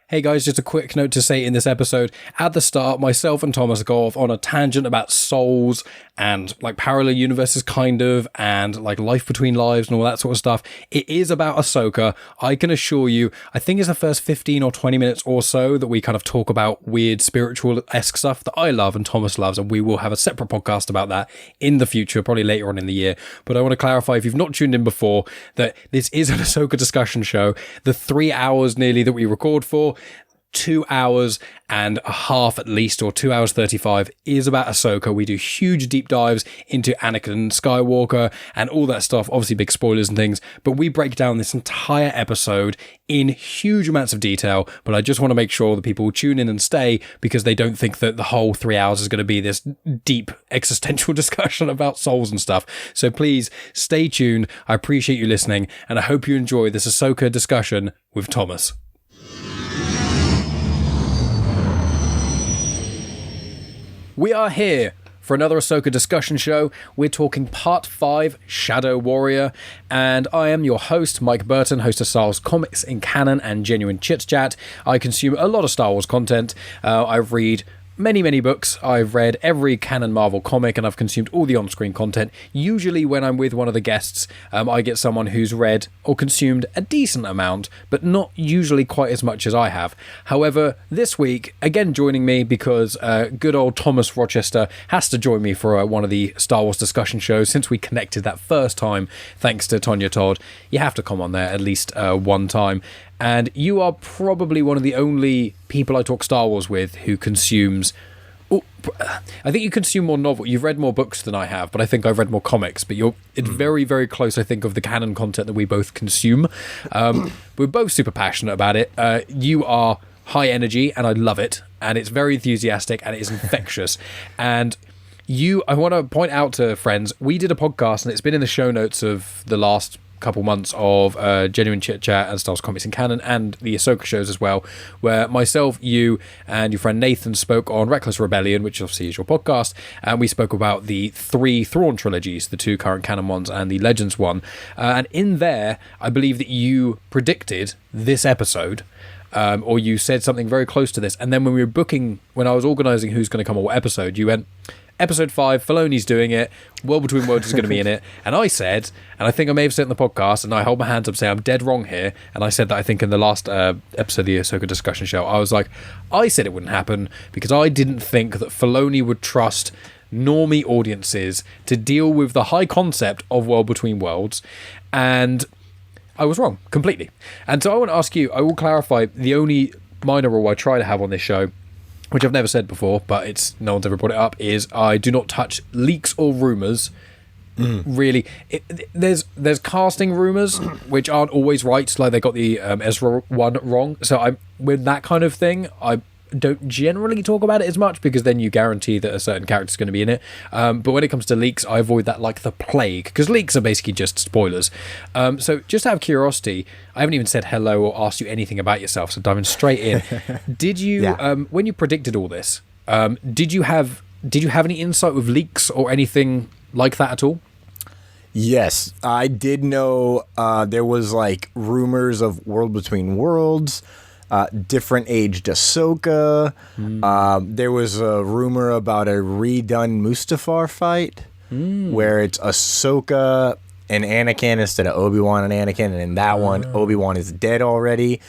Hey guys, just a quick note to say in this episode, at the start, myself and Thomas go off on a tangent about souls and like parallel universes kind of, and like life between lives and all that sort of stuff. It is about Ahsoka. I can assure you, I think it's the first 15 or 20 minutes or so that we kind of talk about weird spiritual-esque stuff that I love and Thomas loves, and we will have a separate podcast about that in the future, probably later on in the year. But I want to clarify, if you've not tuned in before, that this is an Ahsoka discussion show. The 3 hours nearly that we record for, 2 hours and a half at least, or 2 hours 35, is about Ahsoka. We do huge deep dives into Anakin, Skywalker, and all that stuff. Obviously big spoilers and things, but we break down this entire episode in huge amounts of detail. But I just want to make sure that people will tune in and stay, because they don't think that the whole 3 hours is going to be this deep existential discussion about souls and stuff. So please stay tuned. I appreciate you listening, and I hope you enjoy this Ahsoka discussion with Thomas. We are here for another Ahsoka discussion show. We're talking Part 5, Shadow Warrior, and I am your host, Mike Burton, host of Star Wars Comics in Canon and Genuine Chit-Chat. I consume a lot of Star Wars content. I read many books. I've read every canon Marvel comic, and I've consumed all the on-screen content. Usually when I'm with one of the guests, I get someone who's read or consumed a decent amount, but not usually quite as much as I have. However, this week, again joining me, because good old Thomas Rochester has to join me for one of the Star Wars discussion shows since we connected that first time, thanks to Tonya Todd. You have to come on there at least one time. And you are probably one of the only people I talk Star Wars with who consumes... I think you consume more novel. You've read more books than I have, but I think I've read more comics. But it's very close, I think, of the canon content that we both consume. We're both super passionate about it. You are high energy, and I love it. And it's very enthusiastic, and it is infectious. And I want to point out to friends, we did a podcast, and it's been in the show notes of the last couple months of Genuine Chit-Chat and Star Wars Comics in Canon, and the Ahsoka shows as well, where myself, you, and your friend Nathan spoke on Reckless Rebellion, which obviously is your podcast, and we spoke about the 3 Thrawn trilogies, the 2 current canon ones and the Legends one. And in there, I believe that you predicted this episode, or you said something very close to this, and then when I was organising who's going to come on what episode, you went, Episode 5, Filoni's doing it, World Between Worlds is going to be in it, and I said, and I think I may have said it in the podcast, and I hold my hands up saying I'm dead wrong here, and I said that I think in the last episode of the Ahsoka discussion show, I was like, I said it wouldn't happen, because I didn't think that Filoni would trust normie audiences to deal with the high concept of World Between Worlds, and I was wrong, completely. And so I want to ask you, I will clarify the only minor rule I try to have on this show, which I've never said before, but no one's ever brought it up, is I do not touch leaks or rumours. Really. There's casting rumours, which aren't always right, like they got the Ezra one wrong. So with that kind of thing, I don't generally talk about it as much, because then you guarantee that a certain character's going to be in it. But when it comes to leaks, I avoid that like the plague, because leaks are basically just spoilers. So just out of curiosity, I haven't even said hello or asked you anything about yourself, so diving straight in. Did you, when you predicted all this, did you have any insight with leaks or anything like that at all? Yes, I did know there was like rumors of World Between Worlds, different aged Ahsoka. There was a rumor about a redone Mustafar fight where it's Ahsoka and Anakin instead of Obi-Wan and Anakin, and in that one, Obi-Wan is dead already.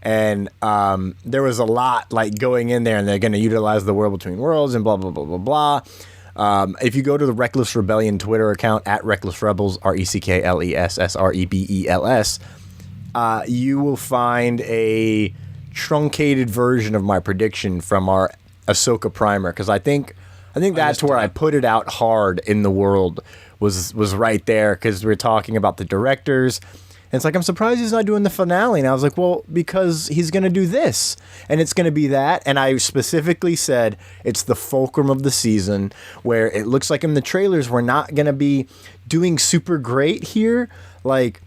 And there was a lot like going in there, and they're going to utilize the World Between Worlds and blah, blah, blah, blah, blah. If you go to the Reckless Rebellion Twitter account, at Reckless Rebels, RECKLESSREBELS, you will find a truncated version of my prediction from our Ahsoka primer, because I think that's where I put it out hard in the world, was right there, because we're talking about the directors. And it's like, I'm surprised he's not doing the finale. And I was like, well, because he's going to do this, and it's going to be that. And I specifically said it's the fulcrum of the season, where it looks like in the trailers we're not going to be doing super great here. Like,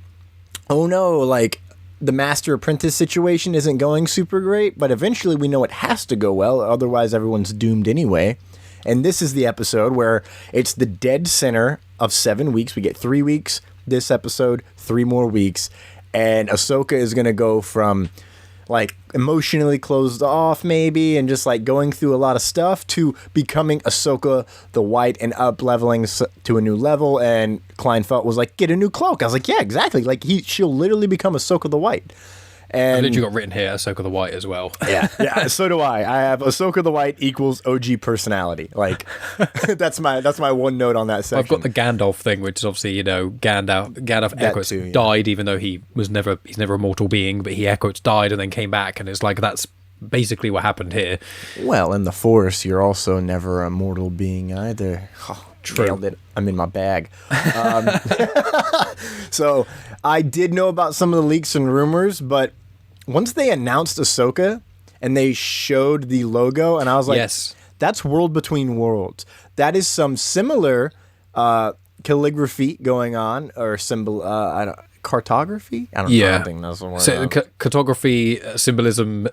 oh no, like the master apprentice situation isn't going super great, but eventually we know it has to go well, otherwise everyone's doomed anyway. And this is the episode where it's the dead center of 7 weeks. We get 3 weeks this episode, 3 more weeks, and Ahsoka is going to go from like emotionally closed off maybe, and just like going through a lot of stuff, to becoming Ahsoka the White and up leveling to a new level. And Kleinfeld was like, get a new cloak. I was like, yeah, exactly. Like she'll literally become Ahsoka the White. And I've literally got written here Ahsoka the White as well. yeah, so do I. I have Ahsoka the White equals OG personality. Like that's my one note on that section. I've got the Gandalf thing, which is obviously, Gandalf Echoes died, even though he's never a mortal being, but he Echoes died and then came back, and it's like that's basically what happened here. Well, in the Force, you're also never a mortal being either. Oh, true. Nailed it. I'm in my bag. So I did know about some of the leaks and rumors, but once they announced Ahsoka and they showed the logo, and I was like, yes, that's World Between Worlds. That is some similar calligraphy going on, or symbol. Cartography? I don't know. I don't think that's the word. So, cartography, symbolism,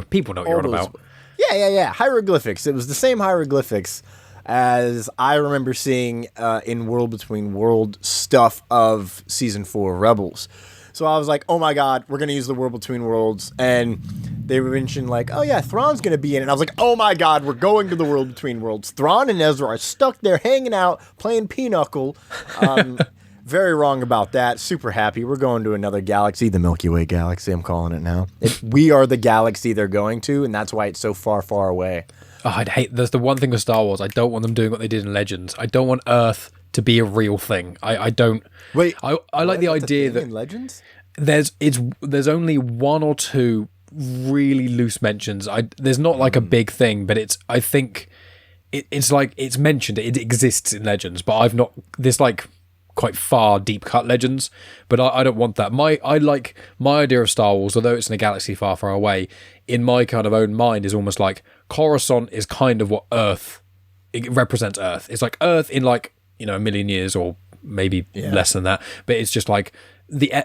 people know what you're on about. Yeah. Hieroglyphics. It was the same hieroglyphics as I remember seeing in World Between World stuff of Season 4 Rebels. So I was like, oh my God, we're going to use the World Between Worlds. And they mentioned like, oh yeah, Thrawn's going to be in it. And I was like, oh my God, we're going to the World Between Worlds. Thrawn and Ezra are stuck there hanging out, playing pinochle. Very wrong about that. Super happy. We're going to another galaxy, the Milky Way galaxy, I'm calling it now. We are the galaxy they're going to, and that's why it's so far, far away. Oh, I'd hate. There's the one thing with Star Wars. I don't want them doing what they did in Legends. I don't want Earth to be a real thing. I don't. Wait. I like the idea that in Legends, there's only one or two really loose mentions. There's not like a big thing, but I think it's like it's mentioned. It exists in Legends, but I've not. There's like quite far deep cut Legends, but I don't want that. I like my idea of Star Wars, although it's in a galaxy far, far away, in my kind of own mind is almost like Coruscant is kind of what Earth, it represents Earth. It's like Earth in like, a million years or maybe less than that, but it's just like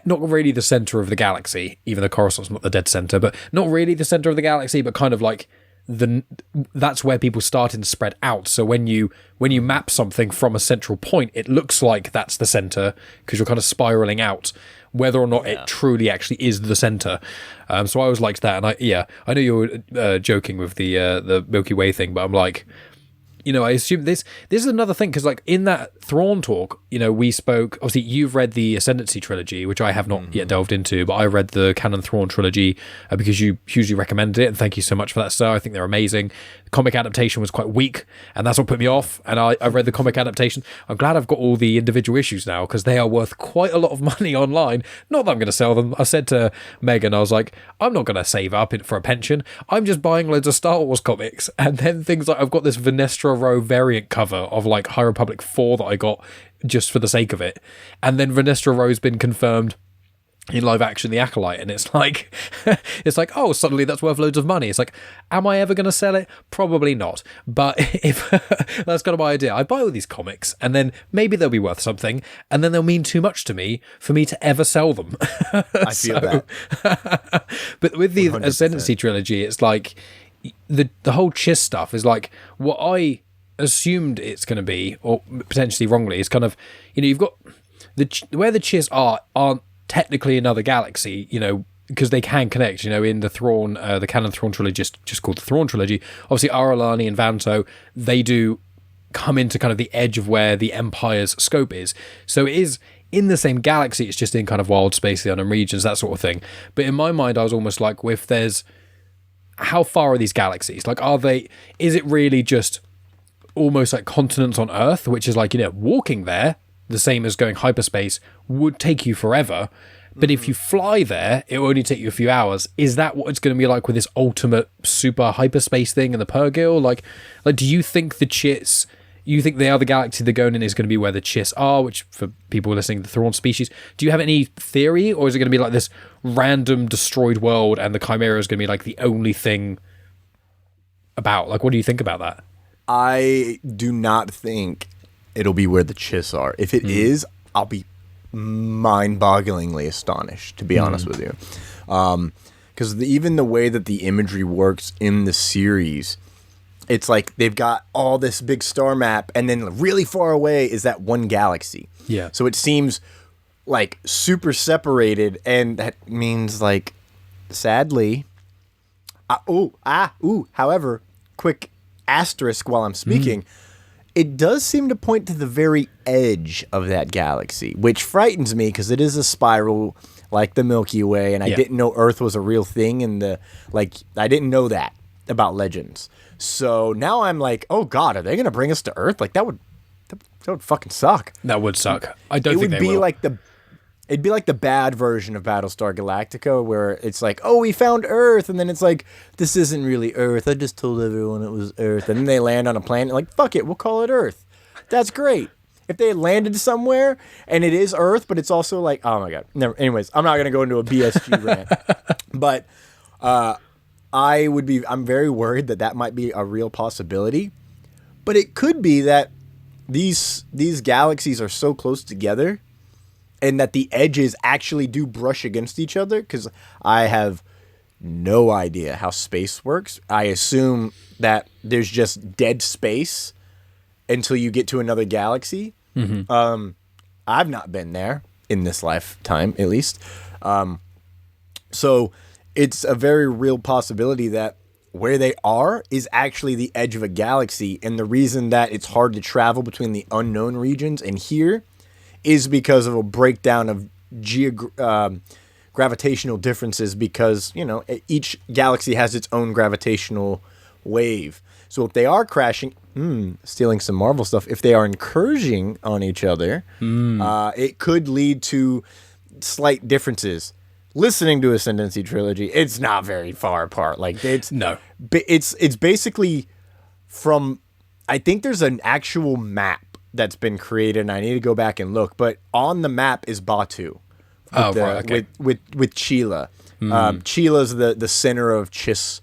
not really the center of the galaxy, even though Coruscant's not the dead center, but not really the center of the galaxy, but kind of like that's where people starting to spread out. So when you map something from a central point, it looks like that's the center because you're kind of spiraling out, whether or not it truly actually is the center. So I always liked that, and I know you were joking with the Milky Way thing, but I'm like, I assume this is another thing, because like in that Thrawn talk, we spoke, obviously you've read the Ascendancy trilogy, which I have not yet delved into, but I read the Canon Thrawn trilogy because you hugely recommended it, and thank you so much for that, sir. I think they're amazing. The comic adaptation was quite weak, and that's what put me off, and I read the comic adaptation. I'm glad I've got all the individual issues now, because they are worth quite a lot of money online. Not that I'm going to sell them. I said to Megan, I was like, I'm not going to save up for a pension. I'm just buying loads of Star Wars comics, and then things like I've got this Venestra Row variant cover of like High Republic 4 that I got just for the sake of it, and then Venestra Row's been confirmed in live action, The Acolyte, and it's like oh, suddenly that's worth loads of money. It's like, am I ever going to sell it? Probably not, but if that's kind of my idea. I buy all these comics and then maybe they'll be worth something, and then they'll mean too much to me for me to ever sell them. I feel that. But with the 100%. Ascendancy trilogy, it's like the whole Chiss stuff is like what I assumed it's going to be, or potentially wrongly. It's kind of, you've got where the Chiss aren't technically another galaxy, because they can connect, in the Thrawn, the canon Thrawn trilogy, just called the Thrawn trilogy. Obviously, Aralani and Vanto, they do come into kind of the edge of where the Empire's scope is. So it is in the same galaxy, it's just in kind of wild space, the unknown regions, that sort of thing. But in my mind, I was almost like, how far are these galaxies? Like, is it really just almost like continents on Earth, which is like, walking there, the same as going hyperspace, would take you forever, but if you fly there, it will only take you a few hours. Is that what it's going to be like with this ultimate super hyperspace thing in the Purgil? Like, do you think the Chits, you think the other galaxy they're going in is going to be where the Chiss are, which for people listening, the Thrawn species? Do you have any theory, or is it going to be like this random destroyed world and the Chimera is going to be like the only thing about? Like, what do you think about that? I do not think it'll be where the Chiss are. If it is, I'll be mind-bogglingly astonished, to be honest with you. Because even the way that the imagery works in the series, it's like they've got all this big star map, and then really far away is that one galaxy. Yeah. So it seems like super separated, and that means, like, sadly, However, quick asterisk while I'm speaking, it does seem to point to the very edge of that galaxy, which frightens me because it is a spiral like the Milky Way, and I didn't know Earth was a real thing. I didn't know that about Legends. So now I'm like, oh God, are they going to bring us to Earth? Like that would fucking suck. That would suck. I don't think they will. It'd be like the bad version of Battlestar Galactica, where it's like, oh, we found Earth, and then it's like, this isn't really Earth. I just told everyone it was Earth, and then they land on a planet, like, fuck it, we'll call it Earth. That's great. If they had landed somewhere and it is Earth, but it's also like, oh my God. Never. Anyways, I'm not gonna go into a BSG rant, but I'm very worried that might be a real possibility. But it could be that these galaxies are so close together, and that the edges actually do brush against each other, because I have no idea how space works. I assume that there's just dead space until you get to another galaxy. I've not been there in this lifetime, at least. So it's a very real possibility that where they are is actually the edge of a galaxy, and the reason that it's hard to travel between the unknown regions and here is because of a breakdown of gravitational differences, because, each galaxy has its own gravitational wave. So if they are crashing, stealing some Marvel stuff, if they are incursioning on each other, it could lead to slight differences. Listening to Ascendancy Trilogy, it's not very far apart. Like, it's basically from, I think there's an actual map that's been created, and I need to go back and look. But on the map is Batu, with Chila. Chila's the center of Chiss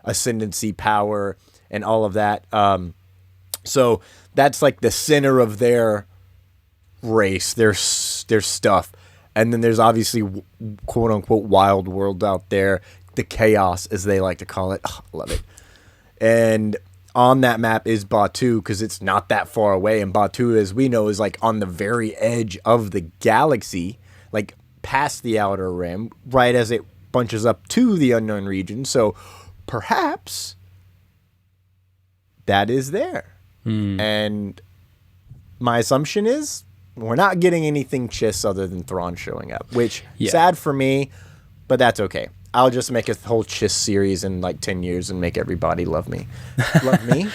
ascendancy power and all of that. So that's like the center of their race, their stuff. And then there's obviously quote unquote wild world out there, the chaos as they like to call it. Oh, love it. And on that map is Batu, because it's not that far away, and Batu, as we know, is like on the very edge of the galaxy, like past the outer rim, right as it bunches up to the unknown region. So perhaps that is there. And my assumption is we're not getting anything Chiss other than Thrawn showing up, which sad for me, but that's okay. I'll just make a whole Chiss series in like 10 years and make everybody love me. Love me?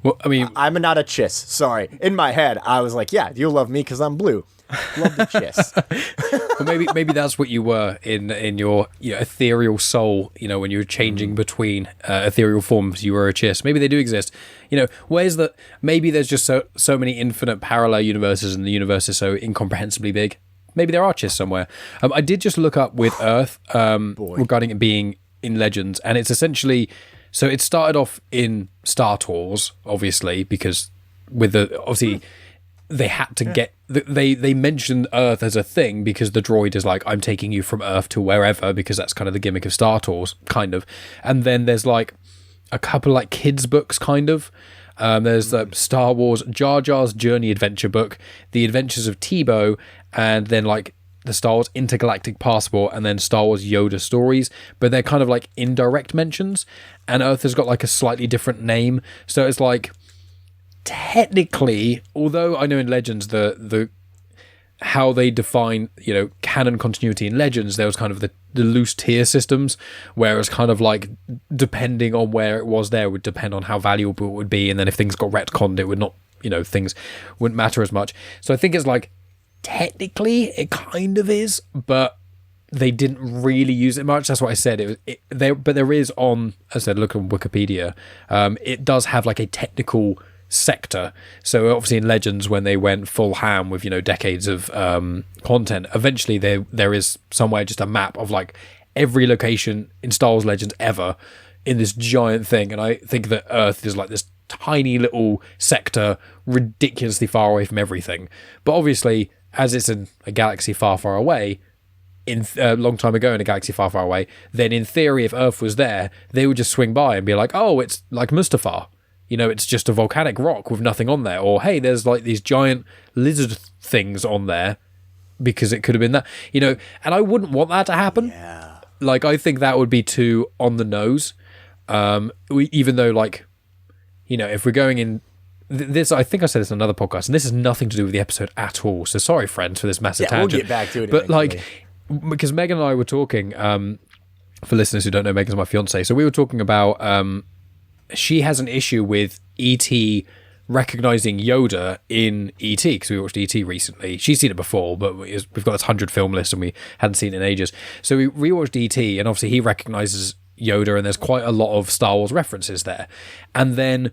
Well, I mean, I'm not a Chiss. Sorry. In my head, I was like, yeah, you'll love me because I'm blue. Love the Chiss. Well, maybe that's what you were in your ethereal soul. When you were changing between ethereal forms, you were a Chiss. Maybe they do exist. Where's that? Maybe there's just so many infinite parallel universes, and the universe is so incomprehensibly big. Maybe there are Chiss somewhere. I did just look up with Earth regarding it being in Legends, and it's essentially, so it started off in Star Tours, obviously, because they had to get, they mentioned Earth as a thing because the droid is like, I'm taking you from Earth to wherever, because that's kind of the gimmick of Star Tours, kind of. And then there's like a couple like kids books, kind of. There's the Star Wars Jar Jar's Journey Adventure book, The Adventures of Tebow, and then like the Star Wars Intergalactic Passport, and then Star Wars Yoda Stories, but they're kind of like indirect mentions, and Earth has got like a slightly different name. So it's like, technically, although I know in Legends the how they define canon continuity in Legends, there was kind of the loose tier systems, whereas kind of like depending on where it was there would depend on how valuable it would be, and then if things got retconned, it would not, things wouldn't matter as much. So I think it's like, technically it kind of is, but they didn't really use it much. That's what I said. But there is on, as I said, look on Wikipedia, it does have like a technical sector. So obviously in Legends, when they went full ham with decades of content, eventually there is somewhere just a map of like every location in Star Wars Legends ever in this giant thing. And I think that Earth is like this tiny little sector, ridiculously far away from everything. But obviously, as it's in a galaxy far, far away, in a long time ago in a galaxy far, far away, then in theory, if Earth was there, they would just swing by and be like, oh, it's like Mustafar. It's just a volcanic rock with nothing on there. Or, hey, there's like these giant lizard things on there, because it could have been that. And I wouldn't want that to happen. Yeah. like, I think that would be too on the nose. Even though, like, you know, if we're going in this, I think I said this in another podcast, and this has nothing to do with the episode at all. So sorry, friends, for this massive tangent. We'll get back to it. But eventually. like, because Megan and I were talking, for listeners who don't know, Megan's my fiance. So we were talking about, she has an issue with E.T. recognizing Yoda in E.T. because we watched E.T. recently. She's seen it before, but we've got this 100 film list and we hadn't seen it in ages. So we rewatched E.T. and obviously he recognizes Yoda, and there's quite a lot of Star Wars references there. And then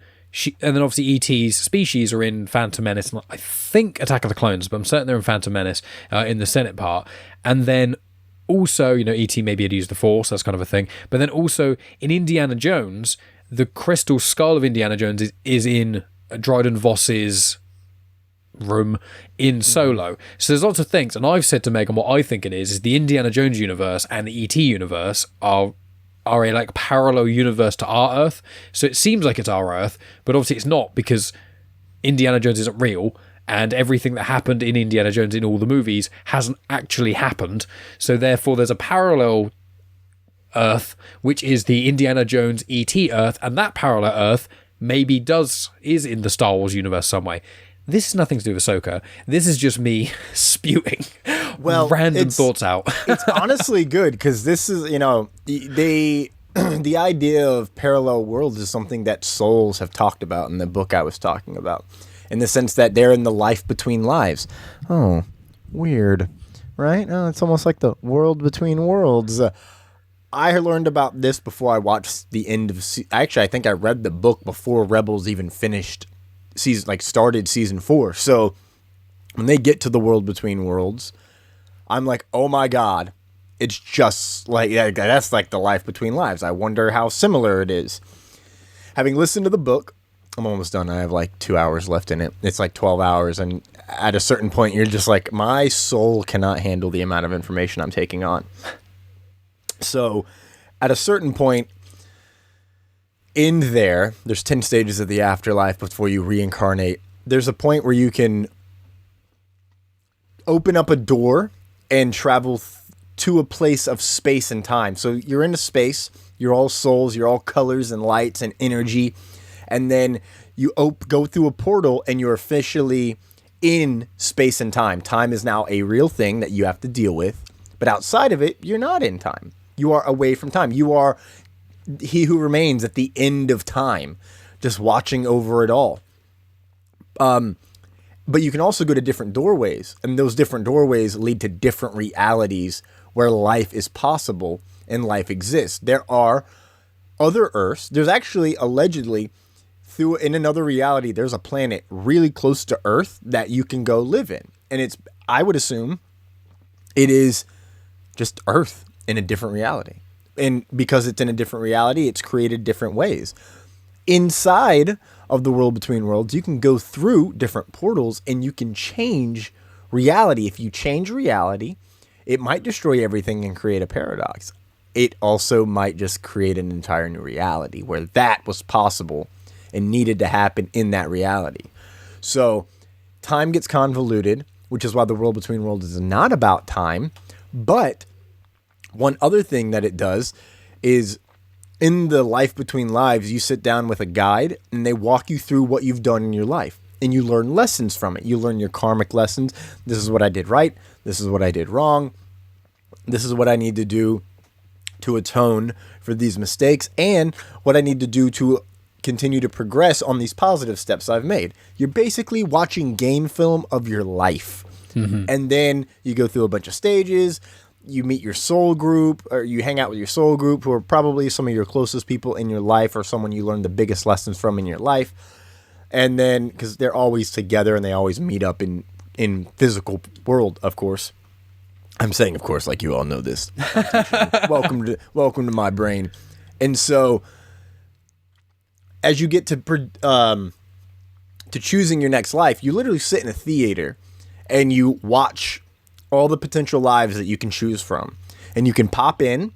obviously E.T.'s species are in Phantom Menace, and I think Attack of the Clones, but I'm certain they're in Phantom Menace in the Senate part. And then also, you know, E.T. maybe had used the Force, that's kind of a thing. But then also in Indiana Jones, the crystal skull of Indiana Jones is in Dryden Voss's room in Solo. So there's lots of things, and I've said to Megan what I think it is the Indiana Jones universe and the E.T. universe are a like parallel universe to our Earth. So it seems like it's our Earth, but obviously it's not, because Indiana Jones isn't real, and everything that happened in Indiana Jones in all the movies hasn't actually happened. So therefore there's a parallel Earth, which is the Indiana Jones E.T. Earth, and that parallel Earth maybe is in the Star Wars universe some way. This has nothing to do with Ahsoka. This is just me spewing random thoughts out. It's honestly good, because this is, you know, the idea of parallel worlds is something that souls have talked about in the book I was talking about, in the sense that they're in the life between lives. Oh, weird, right? Oh, it's almost like the world between worlds. I learned about this before I watched the end of... Actually, I think I read the book before Rebels even finished started season 4. So when they get to the world between worlds, I'm like, oh my God, it's just like, that's like the life between lives. I wonder how similar it is. Having listened to the book, I'm almost done. I have like 2 hours left in it. It's like 12 hours. And at a certain point, you're just like, my soul cannot handle the amount of information I'm taking on. So at a certain point, there's 10 stages of the afterlife before you reincarnate. There's a point where you can open up a door and travel to a place of space and time. So you're in a space, you're all souls, you're all colors and lights and energy. And then you go through a portal and you're officially in space and time. Time is now a real thing that you have to deal with. But outside of it, you're not in time. You are away from time. You are he who remains at the end of time, just watching over it all. But you can also go to different doorways, and those different doorways lead to different realities where life is possible and life exists. There are other Earths. There's actually, allegedly, in another reality, there's a planet really close to Earth that you can go live in. And I would assume it is just Earth in a different reality. And because it's in a different reality, it's created different ways. Inside of the world between worlds, you can go through different portals and you can change reality. If you change reality, it might destroy everything and create a paradox. It also might just create an entire new reality where that was possible and needed to happen in that reality. So time gets convoluted, which is why the world between worlds is not about time. But one other thing that it does is, in the life between lives, you sit down with a guide and they walk you through what you've done in your life. And you learn lessons from it. You learn your karmic lessons. This is what I did right. This is what I did wrong. This is what I need to do to atone for these mistakes, and what I need to do to continue to progress on these positive steps I've made. You're basically watching game film of your life. Mm-hmm. And then you go through a bunch of stages. You meet your soul group, or you hang out with your soul group, who are probably some of your closest people in your life, or someone you learn the biggest lessons from in your life. And then, because they're always together and they always meet up in physical world, of course. I'm saying, of course, like you all know this. Welcome to my brain. And so, as you get to choosing your next life, you literally sit in a theater and you watch all the potential lives that you can choose from. And you can pop in,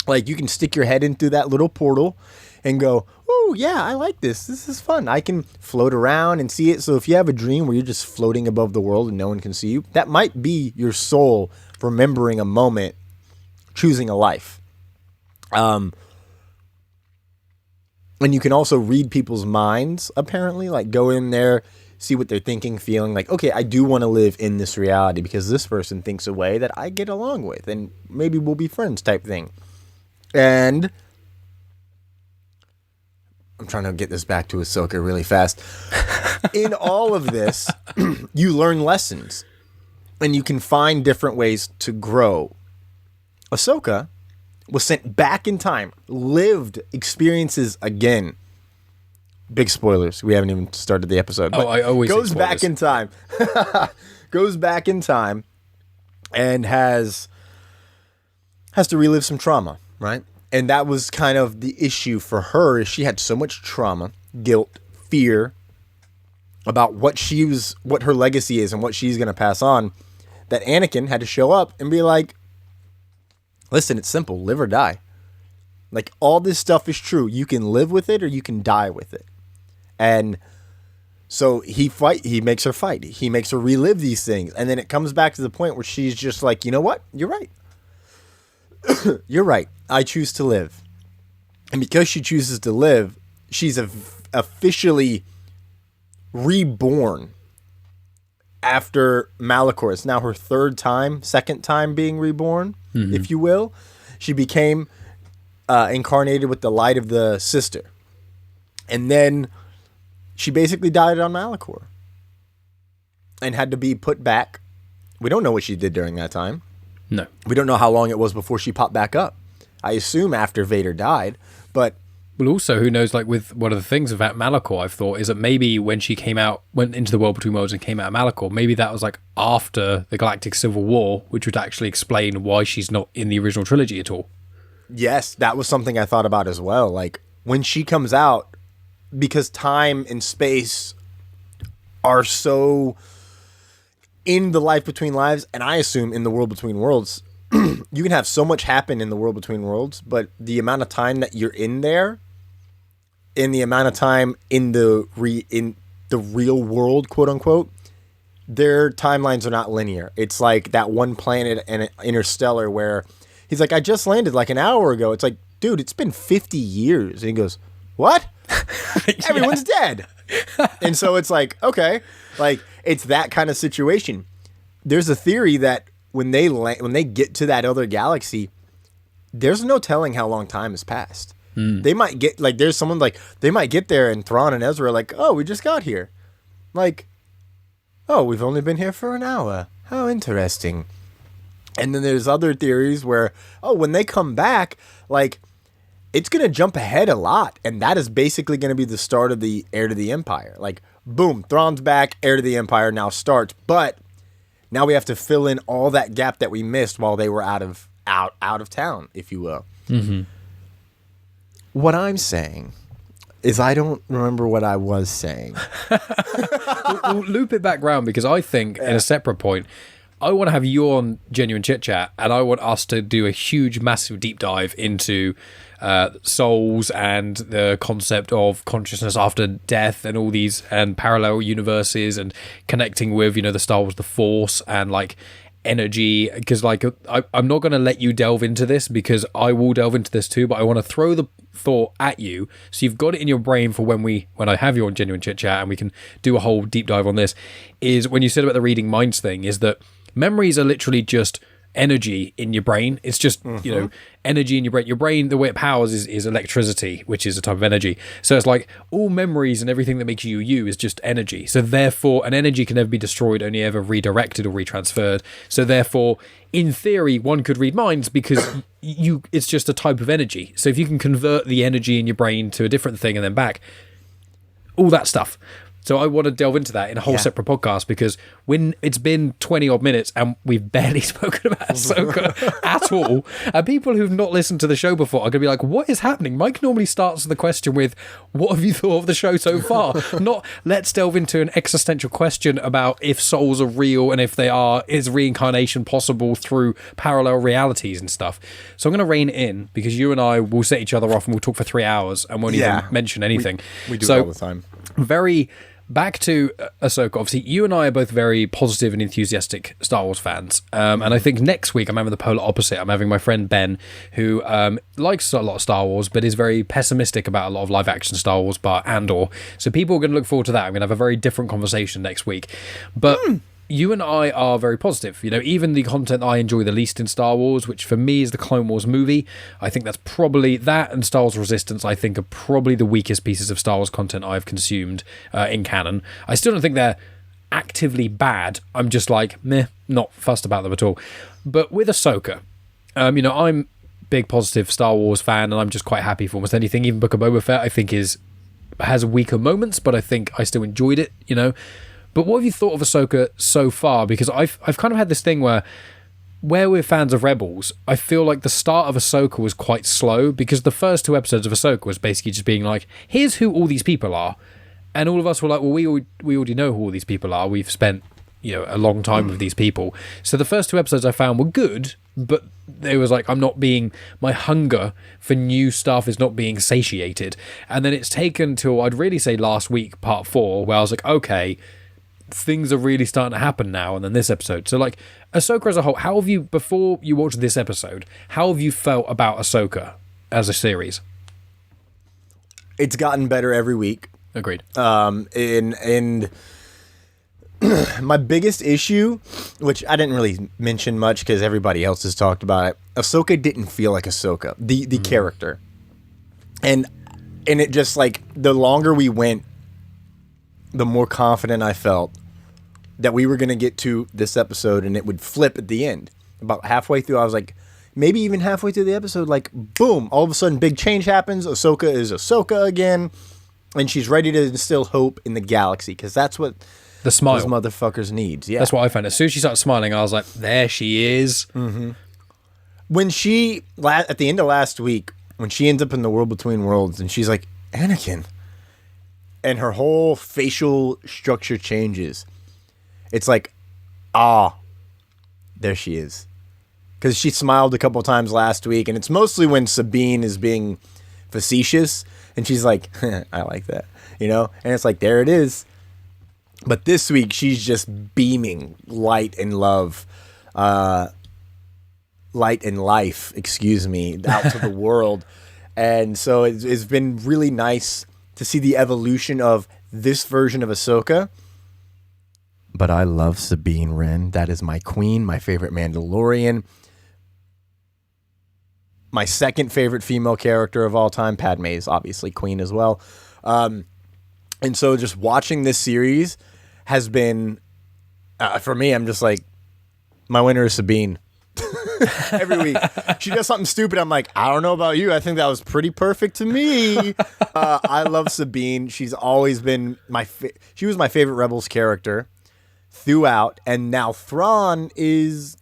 like you can stick your head in through that little portal and go, oh yeah, I like this. This is fun. I can float around and see it. So if you have a dream where you're just floating above the world and no one can see you, that might be your soul remembering a moment choosing a life. And you can also read people's minds, apparently, like go in there, see what they're thinking, feeling like, okay, I do want to live in this reality because this person thinks a way that I get along with and maybe we'll be friends type thing. And I'm trying to get this back to Ahsoka really fast. In all of this, you learn lessons and you can find different ways to grow. Ahsoka was sent back in time, lived experiences again. Big spoilers. We haven't even started the episode. But I always goes back in time. Goes back in time and has to relive some trauma, right? And that was kind of the issue for her, is she had so much trauma, guilt, fear about what her legacy is and what she's going to pass on, that Anakin had to show up and be like, listen, it's simple, live or die. Like, all this stuff is true. You can live with it or you can die with it. And so he makes her fight. He makes her relive these things. And then it comes back to the point where she's just like, you know what? You're right. You're right. I choose to live. And because she chooses to live, she's officially reborn after Malachor. It's now her second time being reborn, if you will. She became incarnated with the light of the sister. And then she basically died on Malachor and had to be put back. We don't know what she did during that time. No. We don't know how long it was before she popped back up. I assume after Vader died, but... Well, also, who knows, like, with one of the things about Malachor, I've thought, is that maybe when she went into the World Between Worlds and came out of Malachor, maybe that was, like, after the Galactic Civil War, which would actually explain why she's not in the original trilogy at all. Yes, that was something I thought about as well. Like, when she comes out, because time and space are so in the Life Between Lives, and I assume in the World Between Worlds, you can have so much happen in the World Between Worlds, but the amount of time that you're in there, and the amount of time in the real world, quote unquote, their timelines are not linear. It's like that one planet in Interstellar where he's like, I just landed like an hour ago. It's like, dude, it's been 50 years. And he goes, what? Everyone's dead. And so it's like, okay, like it's that kind of situation. There's a theory that when they get to that other galaxy, there's no telling how long time has passed. They might get like, there's someone like, they might get there and Thrawn and Ezra are like, oh, we just got here. Like, oh, we've only been here for an hour. How interesting. And then there's other theories where, oh, when they come back, like, it's going to jump ahead a lot. And that is basically going to be the start of the Heir to the Empire. Like, boom, Thrawn's back, Heir to the Empire now starts. But now we have to fill in all that gap that we missed while they were out of town, if you will. Mm-hmm. What I'm saying is I don't remember what I was saying. We'll loop it back round because I think in a separate point, I want to have you on Genuine Chit-Chat and I want us to do a huge, massive deep dive into souls and the concept of consciousness after death and all these and parallel universes and connecting with, the Star Wars, the Force and like energy, because like I'm not going to let you delve into this because I will delve into this too, but I want to throw the thought at you so you've got it in your brain for when I have you on Genuine Chit-Chat and we can do a whole deep dive on this. Is when you said about the reading minds thing, is that memories are literally just energy in your brain. It's just energy in your brain. Your brain, the way it powers is electricity, which is a type of energy. So it's like all memories and everything that makes you is just energy. So therefore an energy can never be destroyed, only ever redirected or retransferred. So therefore in theory one could read minds because it's just a type of energy. So if you can convert the energy in your brain to a different thing and then back, all that stuff. So I want to delve into that in a whole separate podcast because when it's been 20 odd minutes and we've barely spoken about Ahsoka at all, and people who've not listened to the show before are going to be like, what is happening? Mike normally starts the question with, what have you thought of the show so far? Not, let's delve into an existential question about if souls are real and if they are, is reincarnation possible through parallel realities and stuff. So I'm going to rein it in because you and I will set each other off and we'll talk for 3 hours and won't even mention anything. We do it all the time. Very back to Ahsoka. Obviously, you and I are both very positive and enthusiastic Star Wars fans. And I think next week I'm having the polar opposite. I'm having my friend Ben, who likes a lot of Star Wars, but is very pessimistic about a lot of live action Star Wars, bar Andor. So people are going to look forward to that. I'm going to have a very different conversation next week. But you and I are very positive. You know, even the content I enjoy the least in Star Wars, which for me is the Clone Wars movie, I think that's probably that, and Star Wars Resistance, I think, are probably the weakest pieces of Star Wars content I've consumed in canon. I still don't think they're actively bad. I'm just like, meh, not fussed about them at all. But with Ahsoka, you know, I'm big positive Star Wars fan, and I'm just quite happy for almost anything. Even Book of Boba Fett, I think, has weaker moments, but I think I still enjoyed it, you know. But what have you thought of Ahsoka so far? Because I've kind of had this thing where we're fans of Rebels, I feel like the start of Ahsoka was quite slow, because the first 2 episodes of Ahsoka was basically just being like, here's who all these people are. And all of us were like, well, we already know who all these people are. We've spent, you know, a long time with these people. So the first 2 episodes I found were good, but it was like, my hunger for new stuff is not being satiated. And then it's taken till, I'd really say last week, part 4, where I was like, okay, things are really starting to happen now, and then this episode. So, like, Ahsoka as a whole, how have you, before you watched this episode, how have you felt about Ahsoka as a series? It's gotten better every week. Agreed. And my biggest issue, which I didn't really mention much because everybody else has talked about it, Ahsoka didn't feel like Ahsoka, the character. And it just, like, the longer we went, the more confident I felt that we were going to get to this episode and it would flip at the end. About halfway through, I was like, maybe even halfway through the episode, like, boom, all of a sudden big change happens. Ahsoka is Ahsoka again, and she's ready to instill hope in the galaxy, because that's what the smile those motherfuckers need. Yeah. That's what I found. As soon as she started smiling, I was like, there she is. Mm-hmm. When she, at the end of last week, when she ends up in the world between worlds and she's like, Anakin, and her whole facial structure changes. It's like, there she is. Because she smiled a couple times last week, and it's mostly when Sabine is being facetious, and she's like, I like that, you know? And it's like, there it is. But this week, she's just beaming light and love, light and life, out to the world. And so it's been really nice to see the evolution of this version of Ahsoka. But I love Sabine Wren. That is my queen, my favorite Mandalorian. My second favorite female character of all time. Padme is obviously queen as well. And so just watching this series has been, for me, I'm just like, my winner is Sabine. Every week she does something stupid, I'm like, I don't know about you, I think that was pretty perfect to me. I love Sabine. She's always been she was my favorite Rebels character throughout, and now Thrawn is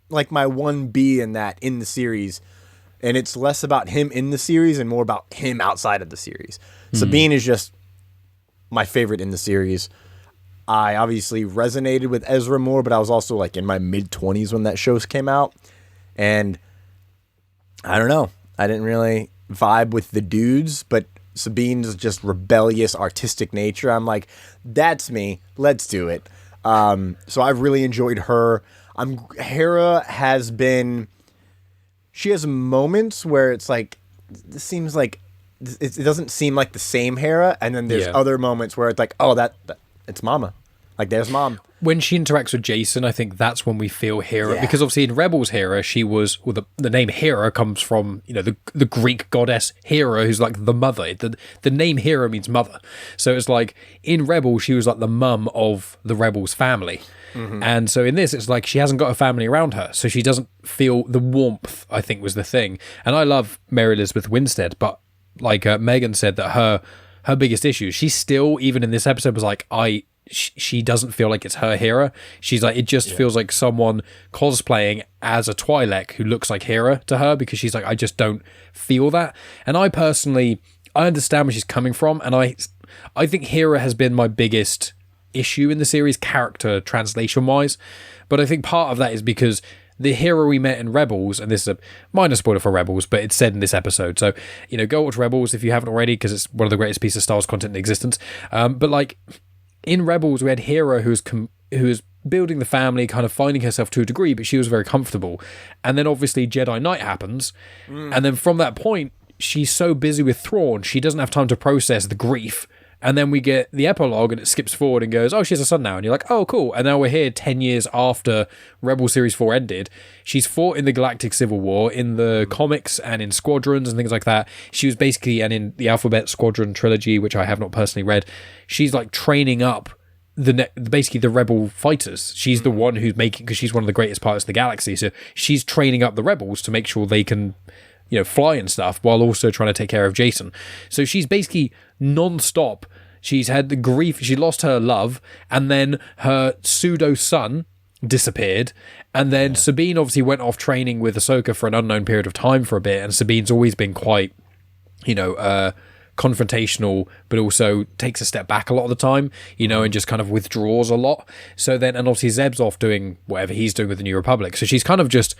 like my 1B in the series, and it's less about him in the series and more about him outside of the series. Sabine is just my favorite in the series. I obviously resonated with Ezra more, but I was also like in my mid-20s when that show came out. And I don't know. I didn't really vibe with the dudes, but Sabine's just rebellious, artistic nature. I'm like, that's me. Let's do it. So I've really enjoyed her. Hera has been... She has moments where it's like, this seems like... It doesn't seem like the same Hera. And then there's other moments where it's like, oh, that it's Mama. Like, there's Mom. When she interacts with Jacen, I think that's when we feel Hera. Yeah. Because obviously in Rebels Hera, she was... Well, the name Hera comes from, you know, the Greek goddess Hera, who's like the mother. The name Hera means mother. So it's like, in Rebels, she was like the mum of the Rebels family. Mm-hmm. And so in this, it's like she hasn't got a family around her. So she doesn't feel the warmth, I think, was the thing. And I love Mary Elizabeth Winstead, but like Megan said, that her biggest issue, she still, even in this episode, was like, she doesn't feel like it's her Hera. She's like, it just feels like someone cosplaying as a Twi'lek who looks like Hera to her, because she's like, I just don't feel that. And I personally, I understand where she's coming from, and I think Hera has been my biggest issue in the series, character translation wise. But I think part of that is because the Hera we met in Rebels, and this is a minor spoiler for Rebels, but it's said in this episode, so, you know, go watch Rebels if you haven't already, because it's one of the greatest pieces of Star Wars content in existence. But like, in Rebels we had Hera who was building the family, kind of finding herself to a degree, but she was very comfortable. And then obviously Jedi Knight happens, and then from that point she's so busy with Thrawn she doesn't have time to process the grief. And then we get the epilogue and it skips forward and goes, oh, she has a son now. And you're like, oh, cool. And now we're here 10 years after Rebel Series 4 ended. She's fought in the Galactic Civil War, in the comics and in Squadrons and things like that. She was basically, and in the Alphabet Squadron trilogy, which I have not personally read, she's like training up basically the Rebel fighters. She's the one who's making, because she's one of the greatest pilots in the galaxy. So she's training up the Rebels to make sure they can, fly and stuff, while also trying to take care of Jacen. So she's basically non-stop. She's had the grief. She lost her love, and then her pseudo son disappeared, and then Sabine obviously went off training with Ahsoka for an unknown period of time for a bit. And Sabine's always been quite, confrontational, but also takes a step back a lot of the time, and just kind of withdraws a lot. So then, and obviously Zeb's off doing whatever he's doing with the New Republic. So she's kind of just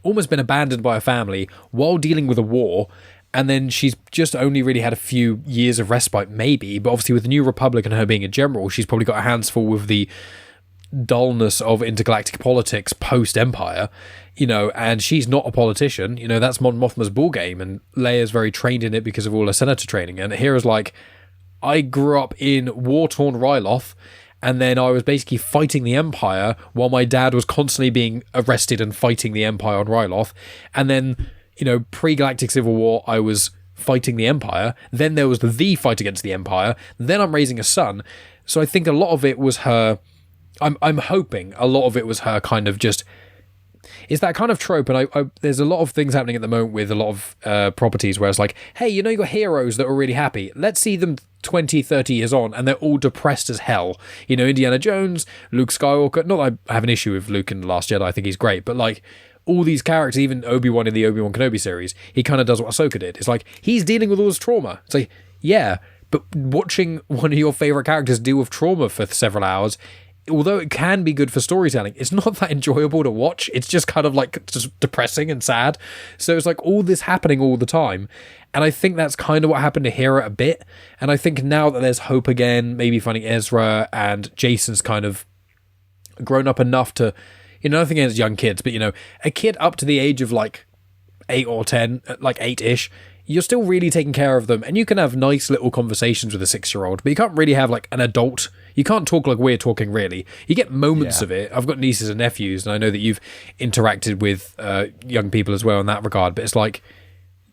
almost been abandoned by her family while dealing with a war. And then she's just only really had a few years of respite, maybe. But obviously with the New Republic and her being a general, she's probably got her hands full with the dullness of intergalactic politics post-Empire, and she's not a politician. That's Mon Mothma's ballgame, and Leia's very trained in it because of all her senator training. And Hera's like, I grew up in war-torn Ryloth, and then I was basically fighting the Empire while my dad was constantly being arrested and fighting the Empire on Ryloth. And then, pre-Galactic Civil War, I was fighting the Empire. Then there was the fight against the Empire. Then I'm raising a son. So I think a lot of it was her... I'm hoping a lot of it was her kind of just... It's that kind of trope, and I there's a lot of things happening at the moment with a lot of properties where it's like, hey, you got heroes that are really happy. Let's see them 20, 30 years on, and they're all depressed as hell. Indiana Jones, Luke Skywalker. Not that I have an issue with Luke in The Last Jedi. I think he's great. But, like, all these characters, even Obi-Wan in the Obi-Wan Kenobi series, he kind of does what Ahsoka did. It's like, he's dealing with all this trauma. It's like, yeah, but watching one of your favourite characters deal with trauma for several hours... Although it can be good for storytelling, it's not that enjoyable to watch. It's just kind of like just depressing and sad. So it's like all this happening all the time. And I think that's kind of what happened to Hera a bit. And I think now that there's hope again, maybe finding Ezra and Jacen's kind of grown up enough to, nothing against young kids, but a kid up to the age of like 8 or 10, like 8-ish, you're still really taking care of them, and you can have nice little conversations with a 6-year-old, but you can't really have like an adult. You can't talk like we're talking, really. You get moments of it. I've got nieces and nephews, and I know that you've interacted with young people as well in that regard, but it's like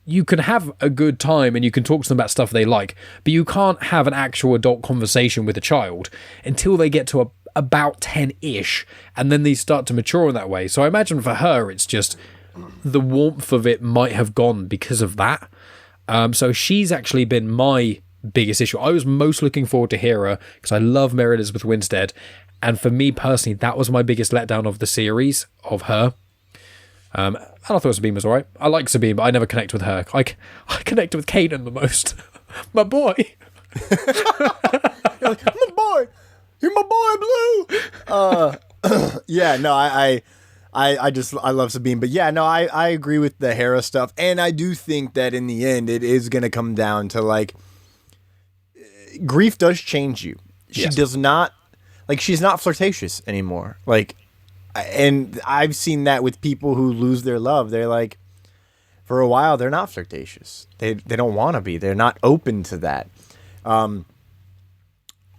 you can have a good time and you can talk to them about stuff they like, but you can't have an actual adult conversation with a child until they get to about 10-ish, and then they start to mature in that way. So I imagine for her, it's just the warmth of it might have gone because of that. So she's actually been my biggest issue. I was most looking forward to Hera because I love Mary Elizabeth Winstead, and for me personally, that was my biggest letdown of the series, of her. And I thought Sabine was alright. I like Sabine, but I never connect with her. I connect with Kanan the most. My boy. You're like, my boy. You're my boy, Blue. Yeah, no, I love Sabine, but yeah, no, I agree with the Hera stuff, and I do think that in the end it is going to come down to like grief does change you. She does not, like, she's not flirtatious anymore. Like, and I've seen that with people who lose their love. They're like, for a while, they're not flirtatious. They don't want to be. They're not open to that.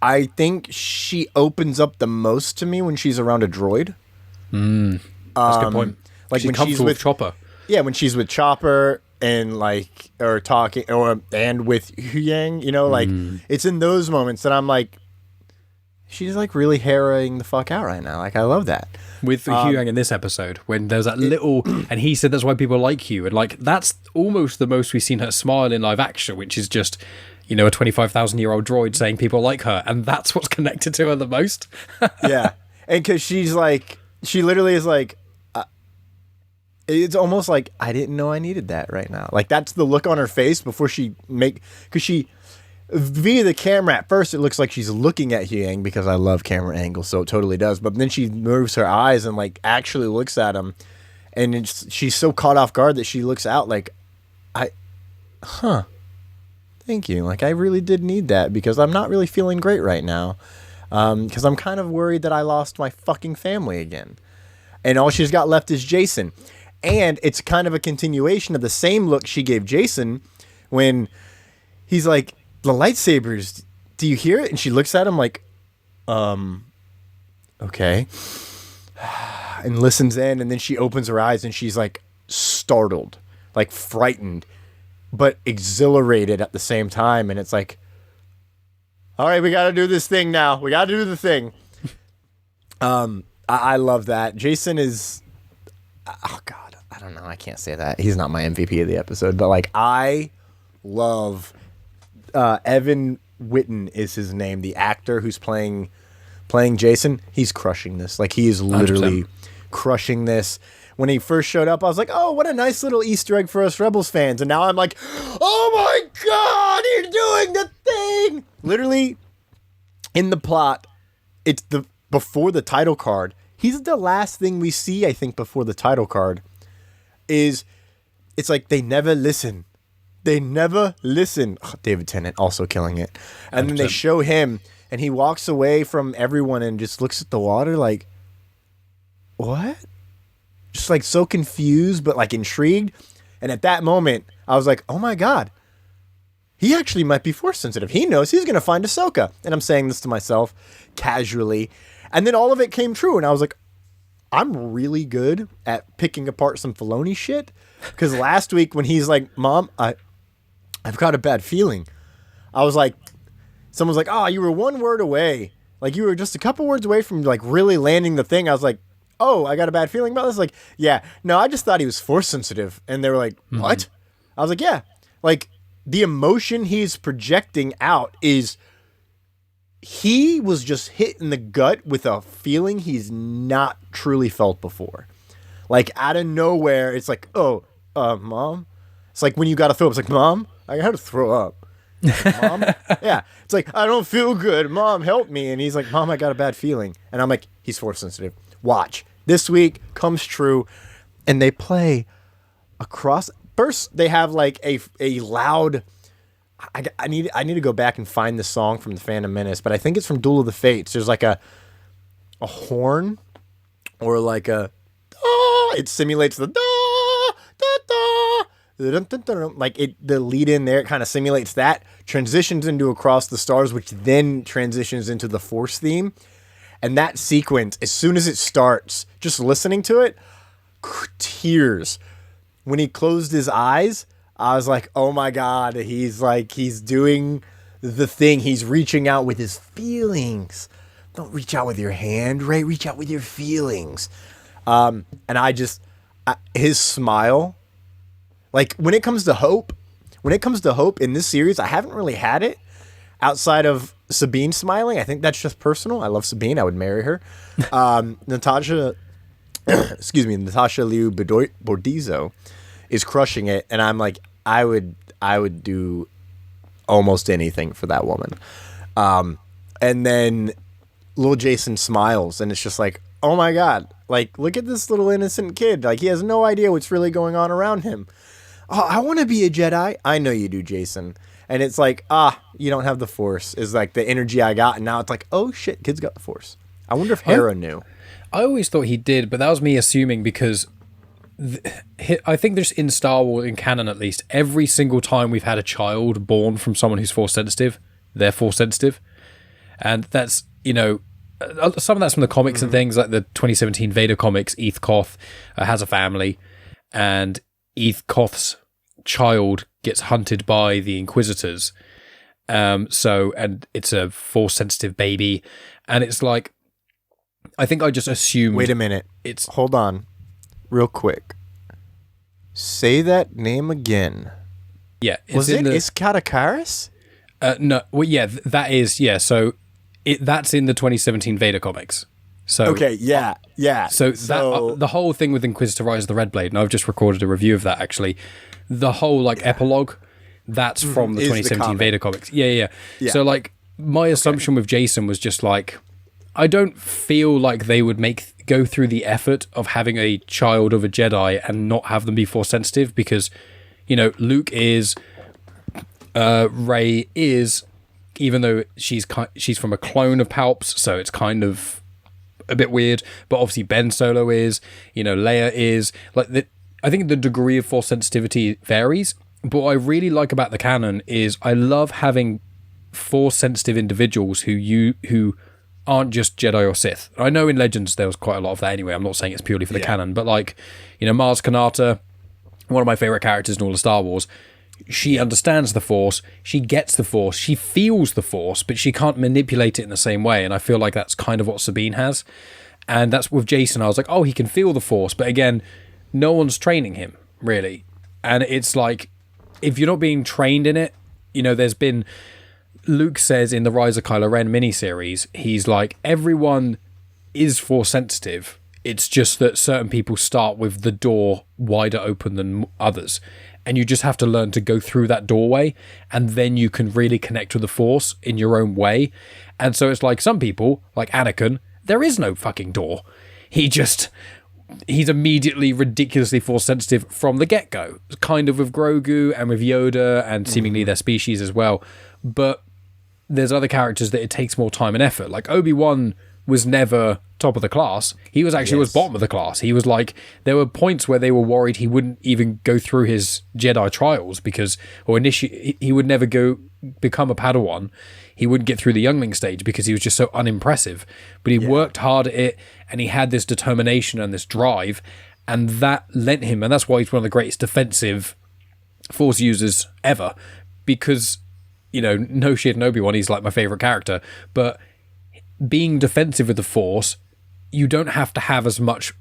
I think she opens up the most to me when she's around a droid. That's a good point. Like she's when she's with Chopper. Yeah, when she's with Chopper and like, or talking, and with Huyang, like it's in those moments that I'm like, she's like really harrowing the fuck out right now. Like, I love that. With Huyang in this episode, when there's that little, and he said that's why people like you, and like that's almost the most we've seen her smile in live action, which is just, a 25,000-year-old droid saying people like her, and that's what's connected to her the most. Yeah, and because she's like, she literally is like, it's almost like, I didn't know I needed that right now. Like, that's the look on her face before because she, via the camera, at first it looks like she's looking at Huyang, because I love camera angles, so it totally does. But then she moves her eyes and like actually looks at him, and she's so caught off guard that she looks out like, thank you. Like, I really did need that because I'm not really feeling great right now. because I'm kind of worried that I lost my fucking family again. And all she's got left is Jacen. And it's kind of a continuation of the same look she gave Jacen when he's like, the lightsabers, do you hear it? And she looks at him like, okay. And listens in, and then she opens her eyes and she's like startled, like frightened, but exhilarated at the same time. And it's like, all right, we got to do this thing now. We got to do the thing. I love that. Jacen is, oh God, I don't know. I can't say that. He's not my MVP of the episode, but like I love Evan Whitten is his name, the actor who's playing Jacen. He's crushing this. Like he is literally 100%. Crushing this. When he first showed up, I was like, oh, what a nice little Easter egg for us Rebels fans. And now I'm like, oh my God, you're doing the thing. Literally in the plot, it's before the title card. He's the last thing we see, I think, before the title card it's like they never listen. They never listen. Oh, David Tennant also killing it. And 100%. Then they show him and he walks away from everyone and just looks at the water like, what? Just like so confused, but like intrigued. And at that moment, I was like, oh my God, he actually might be force sensitive. He knows he's going to find Ahsoka. And I'm saying this to myself casually. And then all of it came true. And I was like, I'm really good at picking apart some Filoni shit. Because last week when he's like, Mom, I've got a bad feeling. I was like, someone's like, oh, you were one word away. Like you were just a couple words away from like really landing the thing. I was like, oh, I got a bad feeling about this. Like, yeah, no, I just thought he was force sensitive. And they were like, what? Mm-hmm. I was like, yeah, like the emotion he's projecting out is he was just hit in the gut with a feeling he's not truly felt before. Like out of nowhere, it's like, oh, Mom. It's like when you got to throw up. It's like, Mom, I got to throw up. Mom? Yeah. It's like, I don't feel good. Mom, help me. And he's like, Mom, I got a bad feeling. And I'm like, he's force sensitive. Watch. This week comes true. And they play across. First, they have like a loud. I need to go back and find the song from the Phantom Menace, but I think it's from Duel of the Fates. There's like a horn or like a. It simulates the like it. The lead in there, it kind of simulates that, transitions into Across the Stars, which then transitions into the Force theme. And that sequence, as soon as it starts, just listening to it, tears. When he closed his eyes, I was like, oh my God, he's doing the thing. He's reaching out with his feelings. Don't reach out with your hand, Ray. Reach out with your feelings. And his smile, like when it comes to hope in this series, I haven't really had it outside of Sabine smiling. I think that's just personal. I love Sabine. I would marry her. Natasha Liu Bordizzo is crushing it. And I'm like, I would do almost anything for that woman. And then little Jacen smiles and it's just like, oh my God, like, look at this little innocent kid. Like, he has no idea what's really going on around him. Oh, I want to be a Jedi. I know you do, Jacen. And it's like, you don't have the Force is like the energy I got. And now it's like, oh shit, kid's got the Force. I wonder if Hera knew. I always thought he did, but that was me assuming because I think there's in Star Wars, in canon at least, every single time we've had a child born from someone who's Force sensitive, they're Force sensitive. And that's, you know, some of that's from the comics and things, like the 2017 Vader comics. Eth Koth has a family, and Eth Koth's child gets hunted by the Inquisitors. And it's a Force sensitive baby, and it's like, I think I just assumed. Wait a minute. Hold on, real quick. Say that name again. Yeah, was it Iskatakaris? No. Well, yeah, that is So. That's in the 2017 Vader comics. So okay, yeah. So that the whole thing with Inquisitor Rise of the Red Blade, and I've just recorded a review of that actually. The whole epilogue, that's from the 2017 Vader comics. Yeah. So like my assumption with Jacen was just like, I don't feel like they would go through the effort of having a child of a Jedi and not have them be Force sensitive, because, you know, Luke is, Rey is. even though she's from a clone of Palps, so it's kind of a bit weird. But obviously Ben Solo is, Leia is. I think the degree of Force sensitivity varies. But what I really like about the canon is I love having Force sensitive individuals who aren't just Jedi or Sith. I know in Legends there was quite a lot of that anyway. I'm not saying it's purely for the canon, but Maz Kanata, one of my favorite characters in all of Star Wars, she understands the Force, she gets the Force, she feels the Force, but she can't manipulate it in the same way. And I feel like that's kind of what Sabine has. And that's with Jacen. I was like, oh, he can feel the Force, but again, no one's training him, really. And it's like, if you're not being trained in it, there's been... Luke says in the Rise of Kylo Ren miniseries, he's like, everyone is Force sensitive. It's just that certain people start with the door wider open than others. And you just have to learn to go through that doorway, and then you can really connect with the Force in your own way. And so it's like some people, like Anakin, there is no fucking door. He's immediately ridiculously Force sensitive from the get-go. Kind of with Grogu and with Yoda and seemingly their species as well. But there's other characters that it takes more time and effort. Like Obi-Wan was never top of the class. He was actually was bottom of the class. He was like, there were points where they were worried he wouldn't even go through his Jedi trials he would never become a Padawan. He wouldn't get through the youngling stage because he was just so unimpressive. But he worked hard at it, and he had this determination and this drive, and that lent him, and that's why he's one of the greatest defensive Force users ever, because no shit in Obi-Wan, he's like my favorite character, but being defensive with the Force, you don't have to have as much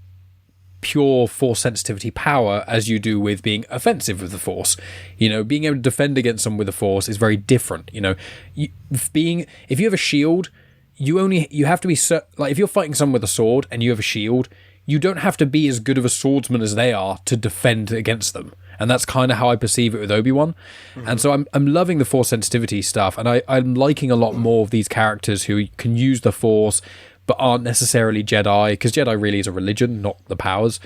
pure Force sensitivity power as you do with being offensive with the Force. Being able to defend against someone with the Force is very different. If you have a shield, you have to be if you're fighting someone with a sword and you have a shield, you don't have to be as good of a swordsman as they are to defend against them. And that's kind of how I perceive it with Obi-Wan. Mm-hmm. And so I'm loving the Force sensitivity stuff, and I'm liking a lot more of these characters who can use the Force but aren't necessarily Jedi, because Jedi really is a religion, not the powers.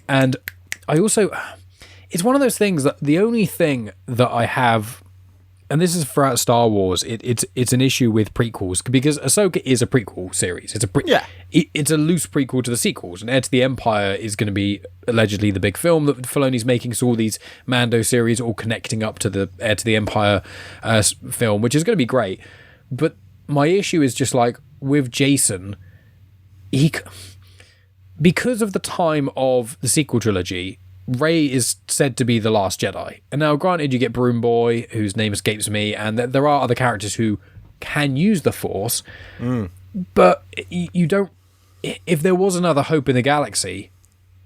And I also... It's one of those things that the only thing that I have... And this is throughout Star Wars. It's an issue with prequels, because Ahsoka is a prequel series. It's a loose prequel to the sequels, and Heir to the Empire is going to be allegedly the big film that Filoni's making. So all these Mando series all connecting up to the Heir to the Empire film, which is going to be great. But my issue is just like with Jacen, because of the time of the sequel trilogy, Rey is said to be the last Jedi. And now, granted, you get Broom Boy, whose name escapes me, and there are other characters who can use the Force, but you don't... If there was another hope in the galaxy,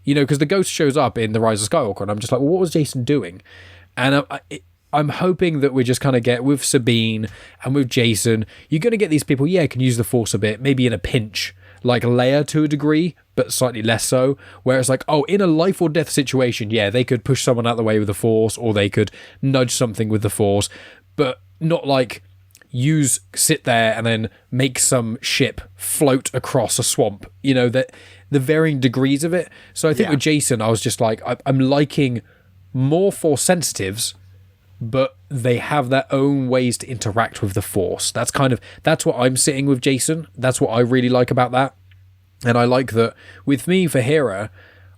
because the Ghost shows up in The Rise of Skywalker, and I'm just like, well, what was Jacen doing? And I'm hoping that we just kind of get with Sabine and with Jacen, you're going to get these people, can use the Force a bit, maybe in a pinch, like Leia to a degree, but slightly less so, where it's like, oh, in a life or death situation, they could push someone out the way with the Force, or they could nudge something with the Force, but not like sit there and then make some ship float across a swamp, that the varying degrees of it. So I think with Jacen, I was just like, I'm liking more Force sensitives, but they have their own ways to interact with the Force. That's what I'm sitting with Jacen. That's what I really like about that. And I like that with me for Hera,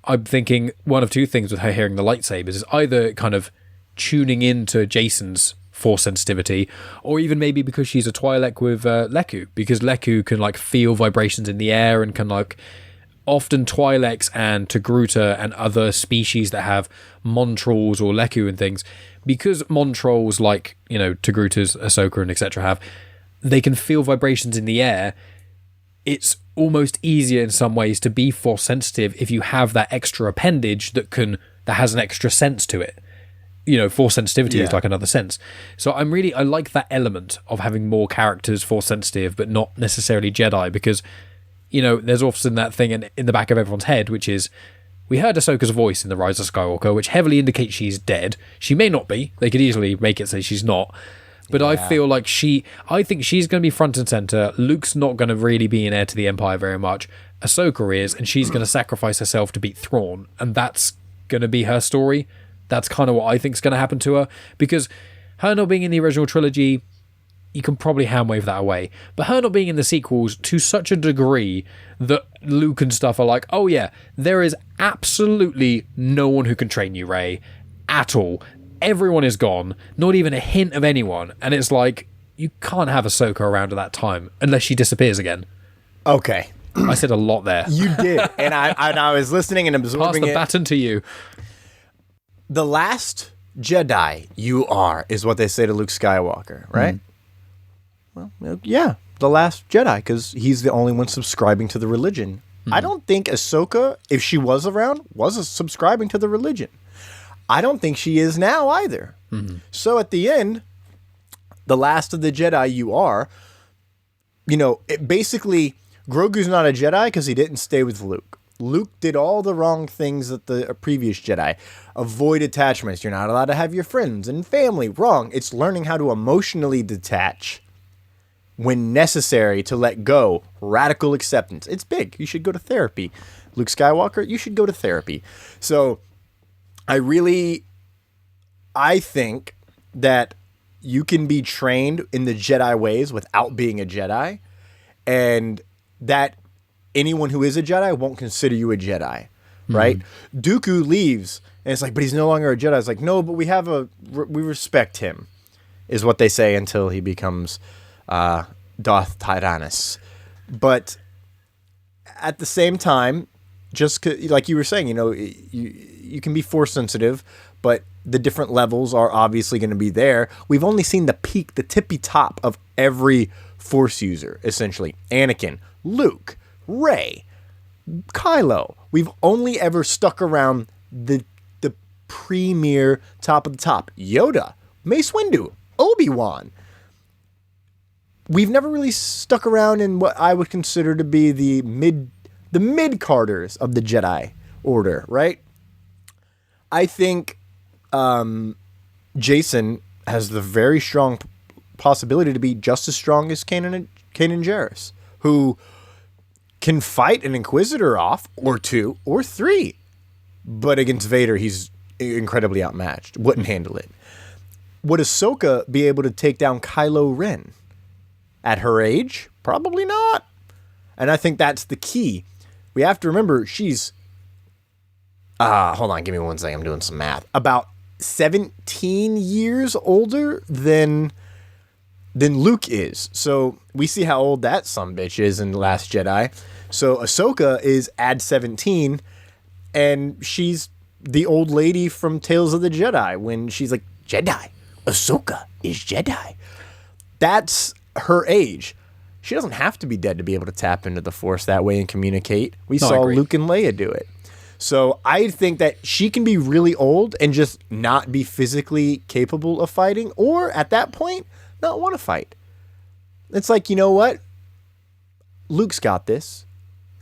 I'm thinking one of two things with her hearing the lightsabers is either kind of tuning into Jacen's Force sensitivity, or even maybe because she's a Twi'lek with Leku, because Leku can feel vibrations in the air and can often Twi'leks and Togruta and other species that have Montrals or Leku and things, because Montrals Togrutas, Ahsoka and etc. have, they can feel vibrations in the air. It's almost easier in some ways to be Force sensitive if you have that extra appendage that has an extra sense to it. Force sensitivity is like another sense. So I like that element of having more characters Force sensitive, but not necessarily Jedi, because, there's often that thing in the back of everyone's head, which is, we heard Ahsoka's voice in The Rise of Skywalker, which heavily indicates she's dead. She may not be. They could easily make it say she's not. But I feel like I think she's going to be front and center. Luke's not going to really be an Heir to the Empire very much. Ahsoka is, and she's going to sacrifice herself to beat Thrawn, and that's going to be her story. That's kind of what I think is going to happen to her, because her not being in the original trilogy, you can probably handwave that away. But her not being in the sequels to such a degree that Luke and stuff are like, oh yeah, there is absolutely no one who can train you, Rey, at all. Everyone is gone, not even a hint of anyone. And it's like, you can't have Ahsoka around at that time unless she disappears again. Okay. I said a lot there. You did. And I was listening and absorbing Pass the baton to you. The last Jedi you are, is what they say to Luke Skywalker, right? Well, yeah, the last Jedi, because he's the only one subscribing to the religion. I don't think Ahsoka, if she was around, was subscribing to the religion. I don't think she is now either. So at the end, the last of the Jedi you are, basically, Grogu's not a Jedi because he didn't stay with Luke. Luke did all the wrong things that the previous Jedi. Avoid attachments. You're not allowed to have your friends and family. Wrong. It's learning how to emotionally detach when necessary to let go. Radical acceptance. It's big. You should go to therapy. Luke Skywalker, you should go to therapy. So I think that you can be trained in the Jedi ways without being a Jedi, and that anyone who is a Jedi won't consider you a Jedi, right? Dooku leaves, and it's like, but he's no longer a Jedi. It's like, no, but we respect him, is what they say until he becomes Darth Tyrannus. But at the same time, just like you were saying, you can be force sensitive, but the different levels are obviously going to be there. We've only seen the peak, the tippy top of every force user, essentially. Anakin, Luke, Rey, Kylo. We've only ever stuck around the premier top of the top. Yoda, Mace Windu, Obi-Wan. We've never really stuck around in what I would consider to be the mid-carders of the Jedi Order, right? I think Jacen has the very strong possibility to be just as strong as Kanan Jarrus, who can fight an Inquisitor off, or two, or three. But against Vader, he's incredibly outmatched. Wouldn't handle it. Would Ahsoka be able to take down Kylo Ren? At her age? Probably not. And I think that's the key. We have to remember, she's... hold on, give me 1 second. I'm doing some math. About 17 years older than Luke is. So we see how old that sumbitch is in The Last Jedi. So Ahsoka is add 17, and she's the old lady from Tales of the Jedi when she's like, Jedi, Ahsoka is Jedi. That's her age. She doesn't have to be dead to be able to tap into the Force that way and communicate. We saw Luke and Leia do it. So I think that she can be really old and just not be physically capable of fighting, or at that point, not want to fight. It's like, you know what? Luke's got this.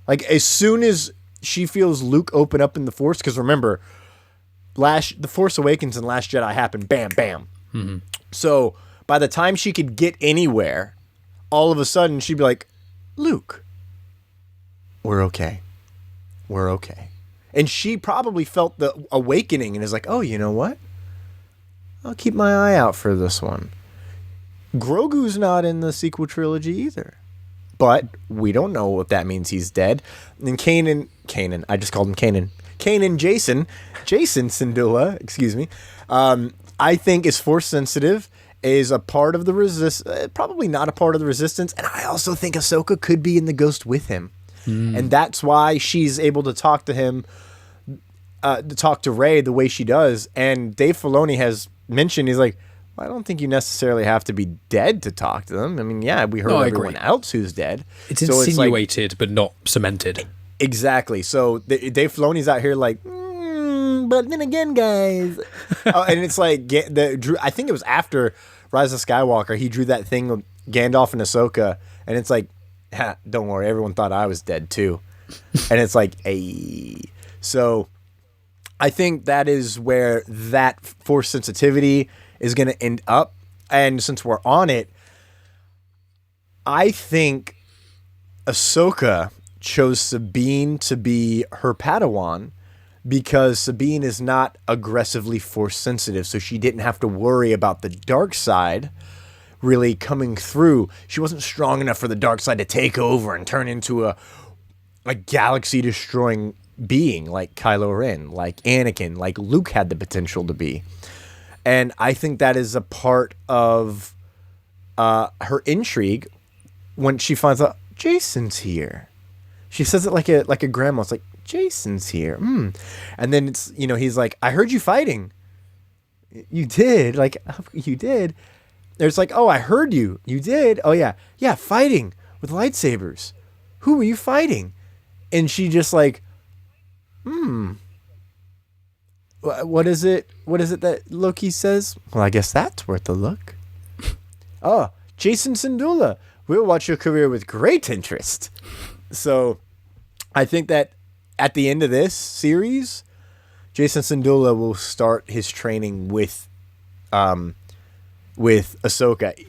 Like, as soon as she feels Luke open up in the Force, because remember, The Force Awakens and Last Jedi happened, bam, bam. So by the time she could get anywhere, all of a sudden she'd be like, Luke, we're okay. We're okay. And she probably felt the awakening and is like, oh, you know what? I'll keep my eye out for this one. Grogu's not in the sequel trilogy either. But we don't know what that means. He's dead. And Kanan, I just called him Kanan. Jacen Syndulla, excuse me, I think is force sensitive, is a part of the probably not a part of the Resistance. And I also think Ahsoka could be in the Ghost with him. And that's why she's able to talk to him, to talk to Rey the way she does. And Dave Filoni has mentioned, he's like, well, I don't think you necessarily have to be dead to talk to them. I mean, yeah, we heard everyone else who's dead. It's insinuated, but not cemented. Exactly. So Dave Filoni's out here like, but then again, guys. And it's like, I think it was after Rise of Skywalker, he drew that thing of Gandalf and Ahsoka. And it's like, don't worry, everyone thought I was dead too. And it's like, hey. So I think that is where that force sensitivity is going to end up. And since we're on it, I think Ahsoka chose Sabine to be her Padawan because Sabine is not aggressively force sensitive, so she didn't have to worry about the dark side really coming through. She wasn't strong enough for the dark side to take over and turn into a galaxy-destroying being like Kylo Ren, like Anakin, like Luke had the potential to be. And I think that is a part of her intrigue when she finds out Jacen's here. She says it like a grandma. It's like, Jacen's here. And then it's, he's like, I heard you fighting. You did? Like, you did? There's like, oh, I heard you. You did? Oh, yeah. Yeah, fighting with lightsabers. Who were you fighting? And she just like, what is it? What is it that Loki says? Well, I guess that's worth a look. Oh, Jacen Syndulla. We'll watch your career with great interest. So I think that at the end of this series, Jacen Syndulla will start his training with Ahsoka,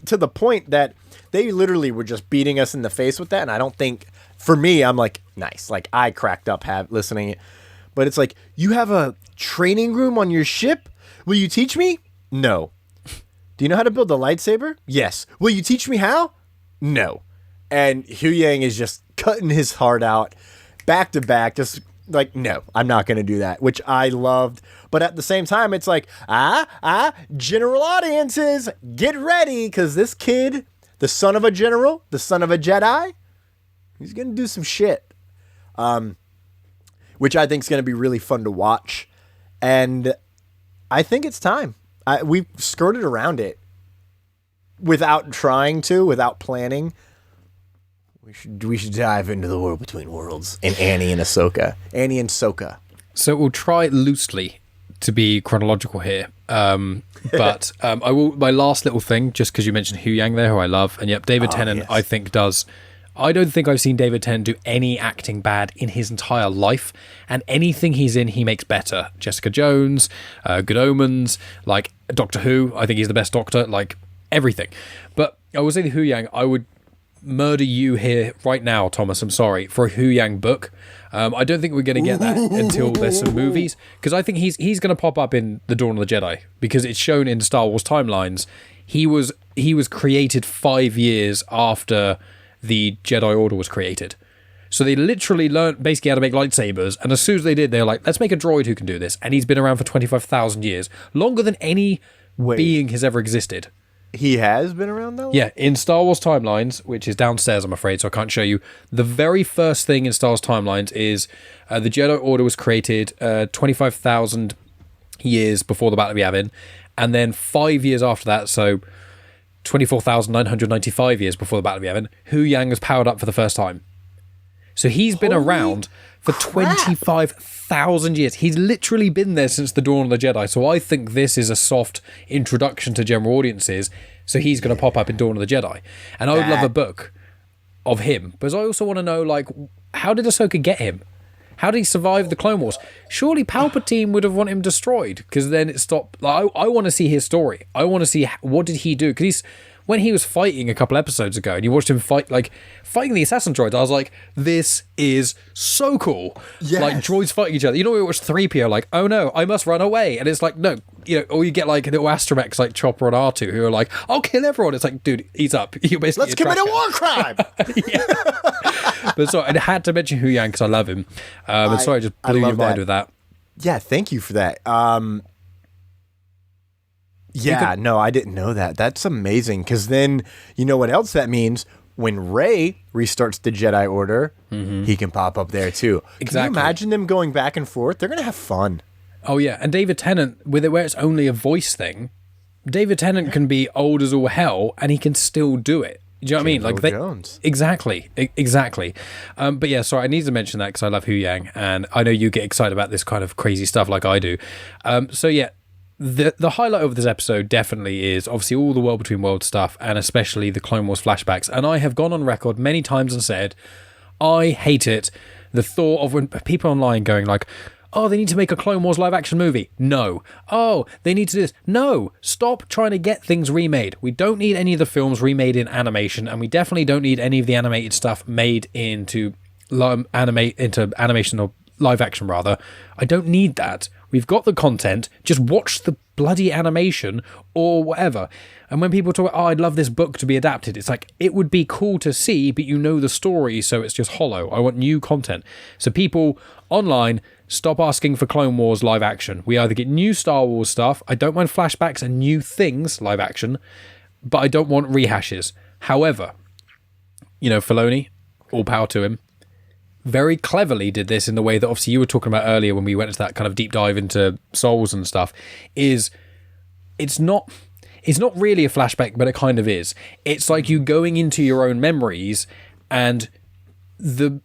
to the point that they literally were just beating us in the face with that. And I don't think, for me, I'm like, nice. Like, I cracked up listening. But it's like, you have a training room on your ship? Will you teach me? No. Do you know how to build a lightsaber? Yes. Will you teach me how? No. And Huyang is just cutting his heart out back to back, just like, no, I'm not going to do that, which I loved. But at the same time, it's like, general audiences, get ready, because this kid, the son of a general, the son of a Jedi, he's going to do some shit. Which I think is going to be really fun to watch. And I think it's time. We've skirted around it without trying to, without planning. We should dive into the world between worlds and Annie and Ahsoka. Annie and Ahsoka. So we'll try loosely to be chronological here. But I will. My last little thing, just because you mentioned Huyang there, who I love, and yep, David Tennant, yes. I think does. I don't think I've seen David Tennant do any acting bad in his entire life, and anything he's in, he makes better. Jessica Jones, Good Omens, like Doctor Who, I think he's the best Doctor, like everything. But I will say the Huyang, I would murder you here right now, Thomas, I'm sorry, for a Huyang book. I don't think we're going to get that until there's some movies, because I think he's going to pop up in The Dawn of the Jedi, because it's shown in Star Wars timelines. He was created 5 years after the Jedi Order was created. So they literally learned basically how to make lightsabers, and as soon as they did, they were like, let's make a droid who can do this. And he's been around for 25,000 years, longer than any being has ever existed. He has been around that long? Yeah, in Star Wars timelines, which is downstairs, I'm afraid, so I can't show you. The very first thing in Star Wars timelines is the Jedi Order was created 25,000 years before the Battle of Yavin, and then 5 years after that, so 24,995 years before the Battle of Yavin, Huyang was powered up for the first time. So he's been around for 25,000 years. He's literally been there since the Dawn of the Jedi. So I think this is a soft introduction to general audiences. So he's going to pop up in Dawn of the Jedi. And I would love a book of him. But I also want to know, like, how did Ahsoka get him? How did he survive the Clone Wars? Surely Palpatine would have wanted him destroyed, because then it stopped. Like, I want to see his story. I want to see what did he do, because when he was fighting a couple episodes ago, and you watched him fighting the assassin droids, I was like, this is so cool. Yes. Like, droids fighting each other. You know, we watched 3PO, like, oh no, I must run away. And it's like, no, or you get like little astromechs like Chopper and R2 who are like, I'll kill everyone. It's like, dude, ease up. You're basically Let's commit a war crime. But sorry, I had to mention Huyang because I love him. And sorry, I just blew your mind with that. Yeah, thank you for that. No, I didn't know that. That's amazing, because then you know what else that means? When Rey restarts the Jedi Order, he can pop up there too. Exactly. Can you imagine them going back and forth? They're going to have fun. Oh, yeah. And David Tennant, with it where it's only a voice thing, David Tennant can be old as all hell and he can still do it. Do you know what I mean? Like Jones. Exactly. But yeah, sorry, I need to mention that because I love Huyang, and I know you get excited about this kind of crazy stuff like I do. So yeah, the highlight of this episode definitely is obviously all the World Between Worlds stuff, and especially the Clone Wars flashbacks. And I have gone on record many times and said, I hate it. The thought of when people online going like, oh, they need to make a Clone Wars live action movie. No. Oh, they need to do this. No. Stop trying to get things remade. We don't need any of the films remade in animation, and we definitely don't need any of the animated stuff made into animation or live action rather. I don't need that. We've got the content. Just watch the bloody animation or whatever. And when people talk, I'd love this book to be adapted, it's like, it would be cool to see, but you know the story, so it's just hollow. I want new content. So people online, stop asking for Clone Wars live action. We either get new Star Wars stuff, I don't mind flashbacks and new things live action, but I don't want rehashes. However, Filoni, all power to him, very cleverly did this in the way that obviously you were talking about earlier when we went into that kind of deep dive into souls and stuff, is it's not really a flashback, but it kind of is. It's like you going into your own memories, and the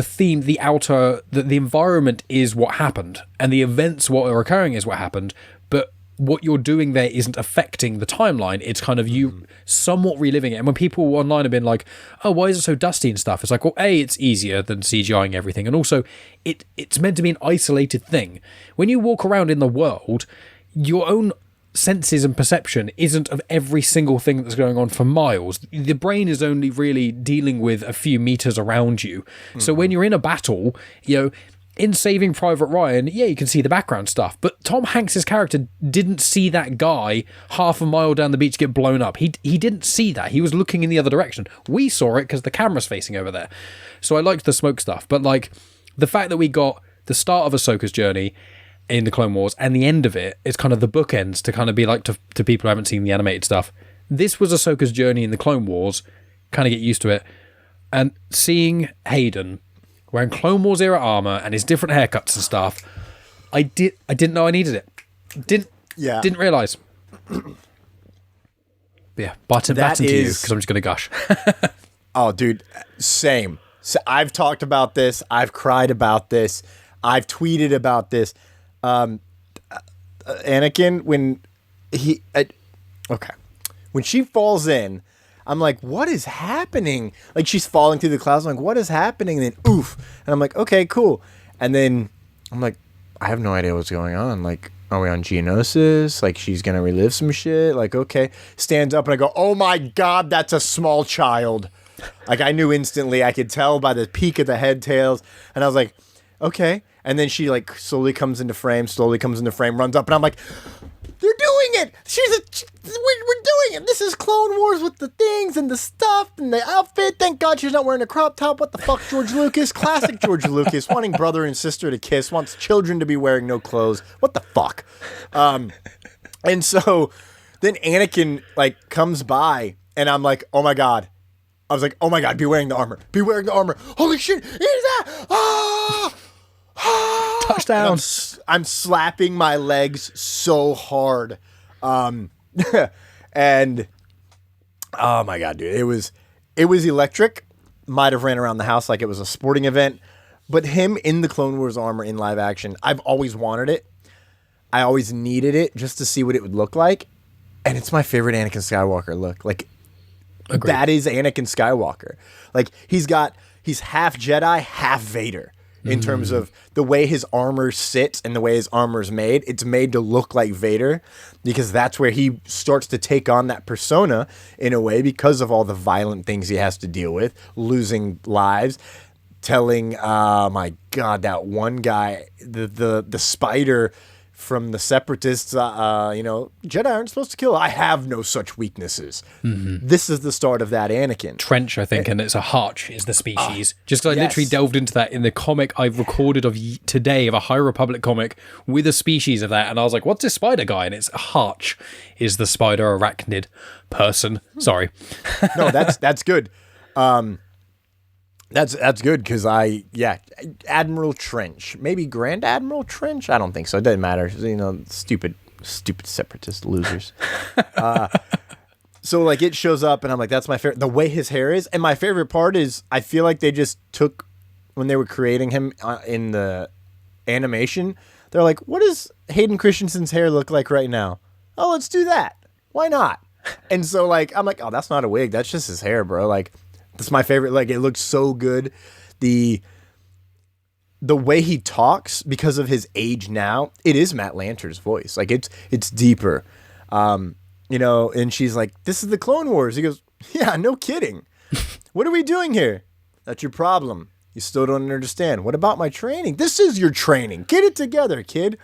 theme, the environment is what happened, and the events what are occurring is what happened, but what you're doing there isn't affecting the timeline. It's kind of you somewhat reliving it. And when people online have been like, oh, why is it so dusty and stuff? It's like, well, A, it's easier than CGIing everything. And also, it's meant to be an isolated thing. When you walk around in the world, your own senses and perception isn't of every single thing that's going on for miles. The brain is only really dealing with a few meters around you. So when you're in a battle, in Saving Private Ryan, yeah, you can see the background stuff, but Tom Hanks's character didn't see that guy half a mile down the beach get blown up. He didn't see that. He was looking in the other direction. We saw it because the camera's facing over there. So I liked the smoke stuff, but like the fact that we got the start of Ahsoka's journey in the Clone Wars and the end of it is kind of the bookends to kind of be like to people who haven't seen the animated stuff. This was Ahsoka's journey in the Clone Wars, kind of get used to it, and seeing Hayden wearing Clone Wars era armor and his different haircuts and stuff, I didn't know I needed it. Didn't realize. Yeah, baton to you, because I'm just gonna gush. Oh, dude, same. So I've talked about this. I've cried about this. I've tweeted about this. Anakin, when when she falls in, I'm like, what is happening? Like, she's falling through the clouds. I'm like, what is happening? And then, oof. And I'm like, okay, cool. And then I'm like, I have no idea what's going on. Like, are we on Geonosis? Like, she's going to relive some shit? Like, okay. Stands up and I go, oh my God, that's a small child. Like, I knew instantly. I could tell by the peak of the head tails. And I was like, okay. And then she, like, slowly comes into frame, runs up. And I'm like, they're doing it. We're doing it. This is Clone Wars with the things and the stuff and the outfit. Thank God she's not wearing a crop top. What the fuck, George Lucas? Classic George Lucas, wanting brother and sister to kiss, wants children to be wearing no clothes. What the fuck? And so then Anakin, like, comes by and I'm like, oh my God. I was like, oh my God, be wearing the armor. Be wearing the armor. Holy shit. Is that? Ah! Touchdown. I'm slapping my legs so hard. And oh my God, dude, it was electric. Might have ran around the house like it was a sporting event, but him in the Clone Wars armor in live action, I've always wanted it. I always needed it just to see what it would look like. And it's my favorite Anakin Skywalker look. Like, agreed. That is Anakin Skywalker. Like, he's half Jedi, half Vader. In terms of the way his armor sits and the way his armor is made, it's made to look like Vader, because that's where he starts to take on that persona in a way, because of all the violent things he has to deal with, losing lives, telling, my God, that one guy, the spider from the Separatists, Jedi aren't supposed to kill. I have no such weaknesses. This is the start of that Anakin. Trench, I think, and it's a Harch is the species. Just I literally delved into that in the comic I've recorded of today, of a High Republic comic with a species of that, and I was like, what's this spider guy? And it's a Harch is the spider arachnid person. Sorry. No, that's good. That's good, because Admiral Trench, maybe Grand Admiral Trench. I don't think so. It doesn't matter. Stupid separatist losers. So like it shows up, and I'm like, that's my favorite. The way his hair is, and my favorite part is, I feel like they just took when they were creating him in the animation. They're like, what does Hayden Christensen's hair look like right now? Oh, let's do that. Why not? And so like I'm like, oh, that's not a wig. That's just his hair, bro. Like. That's my favorite. Like, it looks so good. The way he talks, because of his age now, it is Matt Lanter's voice. Like, it's deeper. And she's like, this is the Clone Wars. He goes, yeah, no kidding. What are we doing here? That's your problem. You still don't understand. What about my training? This is your training. Get it together, kid.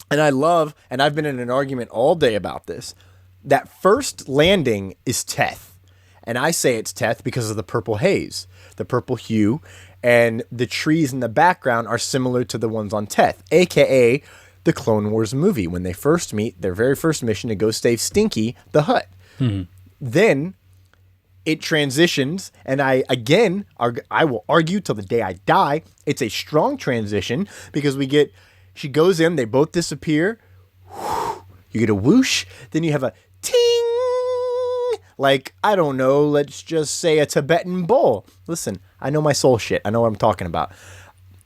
And I love, and I've been in an argument all day about this, that first landing is Teth. And I say it's Teth because of the purple haze, the purple hue, and the trees in the background are similar to the ones on Teth, a.k.a. the Clone Wars movie. When they first meet, their very first mission to go save Stinky, the Hutt. Then it transitions, and I will argue till the day I die, it's a strong transition because she goes in, they both disappear, you get a whoosh, then you have a ting, like, I don't know, let's just say a Tibetan bowl. Listen, I know my soul shit, I know what I'm talking about.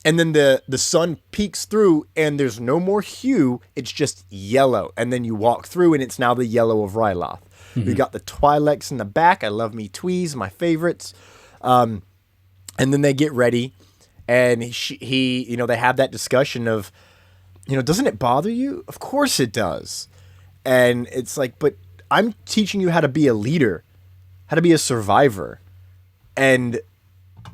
And then the sun peeks through, and there's no more hue, it's just yellow, and then you walk through, and it's now the yellow of Ryloth. We got the Twi'leks in the back. I love me Tweez, my favorites. And then they get ready, and he, they have that discussion of, doesn't it bother you? Of course it does. And it's like, but I'm teaching you how to be a leader, how to be a survivor. And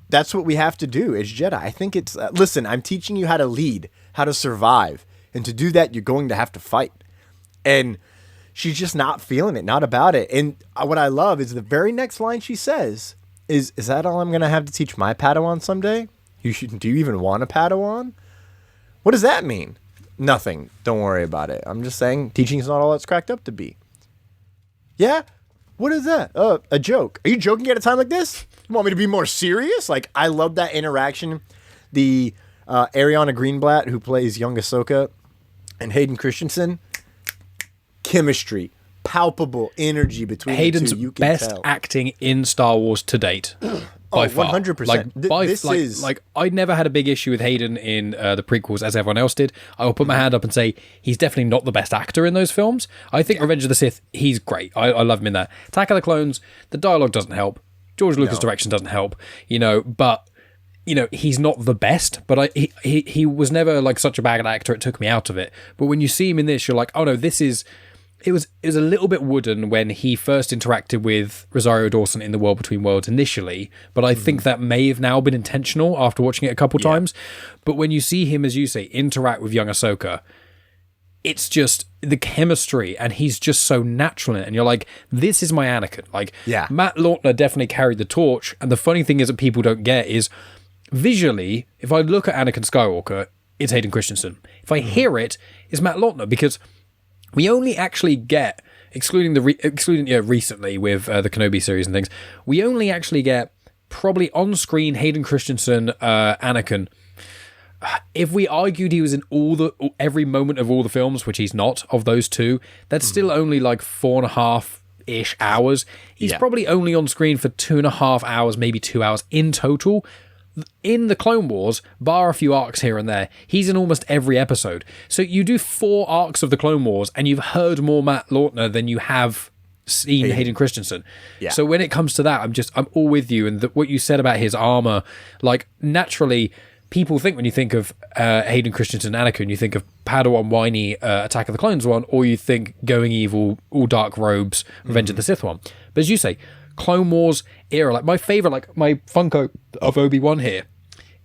that's what we have to do as Jedi. I think it's, listen, I'm teaching you how to lead, how to survive. And to do that, you're going to have to fight. And she's just not feeling it, not about it. And what I love is the very next line she says is that all I'm going to have to teach my Padawan someday? Do you even want a Padawan? What does that mean? Nothing. Don't worry about it. I'm just saying teaching is not all it's cracked up to be. Yeah? What is that? A joke. Are you joking at a time like this? You want me to be more serious? Like, I love that interaction. The Ariana Greenblatt, who plays young Ahsoka, and Hayden Christensen, chemistry, palpable energy between Hayden's the two. You can best tell. acting in Star Wars to date. By far. 100%. I never had a big issue with Hayden in the prequels as everyone else did. I will put my hand up and say he's definitely not the best actor in those films. I think Revenge of the Sith, he's great. I love him in that. Attack of the Clones, the dialogue doesn't help. George Lucas' direction doesn't help. But he's not the best, but he was never like such a bad actor. It took me out of it. But when you see him in this, you're like, oh no, it was a little bit wooden when he first interacted with Rosario Dawson in The World Between Worlds initially, but I think that may have now been intentional after watching it a couple times. But when you see him, as you say, interact with young Ahsoka, it's just the chemistry, and he's just so natural in it. And you're like, this is my Anakin. Like, Matt Lautner definitely carried the torch. And the funny thing is that people don't get is, visually, if I look at Anakin Skywalker, it's Hayden Christensen. If I hear it, it's Matt Lautner, because we only actually get, excluding recently with the Kenobi series and things, we only actually get probably on-screen Hayden Christensen, Anakin. If we argued he was in every moment of all the films, which he's not, of those two, that's still only like 4.5-ish hours. He's probably only on screen for 2.5 hours, maybe 2 hours in total. In the Clone Wars, bar a few arcs here and there, he's in almost every episode. So you do 4 arcs of the Clone Wars, and you've heard more Matt Lautner than you have seen Hayden Christensen. Yeah. So when it comes to that, I'm all with you. And what you said about his armor, like, naturally, people think when you think of Hayden Christensen Anakin, you think of Padawan whiny Attack of the Clones one, or you think Going Evil, all dark robes, Revenge of the Sith one. But as you say, Clone Wars era, like my favorite, like my Funko of Obi-Wan here,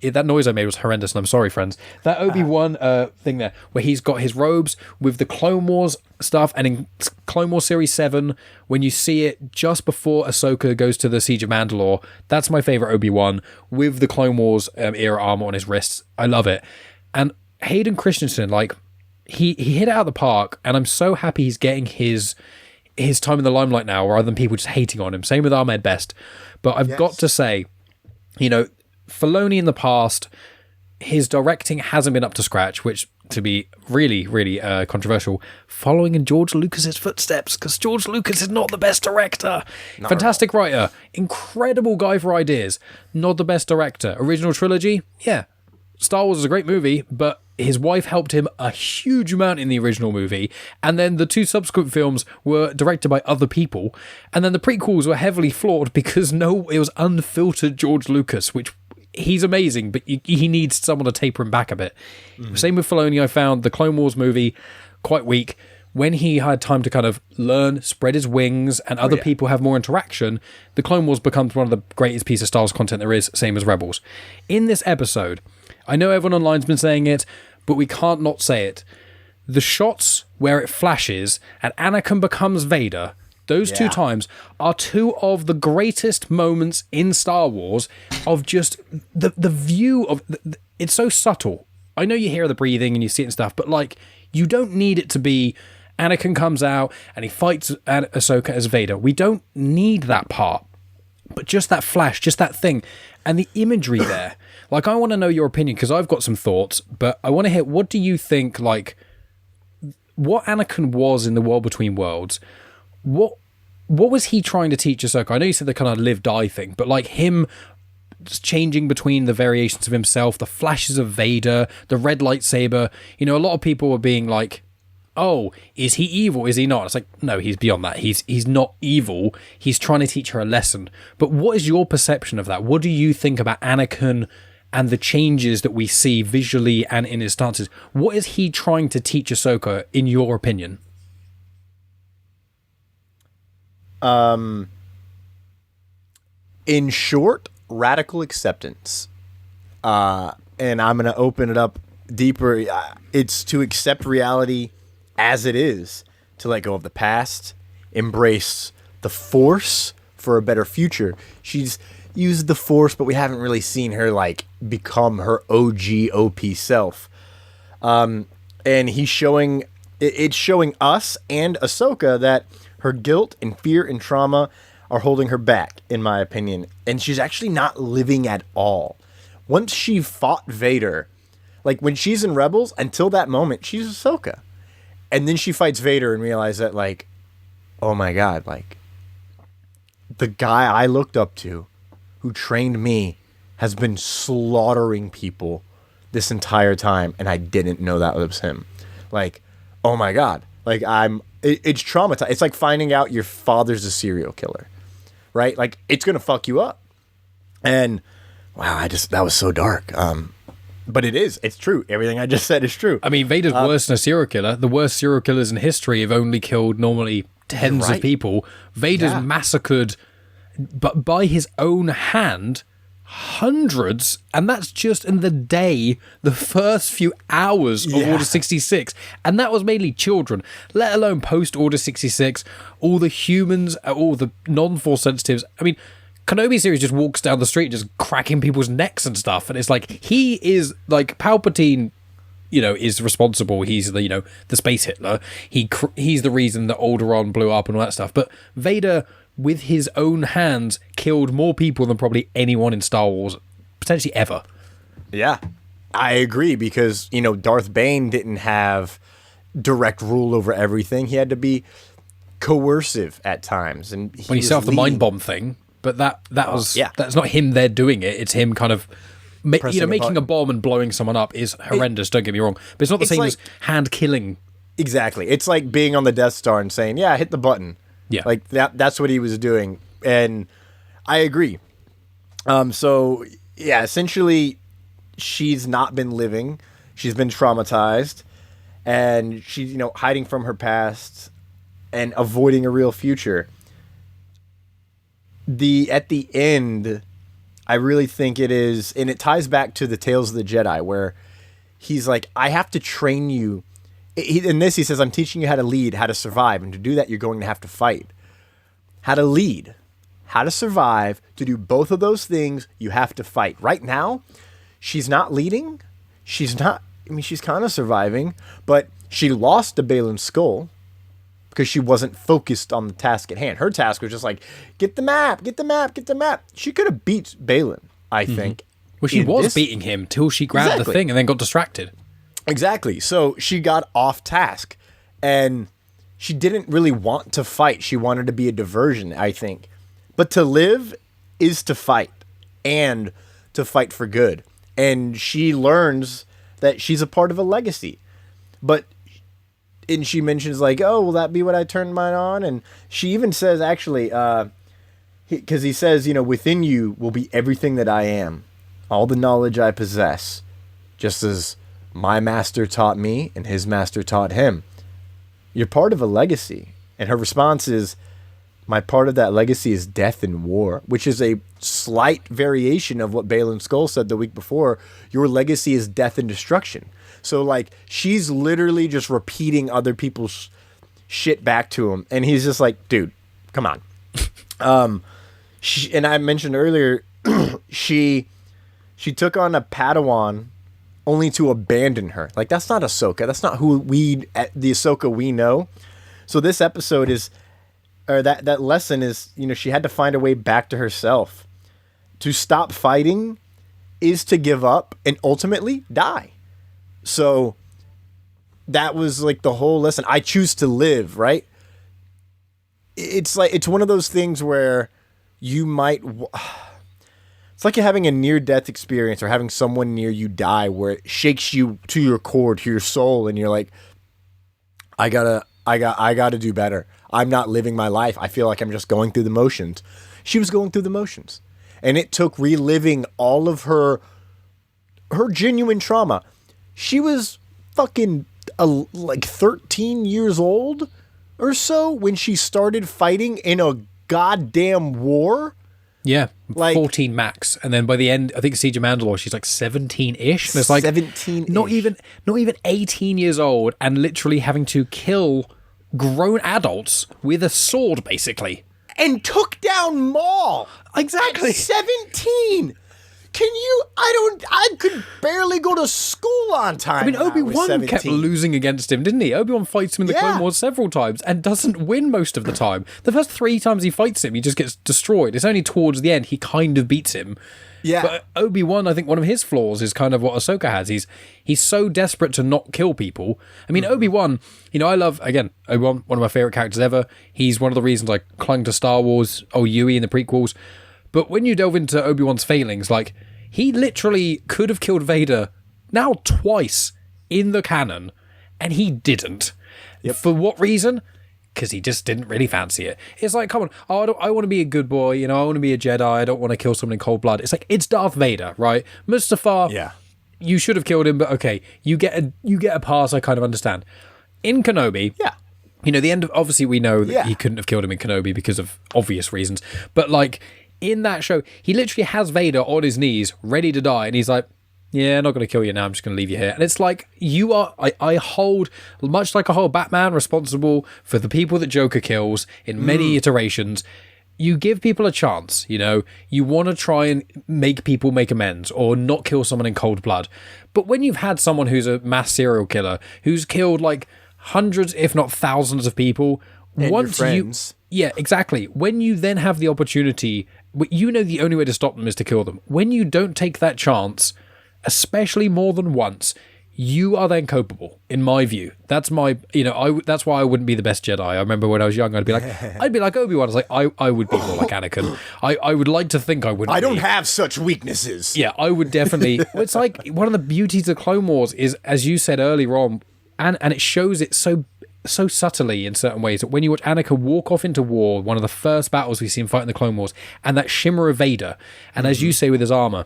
that noise I made was horrendous, and I'm sorry, friends. That Obi-Wan thing there, where he's got his robes with the Clone Wars stuff, and in Clone Wars Series 7, when you see it just before Ahsoka goes to the Siege of Mandalore, that's my favorite Obi-Wan, with the Clone Wars era armor on his wrists. I love it. And Hayden Christensen, like, he hit it out of the park, and I'm so happy he's getting his time in the limelight now, rather than people just hating on him. Same with Ahmed Best. But I've got to say, Filoni in the past, his directing hasn't been up to scratch, which, to be really, really controversial, following in George Lucas's footsteps, because George Lucas is not the best director. Fantastic writer, incredible guy for ideas, not the best director. Original trilogy, yeah. Star Wars is a great movie, but his wife helped him a huge amount in the original movie, and then the 2 subsequent films were directed by other people, and then the prequels were heavily flawed because it was unfiltered George Lucas, which he's amazing, but he needs someone to taper him back a bit. Same with Filoni. I found the Clone Wars movie quite weak. When he had time to kind of learn, spread his wings, and other people have more interaction, the Clone Wars becomes one of the greatest pieces of Star Wars content there is, same as Rebels. In this episode, I know everyone online's been saying it, but we can't not say it. the shots where it flashes and Anakin becomes Vader, those two times are two of the greatest moments in Star Wars of just the view of... It's so subtle. I know you hear the breathing and you see it and stuff, but like, you don't need it to be Anakin comes out and he fights Ahsoka as Vader. We don't need that part. But just that flash, just that thing, and the imagery there. Like, I want to know your opinion, because I've got some thoughts, but I want to hear, what do you think, like, what Anakin was in the World Between Worlds? What was he trying to teach Ahsoka? I know you said the kind of live-die thing, but, like, him just changing between the variations of himself, the flashes of Vader, the red lightsaber. You know, a lot of people were being like, oh, is he evil? Is he not? It's like, no, he's beyond that. He's not evil. He's trying to teach her a lesson. But what is your perception of that? What do you think about Anakin and the changes that we see visually and in his stances? What is he trying to teach Ahsoka, in your opinion? In short, radical acceptance. And I'm going to open it up deeper. It's to accept reality as it is, to let go of the past, embrace the Force for a better future. She's used the Force, but we haven't really seen her like become her OG OP self. And he's showing us and Ahsoka that her guilt and fear and trauma are holding her back, in my opinion. And she's actually not living at all. Once she fought Vader, like when she's in Rebels, until that moment, she's Ahsoka. And then she fights Vader and realizes that, like, oh my God, like, the guy I looked up to, who trained me, has been slaughtering people this entire time, and I didn't know that was him. Like, oh my God. Like, it's traumatizing. It's like finding out your father's a serial killer, right? Like, it's going to fuck you up. And, wow, that was so dark. But it's true. Everything I just said is true. I mean, Vader's worse than a serial killer. The worst serial killers in history have only killed normally tens of people. Vader's massacred, but by his own hand, hundreds, and that's just in the first few hours of Order 66. And that was mainly children, let alone post-Order 66, all the humans, all the non-Force sensitives. I mean, Kenobi series just walks down the street just cracking people's necks and stuff, and it's like, he is like Palpatine, is responsible. He's the the space Hitler. He's the reason that Alderaan blew up and all that stuff. But Vader, with his own hands, killed more people than probably anyone in Star Wars potentially ever. Yeah, I agree, because Darth Bane didn't have direct rule over everything. He had to be coercive at times, and when he set off the mind bomb thing. But that's not him there doing it. It's him kind of, making a bomb and blowing someone up is horrendous. Don't get me wrong, but it's not the same as hand killing. Exactly. It's like being on the Death Star and saying, "Yeah, hit the button." Yeah, like that's what he was doing, and I agree. So yeah, essentially, she's not been living. She's been traumatized, and she's hiding from her past and avoiding a real future. At the end, I really think it is, and it ties back to the Tales of the Jedi, where he's like, I have to train you. In this, he says, I'm teaching you how to lead, how to survive, and to do that, you're going to have to fight. How to lead, how to survive, to do both of those things, you have to fight. Right now, she's not leading. She's kind of surviving, but she lost to Balin's skull, because she wasn't focused on the task at hand. Her task was just like, get the map, get the map, get the map. She could have beat Balin, I think. Well, she was beating him till she grabbed the thing and then got distracted. Exactly. So she got off task, and she didn't really want to fight. She wanted to be a diversion, I think. But to live is to fight, and to fight for good. And she learns that she's a part of a legacy. And she mentions like, oh, will that be what I turn mine on? And she even says, actually, because he says, within you will be everything that I am, all the knowledge I possess, just as my master taught me and his master taught him. You're part of a legacy. And her response is, my part of that legacy is death and war, which is a slight variation of what Baylan Skoll said the week before. Your legacy is death and destruction. So, like, she's literally just repeating other people's shit back to him. And he's just like, dude, come on. And I mentioned earlier, she took on a Padawan only to abandon her. Like, that's not Ahsoka. That's not the Ahsoka we know. So this episode is, or that lesson is, you know, she had to find a way back to herself. To stop fighting is to give up and ultimately die. So that was like the whole lesson. I choose to live, right? It's like, it's one of those things where you might, it's like you're having a near-death experience or having someone near you die where it shakes you to your core, to your soul, and you're like, I gotta do better. I'm not living my life. I feel like I'm just going through the motions. She was going through the motions. And it took reliving all of her genuine trauma. She was fucking like 13 years old or so when she started fighting in a goddamn war. Yeah, like 14 max, and then by the end, I think Siege of Mandalore, she's like 17-ish. And it's like 17-ish. not even 18 years old, and literally having to kill grown adults with a sword, basically, and took down Maul. Exactly. At 17. I could barely go to school on time. I mean, Obi-Wan kept losing against him, didn't he? Obi-Wan fights him in the Clone Wars several times and doesn't win most of the time. The first 3 times he fights him, he just gets destroyed. It's only towards the end he kind of beats him. Yeah. But Obi-Wan, I think one of his flaws is kind of what Ahsoka has. He's so desperate to not kill people. I mean, Obi-Wan, you know, I love, again, Obi-Wan, one of my favourite characters ever. He's one of the reasons I clung to Star Wars, Yui in the prequels. But when you delve into Obi-Wan's failings, like, he literally could have killed Vader now twice in the canon, and he didn't. Yep. For what reason? Because he just didn't really fancy it. It's like, come on, I want to be a good boy, you know, I want to be a Jedi, I don't want to kill someone in cold blood. It's like, it's Darth Vader, right? Mustafar, you should have killed him, but okay, you get a pass, I kind of understand. In Kenobi, you know, the end of, obviously we know that he couldn't have killed him in Kenobi because of obvious reasons, but like, in that show, he literally has Vader on his knees, ready to die, and he's like, yeah, I'm not going to kill you now, I'm just going to leave you here. And it's like, I hold, much like I hold Batman responsible for the people that Joker kills in many iterations. You give people a chance, you know, you want to try and make people make amends or not kill someone in cold blood. But when you've had someone who's a mass serial killer, who's killed like hundreds, if not thousands of people, and once your friends. Yeah, exactly. When you then have the opportunity, you know the only way to stop them is to kill them. When you don't take that chance, especially more than once, you are then culpable, in my view. That's my, you know, that's why I wouldn't be the best Jedi. I remember when I was young, I'd be like Obi-Wan. I was like, I would be more like Anakin. I would like to think I wouldn't. I don't have such weaknesses. Yeah, I would definitely. It's like one of the beauties of Clone Wars is, as you said earlier on, and it shows it so subtly in certain ways, that when you watch Anakin walk off into war, one of the first battles we see him fight in the Clone Wars, and that shimmer of Vader, and as you say with his armor,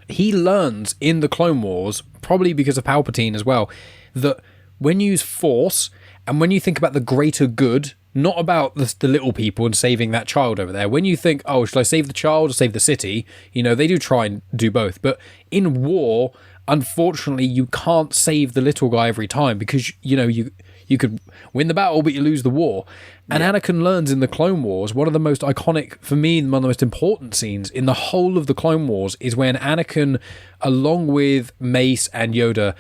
he learns in the Clone Wars, probably because of Palpatine as well, that when you use Force, and when you think about the greater good, not about the little people and saving that child over there, when you think, oh, should I save the child or save the city, you know, they do try and do both, but in war, unfortunately, you can't save the little guy every time, because, you know, you could win the battle, but you lose the war. And Anakin learns in the Clone Wars, one of the most iconic, for me, one of the most important scenes in the whole of the Clone Wars is when Anakin, along with Mace and Yoda,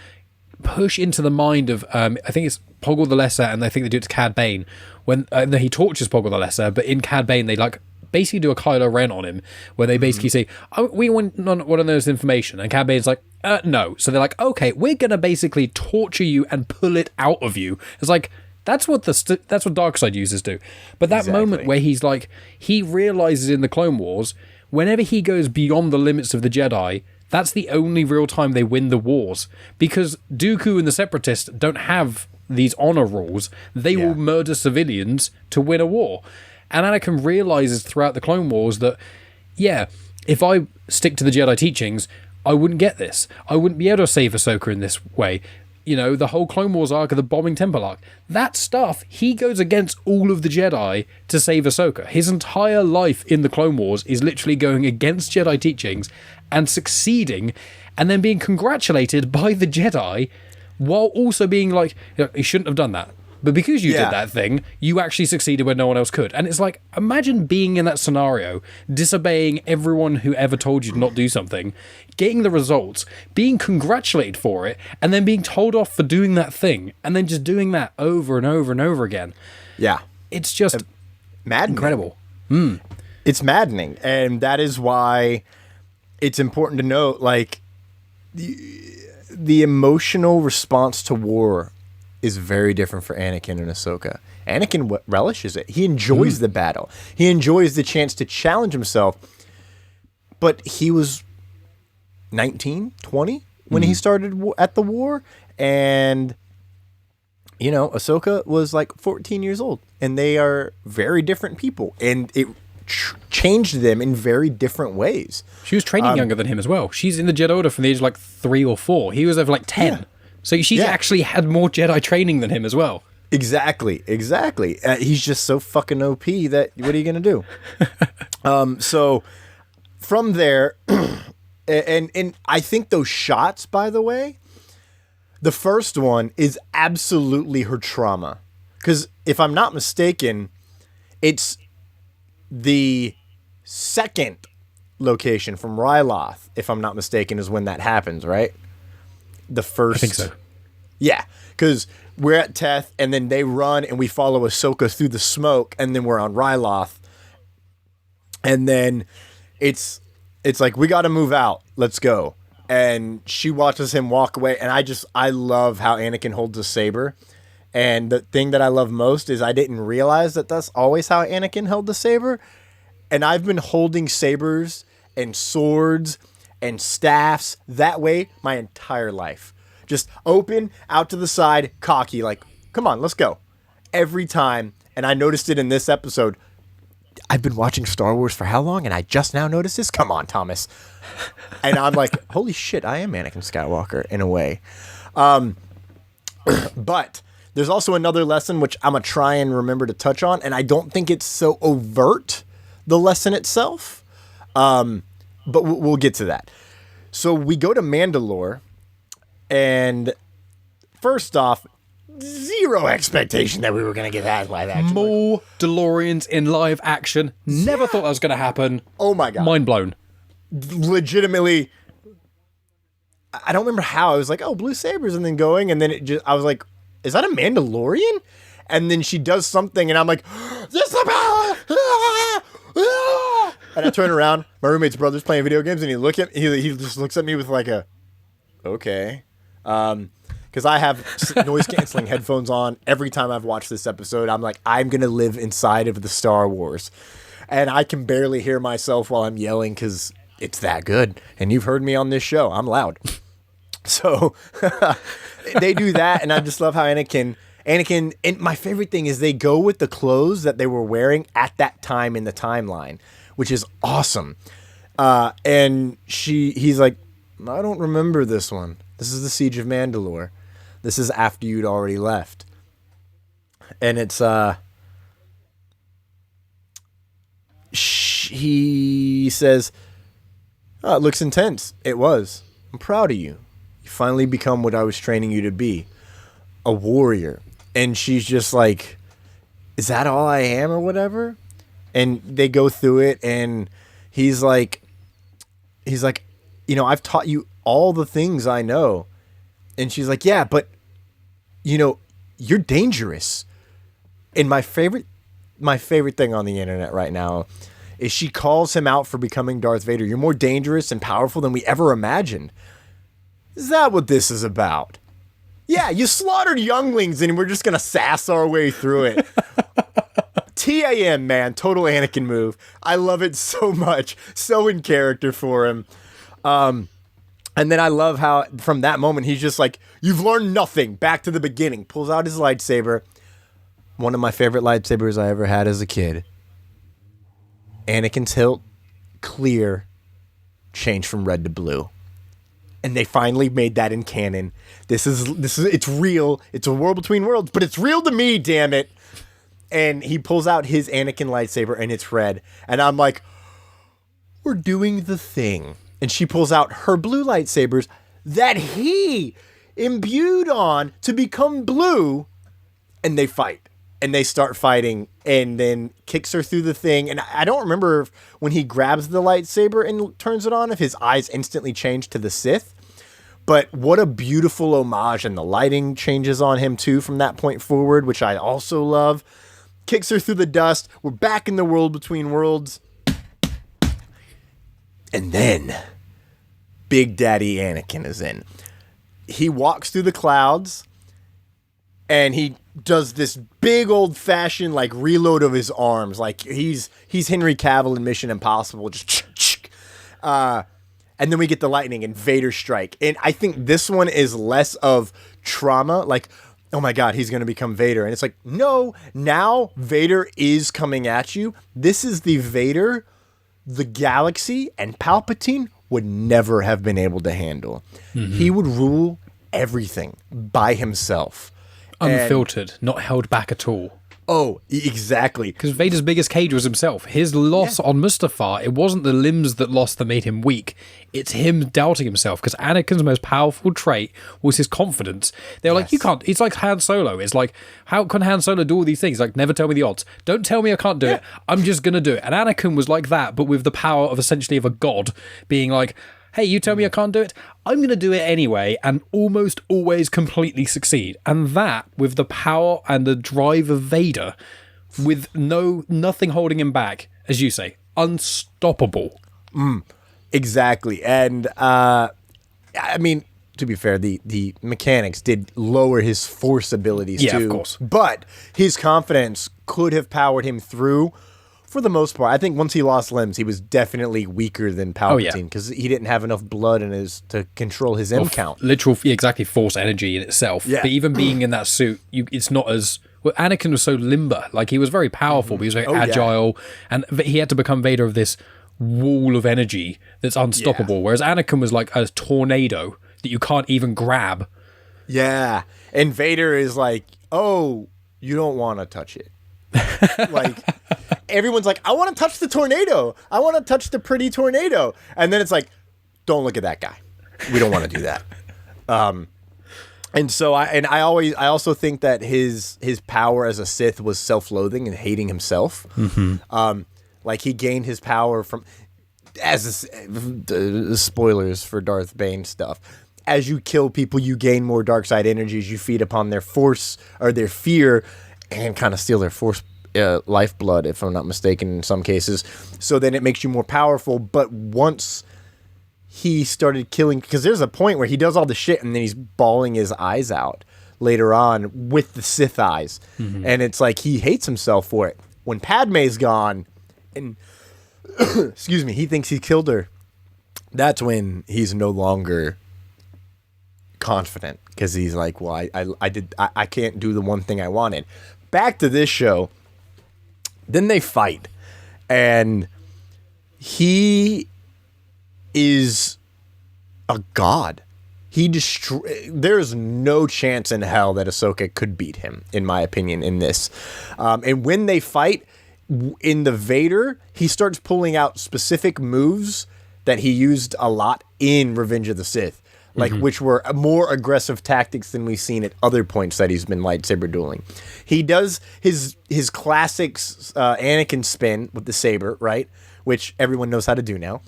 push into the mind of, I think it's Poggle the Lesser, and I think they do it to Cad Bane, when he tortures Poggle the Lesser, but in Cad Bane, they like basically do a Kylo Ren on him, where they basically say, oh, we want none of this information, and Cad Bane's like, no. So they're like, okay, we're gonna basically torture you and pull it out of you. It's like, that's what that's what Darkseid users do. But that moment where he's like, he realizes in the Clone Wars, whenever he goes beyond the limits of the Jedi, that's the only real time they win the wars, because Dooku and the Separatists don't have these honor rules. They will murder civilians to win a war. And Anakin realizes throughout the Clone Wars that, yeah, if I stick to the Jedi teachings, I wouldn't get this. I wouldn't be able to save Ahsoka in this way. the whole Clone Wars arc of the bombing temple arc. That stuff, he goes against all of the Jedi to save Ahsoka. His entire life in the Clone Wars is literally going against Jedi teachings and succeeding, and then being congratulated by the Jedi while also being like, you shouldn't have done that. But because you did that thing, you actually succeeded when no one else could. And it's like, imagine being in that scenario, disobeying everyone who ever told you to not do something, getting the results, being congratulated for it, and then being told off for doing that thing, and then just doing that over and over and over again. Yeah. It's just maddening. Incredible. It's maddening. And that is why it's important to note, like, the emotional response to war is very different for Anakin and Ahsoka. Anakin relishes it. He enjoys the battle. He enjoys the chance to challenge himself. But he was 19, 20 when he started at the war. And, Ahsoka was like 14 years old. And they are very different people. And it changed them in very different ways. She was training younger than him as well. She's in the Jedi Order from the age of like 3 or 4. He was over like 10. Yeah. So she's actually had more Jedi training than him as well. Exactly. He's just so fucking OP that what are you going to do? So from there, and I think those shots, by the way, the first one is absolutely her trauma. Because if I'm not mistaken, it's the second location from Ryloth, if I'm not mistaken, is when that happens, right? The first, I think so. Yeah, because we're at Teth, and then they run, and we follow Ahsoka through the smoke, and then we're on Ryloth, and then it's like, we got to move out. Let's go. And she watches him walk away, and I love how Anakin holds a saber. And the thing that I love most is I didn't realize that that's always how Anakin held the saber. And I've been holding sabers and swords and staffs that way my entire life. Just open, out to the side, cocky, like, come on, let's go. Every time. And I noticed it in this episode. I've been watching Star Wars for how long? And I just now noticed this? Come on, Thomas. And I'm like, holy shit, I am Anakin Skywalker in a way. But there's also another lesson which I'm going to try and remember to touch on. And I don't think it's so overt, the lesson itself. But we'll get to that. So we go to Mandalore, and first off, zero expectation that we were going to get that live action. More DeLoreans in live action. Never thought that was going to happen. Oh my God. Mind blown. Legitimately, I don't remember how. I was like, oh, blue sabers, and then going, and then I was like, is that a Mandalorian? And then she does something, and I'm like, this is the power! And I turn around, my roommate's brother's playing video games, and he just looks at me with like a, okay. Because I have noise-canceling headphones on every time I've watched this episode. I'm like, I'm going to live inside of the Star Wars. And I can barely hear myself while I'm yelling because it's that good. And you've heard me on this show. I'm loud. So they do that, and I just love how Anakin, and my favorite thing is they go with the clothes that they were wearing at that time in the timeline, which is awesome. And he's like, I don't remember this one. This is the Siege of Mandalore. This is after you'd already left. And it's, he says, oh, it looks intense. It was. I'm proud of you. You finally become what I was training you to be. A warrior. And she's just like, is that all I am or whatever? And they go through it, and he's like, I've taught you all the things I know. And she's like, yeah, but, you're dangerous. And my favorite thing on the internet right now is she calls him out for becoming Darth Vader. You're more dangerous and powerful than we ever imagined. Is that what this is about? Yeah, you slaughtered younglings, and we're just going to sass our way through it. TAM, man. Total Anakin move. I love it so much. So in character for him. And then I love how from that moment, he's just like, you've learned nothing. Back to the beginning. Pulls out his lightsaber. One of my favorite lightsabers I ever had as a kid. Anakin's hilt, clear, changed from red to blue. And they finally made that in canon. This is it's real. It's a world between worlds, but it's real to me, damn it. And he pulls out his Anakin lightsaber and it's red. And I'm like, we're doing the thing. And she pulls out her blue lightsabers that he imbued on to become blue. And they fight. And they start fighting and then kicks her through the thing. And I don't remember when he grabs the lightsaber and turns it on, if his eyes instantly change to the Sith. But what a beautiful homage. And the lighting changes on him too from that point forward, which I also love. Kicks her through the dust. We're back in the world between worlds. And then Big Daddy Anakin is in. He walks through the clouds and he does this big old fashioned like reload of his arms. Like he's Henry Cavill in Mission Impossible. Just and then we get the lightning and Vader strike. And I think this one is less of trauma. Like, oh my God, he's going to become Vader. And it's like, no, now Vader is coming at you. This is the Vader the galaxy and Palpatine would never have been able to handle. Mm-hmm. He would rule everything by himself. Unfiltered, not held back at all. Oh, exactly. Because Vader's biggest cage was himself. His loss on Mustafar, it wasn't the limbs that lost that made him weak. It's him doubting himself. Because Anakin's most powerful trait was his confidence. They're like, you can't. It's like Han Solo. It's like, how can Han Solo do all these things? Like, never tell me the odds. Don't tell me I can't do it. I'm just going to do it. And Anakin was like that, but with the power of essentially of a god being like, hey, you tell me I can't do it, I'm going to do it anyway and almost always completely succeed. And that, with the power and the drive of Vader, with nothing holding him back, as you say, unstoppable. Exactly. And, I mean, to be fair, the mechanics did lower his force abilities too. Yeah, of course. But his confidence could have powered him through. For the most part, I think once he lost limbs, he was definitely weaker than Palpatine because he didn't have enough blood in his to control his M count. Literal, exactly, force energy in itself. Yeah. But even being in that suit, it's not as... Well, Anakin was so limber. Like, he was very powerful, but he was very agile. And he had to become Vader of this wall of energy that's unstoppable. Whereas Anakin was like a tornado that you can't even grab. Yeah. And Vader is like, oh, you don't want to touch it. Like... Everyone's like, I want to touch the tornado. I want to touch the pretty tornado. And then it's like, don't look at that guy. We don't want to do that. And so I also think that his power as a Sith was self-loathing and hating himself. Mm-hmm. Like he gained his power from, spoilers for Darth Bane stuff. As you kill people, you gain more dark side energies. You feed upon their force or their fear and kind of steal their force. Lifeblood, if I'm not mistaken, in some cases. So then it makes you more powerful. But once he started killing, because there's a point where he does all the shit and then he's bawling his eyes out later on with the Sith eyes. Mm-hmm. And it's like he hates himself for it. When Padme's gone and, excuse me, he thinks he killed her, that's when he's no longer confident because he's like, well, I can't do the one thing I wanted. Back to this show. Then they fight, and he is a god. There's no chance in hell that Ahsoka could beat him, in my opinion, in this. And when they fight, in the Vader, he starts pulling out specific moves that he used a lot in Revenge of the Sith. Like, which were more aggressive tactics than we've seen at other points that he's been lightsaber dueling. He does his classics Anakin spin with the saber, right? Which everyone knows how to do now.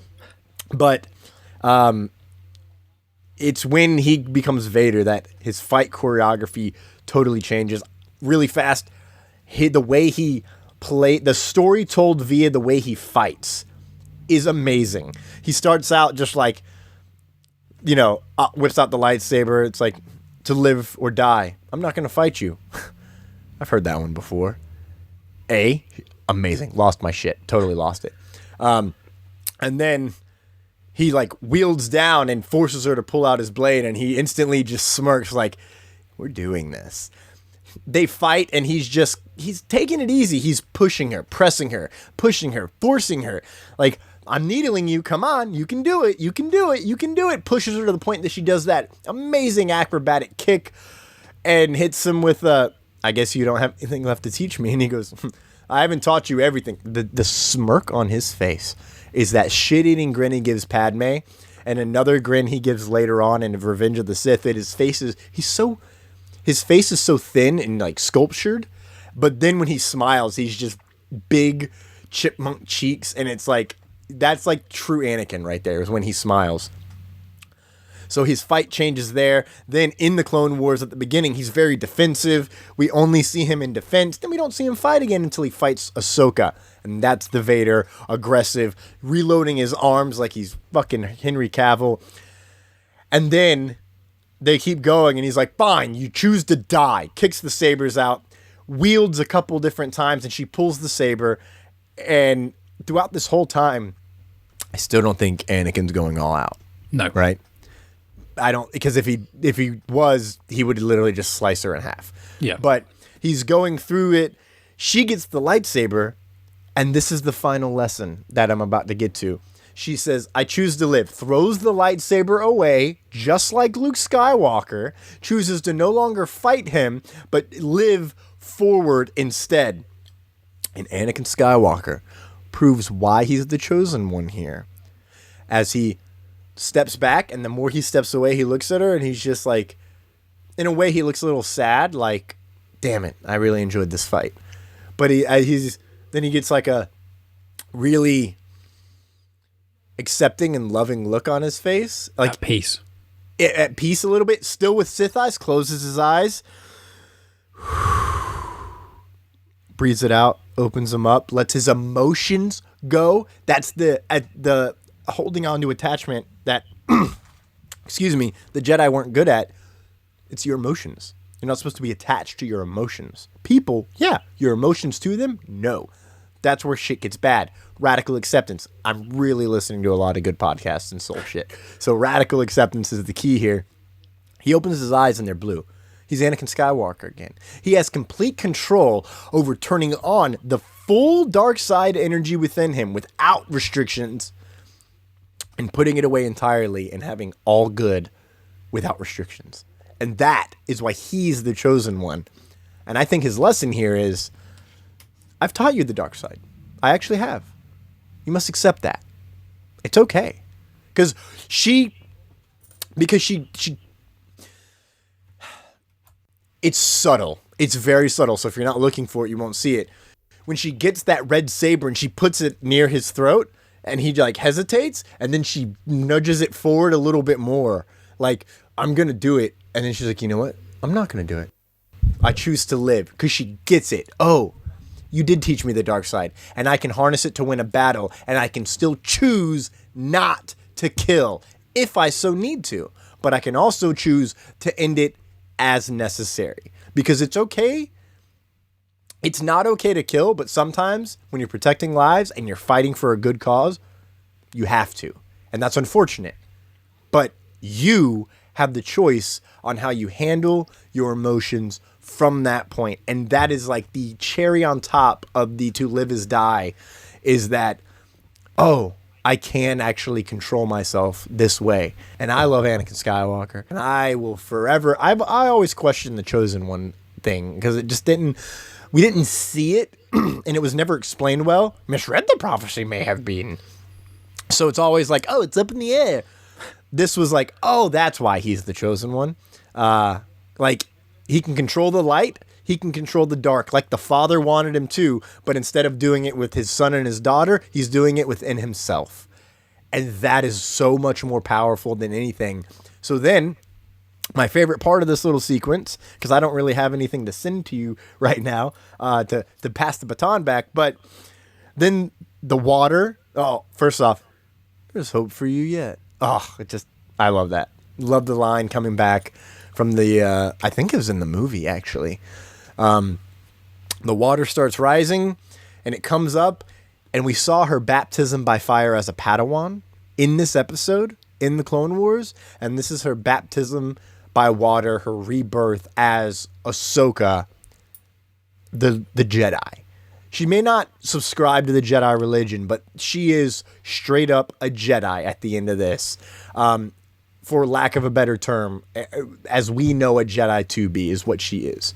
But it's when he becomes Vader that his fight choreography totally changes really fast. The way he played, the story told via the way he fights is amazing. He starts out just like, you know, whips out the lightsaber. It's like, to live or die. I'm not going to fight you. I've heard that one before. Amazing. Lost my shit. Totally lost it. And then he like wields down and forces her to pull out his blade, and he instantly just smirks like, we're doing this. They fight, and he's taking it easy. He's pushing her, pressing her, pushing her, forcing her. Like, I'm needling you. Come on. You can do it. You can do it. You can do it. Pushes her to the point that she does that amazing acrobatic kick and hits him with I guess you don't have anything left to teach me. And he goes, I haven't taught you everything. The smirk on his face is that shit-eating grin he gives Padme, and another grin he gives later on in Revenge of the Sith. His face is so thin and like sculptured, but then when he smiles, he's just big chipmunk cheeks, and it's like, that's like true Anakin right there, is when he smiles. So his fight changes there. Then in the Clone Wars at the beginning, he's very defensive. We only see him in defense. Then we don't see him fight again until he fights Ahsoka. And that's the Vader, aggressive, reloading his arms like he's fucking Henry Cavill. And then they keep going, and he's like, fine, you choose to die. Kicks the sabers out, wields a couple different times, and she pulls the saber. And throughout this whole time, I still don't think Anakin's going all out. No. Right? I don't, because if he was, he would literally just slice her in half. Yeah. But he's going through it. She gets the lightsaber, and this is the final lesson that I'm about to get to. She says, I choose to live, throws the lightsaber away, just like Luke Skywalker, chooses to no longer fight him, but live forward instead. And Anakin Skywalker proves why he's the chosen one here. As he steps back, and the more he steps away, he looks at her, and he's just like, in a way, he looks a little sad, like, damn it, I really enjoyed this fight. But then he gets like a really accepting and loving look on his face, like at peace. At peace a little bit, still with Sith eyes, closes his eyes, breathes it out, opens them up, lets his emotions go. That's the holding on to attachment that, excuse me, the Jedi weren't good at. It's your emotions. You're not supposed to be attached to your emotions. People, yeah. Your emotions to them, no. That's where shit gets bad. Radical acceptance. I'm really listening to a lot of good podcasts and soul shit. So radical acceptance is the key here. He opens his eyes and they're blue. He's Anakin Skywalker again. He has complete control over turning on the full dark side energy within him without restrictions, and putting it away entirely and having all good without restrictions. And that is why he's the chosen one. And I think his lesson here is, I've taught you the dark side. I actually have. You must accept that. It's okay. Because she it's subtle. It's very subtle. So if you're not looking for it, you won't see it. When she gets that red saber and she puts it near his throat, and he like hesitates, and then she nudges it forward a little bit more. Like, I'm going to do it. And then she's like, you know what? I'm not going to do it. I choose to live, because she gets it. Oh, you did teach me the dark side, and I can harness it to win a battle, and I can still choose not to kill if I so need to. But I can also choose to end it as necessary, because it's okay. It's not okay to kill, but sometimes when you're protecting lives and you're fighting for a good cause, you have to. And that's unfortunate. But you have the choice on how you handle your emotions from that point. And that is like the cherry on top of the to live is die, is that, oh, I can actually control myself this way. And I love Anakin Skywalker. And I will forever, I always question the chosen one thing, because it just we didn't see it, and it was never explained well. Misread the prophecy may have been. So it's always like, oh, it's up in the air. This was like, oh, that's why he's the chosen one. Like, he can control the light, he can control the dark, like the Father wanted him to, but instead of doing it with his son and his daughter, he's doing it within himself. And that is so much more powerful than anything. So then, my favorite part of this little sequence, because I don't really have anything to send to you right now to pass the baton back, but then the water, oh, first off, there's hope for you yet. Oh, I love that. Love the line coming back from the, I think it was in the movie, actually. The water starts rising, and it comes up, and we saw her baptism by fire as a Padawan in this episode, in the Clone Wars, and this is her baptism by water, her rebirth as Ahsoka, the Jedi. She may not subscribe to the Jedi religion, but she is straight up a Jedi at the end of this. For lack of a better term, as we know a Jedi to be, is what she is.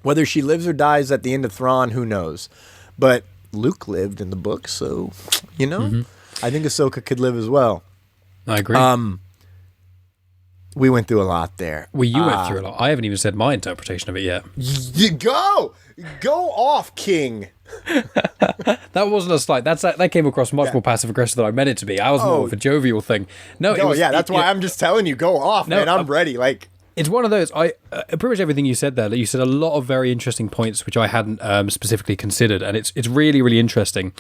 Whether she lives or dies at the end of Thrawn, who knows? But Luke lived in the book, so, I think Ahsoka could live as well. I agree. We went through a lot there. Well, you went through a lot. I haven't even said my interpretation of it yet. Go off, King. That wasn't a slight. That came across much more passive aggressive than I meant it to be. I was more of a jovial thing. That's why I'm just telling you, go off, man. I'm ready. Like, it's one of those. Pretty much everything you said there. Like, you said a lot of very interesting points which I hadn't specifically considered, and it's really, really interesting.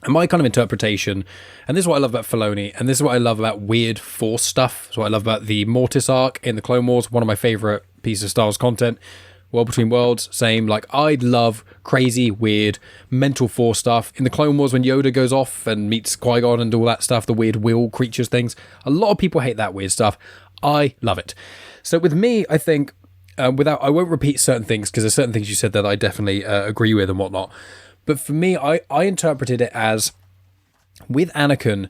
And my kind of interpretation, and this is what I love about Filoni, and this is what I love about weird Force stuff. It's what I love about the Mortis arc in the Clone Wars, one of my favourite pieces of Star Wars content. World Between Worlds, same. Like, I love crazy, weird, mental Force stuff. In the Clone Wars, when Yoda goes off and meets Qui-Gon and all that stuff, the weird wheel creatures things, a lot of people hate that weird stuff. I love it. So with me, I think, I won't repeat certain things, because there's certain things you said that I definitely agree with and whatnot. But for me, I interpreted it as, with Anakin,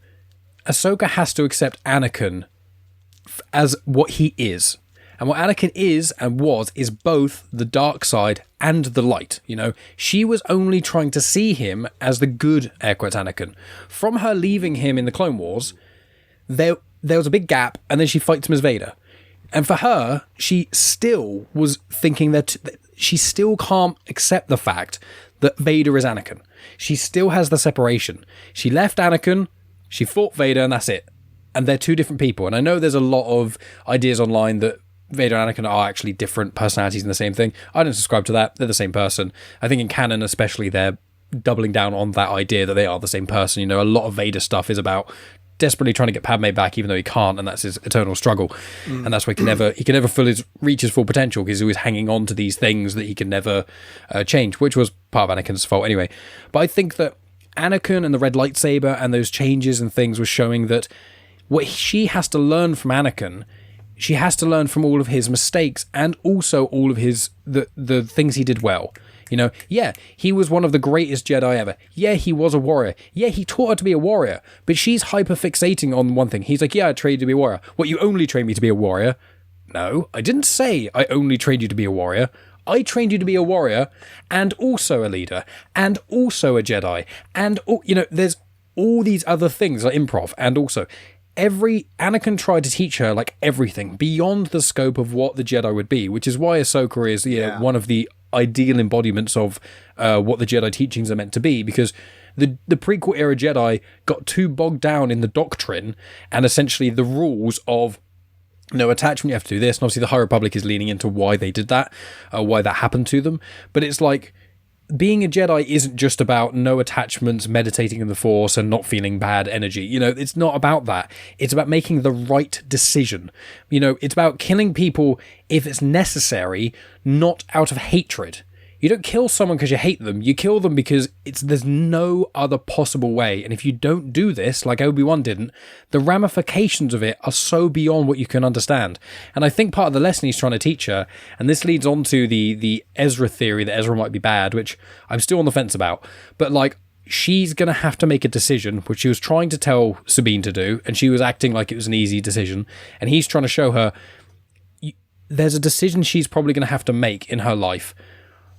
Ahsoka has to accept Anakin as what he is. And what Anakin is and was is both the dark side and the light. She was only trying to see him as the good, air quotes, Anakin. From her leaving him in the Clone Wars, there was a big gap, and then she fights him as Vader. And for her, she still was thinking that she still can't accept the fact that Vader is Anakin. She still has the separation. She left Anakin, she fought Vader, and that's it. And they're two different people. And I know there's a lot of ideas online that Vader and Anakin are actually different personalities in the same thing. I don't subscribe to that. They're the same person. I think in canon especially, they're doubling down on that idea that they are the same person. A lot of Vader stuff is about desperately trying to get Padme back, even though he can't, and that's his eternal struggle. And that's why he can never fully reach his full potential, because he was hanging on to these things that he can never change, which was part of Anakin's fault anyway. But I think that Anakin and the red lightsaber and those changes and things was showing that what she has to learn from Anakin, she has to learn from all of his mistakes and also all of his the things he did well. He was one of the greatest Jedi ever. Yeah, he was a warrior. Yeah, he taught her to be a warrior. But she's hyper-fixating on one thing. He's like, yeah, I trained you to be a warrior. What, you only trained me to be a warrior? No, I didn't say I only trained you to be a warrior. I trained you to be a warrior and also a leader and also a Jedi. And, there's all these other things like improv. And also, Anakin tried to teach her like everything beyond the scope of what the Jedi would be, which is why Ahsoka is one of the ideal embodiments of what the Jedi teachings are meant to be, because the prequel era Jedi got too bogged down in the doctrine and essentially the rules of no attachment, you have to do this, and obviously the High Republic is leaning into why they did that, why that happened to them. But it's like, being a Jedi isn't just about no attachments, meditating in the Force, and not feeling bad energy. It's not about that. It's about making the right decision. It's about killing people if it's necessary, not out of hatred. You don't kill someone because you hate them. You kill them because there's no other possible way. And if you don't do this, like Obi-Wan didn't, the ramifications of it are so beyond what you can understand. And I think part of the lesson he's trying to teach her, and this leads on to the Ezra theory that Ezra might be bad, which I'm still on the fence about. But like, she's going to have to make a decision, which she was trying to tell Sabine to do, and she was acting like it was an easy decision. And he's trying to show her there's a decision she's probably going to have to make in her life,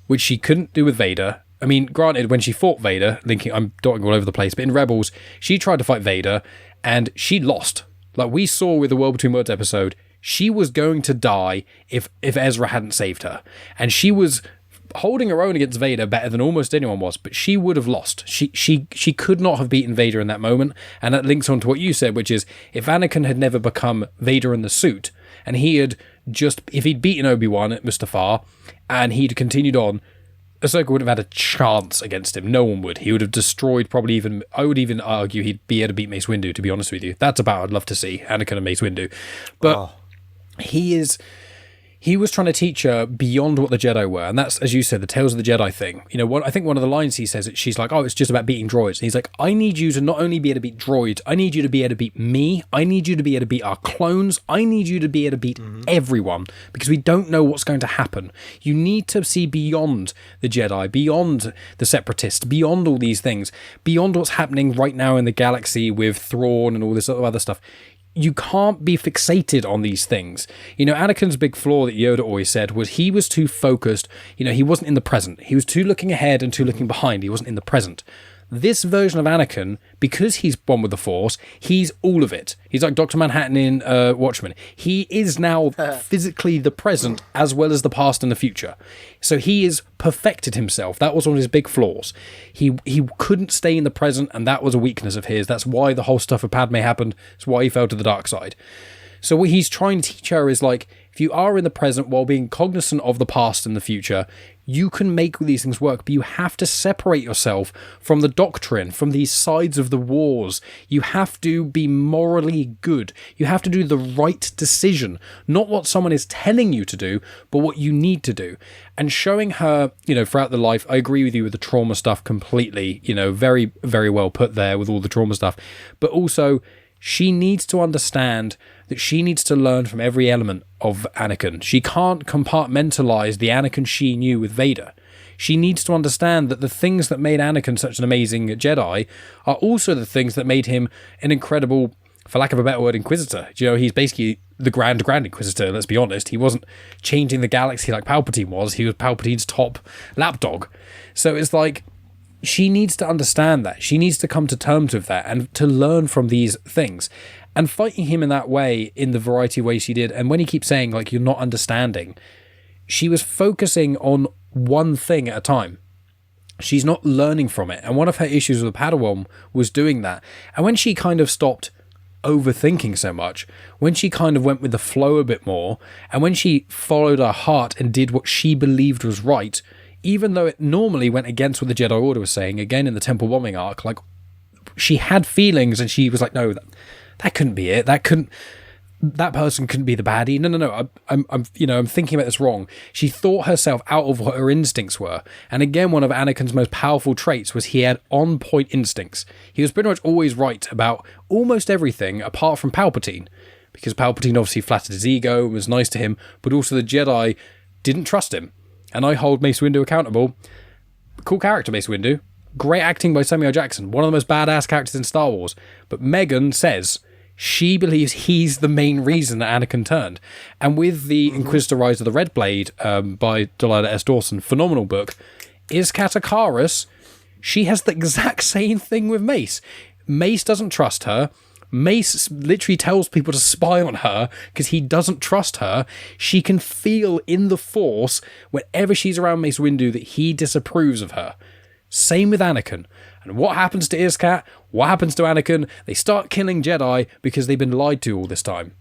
which she couldn't do with Vader. I mean, granted, when she fought Vader, I'm dotting all over the place, but in Rebels, she tried to fight Vader, and she lost. Like we saw with the World Between Worlds episode, she was going to die if Ezra hadn't saved her. And she was holding her own against Vader better than almost anyone was, but she would have lost. She could not have beaten Vader in that moment, and that links on to what you said, which is, if Anakin had never become Vader in the suit, and if he'd beaten Obi-Wan at Mustafar, and he'd continued on, Ahsoka would have had a chance against him. No one would. He would have destroyed I would even argue he'd be able to beat Mace Windu, to be honest with you. That's about I'd love to see, Anakin and Mace Windu. But he is he was trying to teach her beyond what the Jedi were. And that's, as you said, the Tales of the Jedi thing. You know, I think one of the lines he says, she's like, oh, it's just about beating droids. And he's like, I need you to not only be able to beat droids, I need you to be able to beat me. I need you to be able to beat our clones. I need you to be able to beat everyone, because we don't know what's going to happen. You need to see beyond the Jedi, beyond the Separatists, beyond all these things, beyond what's happening right now in the galaxy with Thrawn and all this other stuff. You can't be fixated on these things. You know, Anakin's big flaw that Yoda always said was he was too focused. You know, he wasn't in the present. He was too looking ahead and too looking behind. He wasn't in the present. This version of Anakin, because he's one with the Force, he's all of it. He's like Dr. Manhattan in Watchmen. He is now physically the present as well as the past and the future. So he has perfected himself. That was one of his big flaws. He couldn't stay in the present, and that was a weakness of his. That's why the whole stuff with Padme happened. It's why he fell to the dark side. So what he's trying to teach her is like, if you are in the present while being cognizant of the past and the future, you can make these things work, but you have to separate yourself from the doctrine, from these sides of the wars. You have to be morally good. You have to do the right decision, not what someone is telling you to do, but what you need to do. And showing her, you know, throughout the life, I agree with you with the trauma stuff completely, you know, very, very well put there with all the trauma stuff. But also, she needs to understand that she needs to learn from every element of Anakin. She can't compartmentalize the Anakin she knew with Vader. She needs to understand that the things that made Anakin such an amazing Jedi are also the things that made him an incredible, for lack of a better word, Inquisitor. You know, he's basically the Grand Inquisitor, let's be honest. He wasn't changing the galaxy like Palpatine was. He was Palpatine's top lapdog. So it's like, she needs to understand that. She needs to come to terms with that and to learn from these things. And fighting him in that way, in the variety of ways she did, and when he keeps saying, like, you're not understanding, she was focusing on one thing at a time. She's not learning from it. And one of her issues with Padawan was doing that. And when she kind of stopped overthinking so much, when she kind of went with the flow a bit more, and when she followed her heart and did what she believed was right, even though it normally went against what the Jedi Order was saying, again in the temple bombing arc, like, she had feelings and she was like, no, that couldn't be it. That person couldn't be the baddie. No. I'm thinking about this wrong. She thought herself out of what her instincts were. And again, one of Anakin's most powerful traits was he had on-point instincts. He was pretty much always right about almost everything apart from Palpatine, because Palpatine obviously flattered his ego and was nice to him, but also the Jedi didn't trust him. And I hold Mace Windu accountable. Cool character, Mace Windu. Great acting by Samuel L. Jackson. One of the most badass characters in Star Wars. But Megan says she believes he's the main reason that Anakin turned. And with the Inquisitor Rise of the Red Blade by Delilah S. Dawson, phenomenal book, Iskat Akaris, she has the exact same thing with Mace. Mace doesn't trust her. Mace literally tells people to spy on her because he doesn't trust her. She can feel in the Force, whenever she's around Mace Windu, that he disapproves of her. Same with Anakin. And what happens to Iskat? What happens to Anakin? They start killing Jedi because they've been lied to all this time.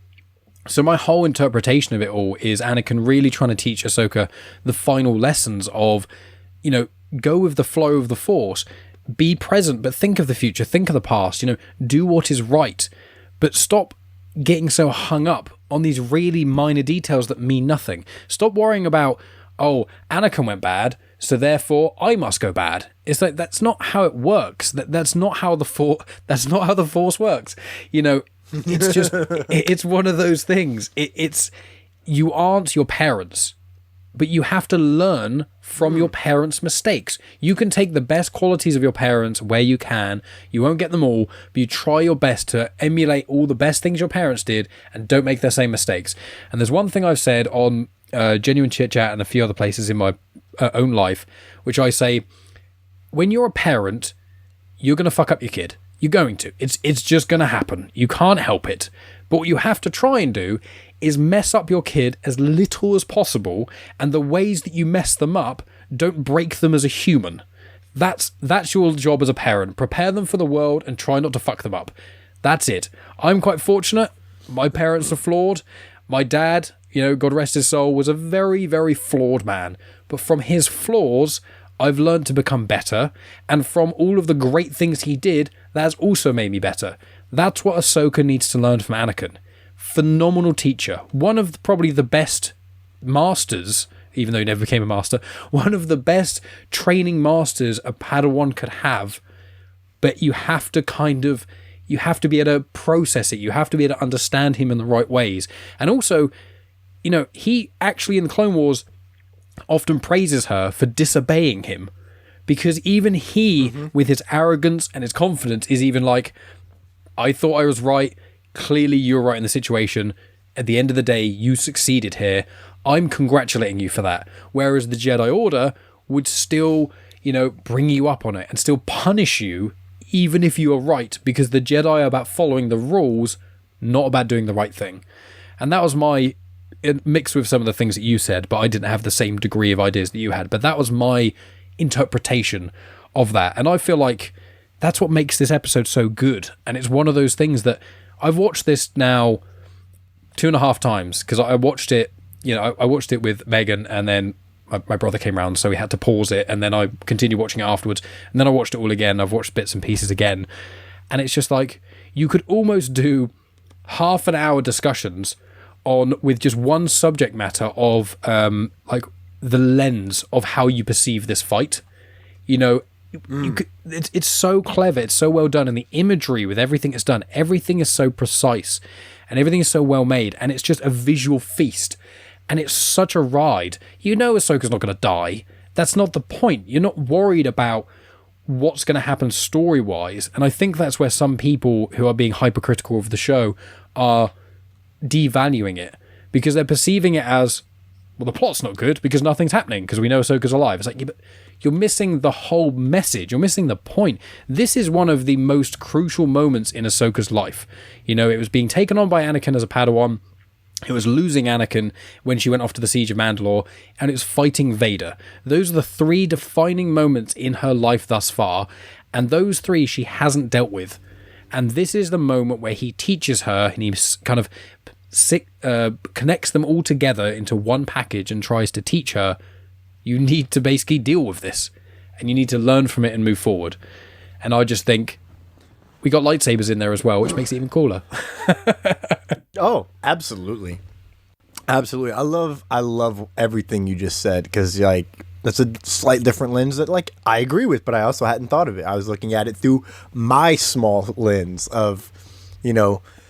So my whole interpretation of it all is Anakin really trying to teach Ahsoka the final lessons of, you know, go with the flow of the Force. Be present, but think of the future, think of the past, you know, do what is right, but stop getting so hung up on these really minor details that mean nothing. Stop worrying about, oh, Anakin went bad, so therefore I must go bad. It's like, that's not how it works. That's not how the Force works. You know, it's just, it's one of those things. It's, you aren't your parents, but you have to learn from your parents' mistakes. You can take the best qualities of your parents where you can. You won't get them all, but you try your best to emulate all the best things your parents did and don't make the same mistakes. And there's one thing I've said on Genuine Chit-Chat and a few other places in my own life, which I say, when you're a parent, you're going to fuck up your kid. You're going to. It's just going to happen. You can't help it. But what you have to try and do is mess up your kid as little as possible, and the ways that you mess them up don't break them as a human. That's your job as a parent. Prepare them for the world and try not to fuck them up. That's it. I'm quite fortunate. My parents are flawed. My dad, you know, God rest his soul, was a very, very flawed man. But from his flaws, I've learned to become better. And from all of the great things he did, that has also made me better. That's what Ahsoka needs to learn from Anakin. Phenomenal teacher. One of probably the best masters, even though he never became a master, one of the best training masters a Padawan could have. But you have to be able to process it. You have to be able to understand him in the right ways. And also, he actually in the Clone Wars often praises her for disobeying him. Because even he, with his arrogance and his confidence, is even like, I thought I was right. Clearly you're right in the situation. At the end of the day, you succeeded here. I'm congratulating you for that. Whereas the Jedi Order would still, bring you up on it and still punish you, even if you are right, because the Jedi are about following the rules, not about doing the right thing. And that was my, mixed with some of the things that you said, but I didn't have the same degree of ideas that you had. But that was my interpretation of that. And I feel like that's what makes this episode so good. And it's one of those things that I've watched this now 2.5 times, because I watched it, I watched it with Megan, and then my brother came around, so we had to pause it, and then I continued watching it afterwards, and then I watched it all again. I've watched bits and pieces again, and it's just like, you could almost do half an hour discussions with just one subject matter of like the lens of how you perceive this fight. It's so clever, it's so well done, and the imagery with everything it's done, everything is so precise, and everything is so well made, and it's just a visual feast. And it's such a ride. Ahsoka's not going to die. That's not the point. You're not worried about what's going to happen story-wise. And I think that's where some people who are being hypercritical of the show are devaluing it. Because they're perceiving it as, well, the plot's not good because nothing's happening, because we know Ahsoka's alive. It's like, yeah, but you're missing the whole message. You're missing the point. This is one of the most crucial moments in Ahsoka's life. It was being taken on by Anakin as a Padawan. It was losing Anakin when she went off to the Siege of Mandalore, and it was fighting Vader. Those are the 3 defining moments in her life thus far, and those 3 she hasn't dealt with. And this is the moment where he teaches her, and he kind of connects them all together into one package and tries to teach her, you need to basically deal with this, and you need to learn from it and move forward. And I just think we got lightsabers in there as well, which makes it even cooler. Oh, absolutely. Absolutely. I love everything you just said, because that's a slight different lens that I agree with, but I also hadn't thought of it. I was looking at it through my small lens of,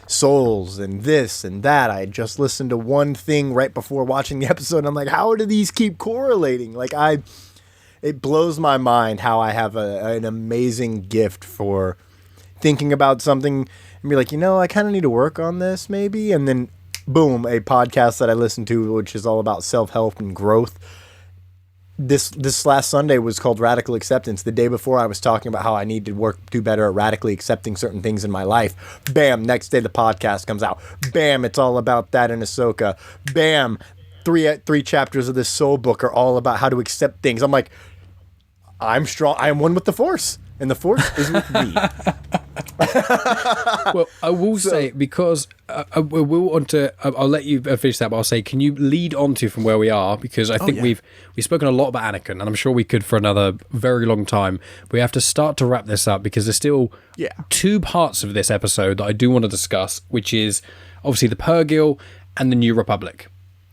souls and this and that. I had just listened to one thing right before watching the episode, and I'm like, how do these keep correlating? It blows my mind how I have an amazing gift for thinking about something and be like, I kind of need to work on this maybe. And then boom, a podcast that I listened to, which is all about self-help and growth. This last Sunday was called Radical Acceptance. The day before, I was talking about how I need to do better at radically accepting certain things in my life. Bam, next day the podcast comes out. Bam, it's all about that in Ahsoka. Bam, three chapters of this soul book are all about how to accept things. I'm like, I'm strong. I am one with the Force, and the Force is with me. Well, I will say, because I'll let you finish that, but I'll say, can you lead on to from where we are? Because I think we've spoken a lot about Anakin, and I'm sure we could for another very long time. We have to start to wrap this up, because there's still 2 parts of this episode that I do want to discuss, which is obviously the Purrgil and the New Republic.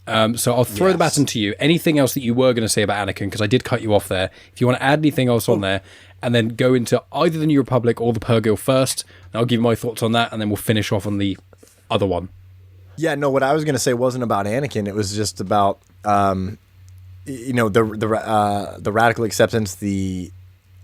So I'll throw the baton to you. Anything else that you were going to say about Anakin, because I did cut you off there. If you want to add anything else on there, and then go into either the New Republic or the Purrgil first, and I'll give you my thoughts on that, and then we'll finish off on the other one. Yeah, no, what I was going to say wasn't about Anakin. It was just about, the radical acceptance,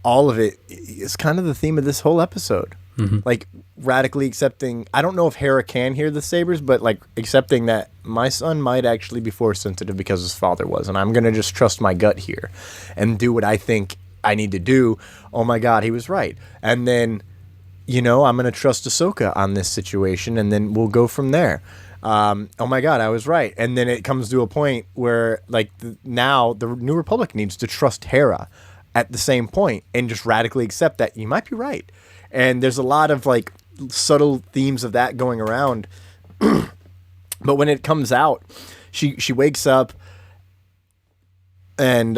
all of it is kind of the theme of this whole episode. Mm-hmm. Radically accepting, I don't know if Hera can hear the sabers, but accepting that my son might actually be Force sensitive because his father was, and I'm going to just trust my gut here and do what I think I need to do. Oh my God, he was right. And then, I'm going to trust Ahsoka on this situation, and then we'll go from there. Oh my God, I was right. And then it comes to a point where now the New Republic needs to trust Hera at the same point and just radically accept that you might be right. And there's a lot of subtle themes of that going around. But when it comes out, she wakes up and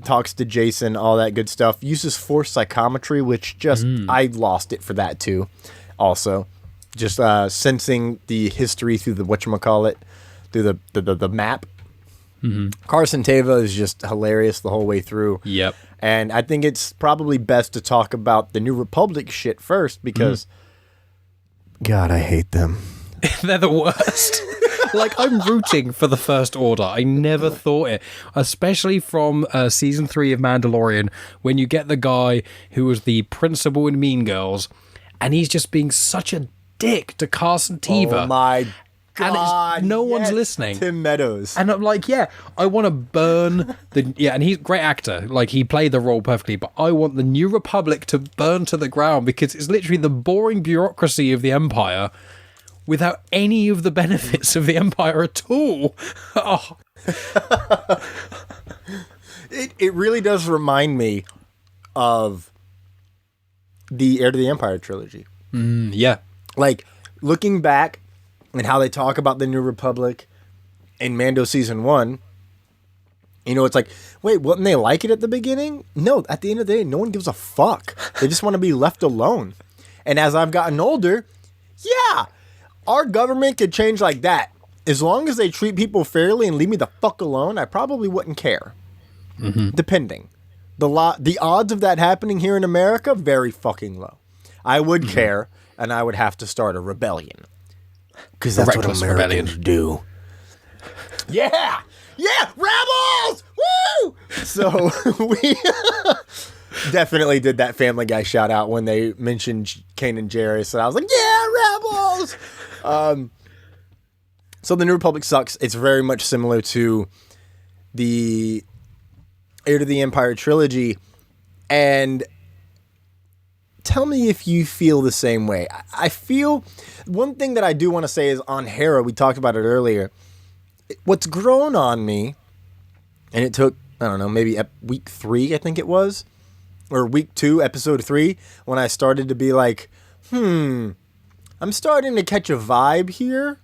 talks to Jacen, all that good stuff. Uses Force psychometry, which just I lost it for that too. Also, just sensing the history through the whatchamacallit, through the map. Carson Teva is just hilarious the whole way through. Yep. And I think it's probably best to talk about the New Republic shit first because, God, I hate them. They're the worst. Like, I'm rooting for the First Order. I never thought it. Especially from season 3 of Mandalorian, when you get the guy who was the principal in Mean Girls, and he's just being such a dick to Carson Teva. Oh my God. And no one's listening. Tim Meadows. And I'm like, yeah, I want to burn the... Yeah, and he's a great actor. Like, he played the role perfectly, but I want the New Republic to burn to the ground because it's literally the boring bureaucracy of the Empire without any of the benefits of the Empire at all. Oh. It really does remind me of the Heir to the Empire trilogy. Yeah. Like, looking back and how they talk about the New Republic in Mando Season 1, you know, it's like, wait, wouldn't they like it at the beginning? No, at the end of the day, no one gives a fuck. They just want to be left alone. And as I've gotten older, yeah, our government could change like that. As long as they treat people fairly and leave me the fuck alone, I probably wouldn't care. Depending. The odds of that happening here in America, very fucking low. I would care, and I would have to start a rebellion. Because that's what Americans do. Yeah! Yeah! Rebels! Woo! So we definitely did that Family Guy shout out when they mentioned Kanan Jarrus, and I was like, yeah, Rebels! So the New Republic sucks. It's very much similar to the Heir to the Empire trilogy, and tell me if you feel the same way. I feel one thing that I do want to say is on Hera. We talked about it earlier. What's grown on me, and it took, I don't know, maybe week 3, I think it was, or week 2, episode 3, when I started to be like, I'm starting to catch a vibe here.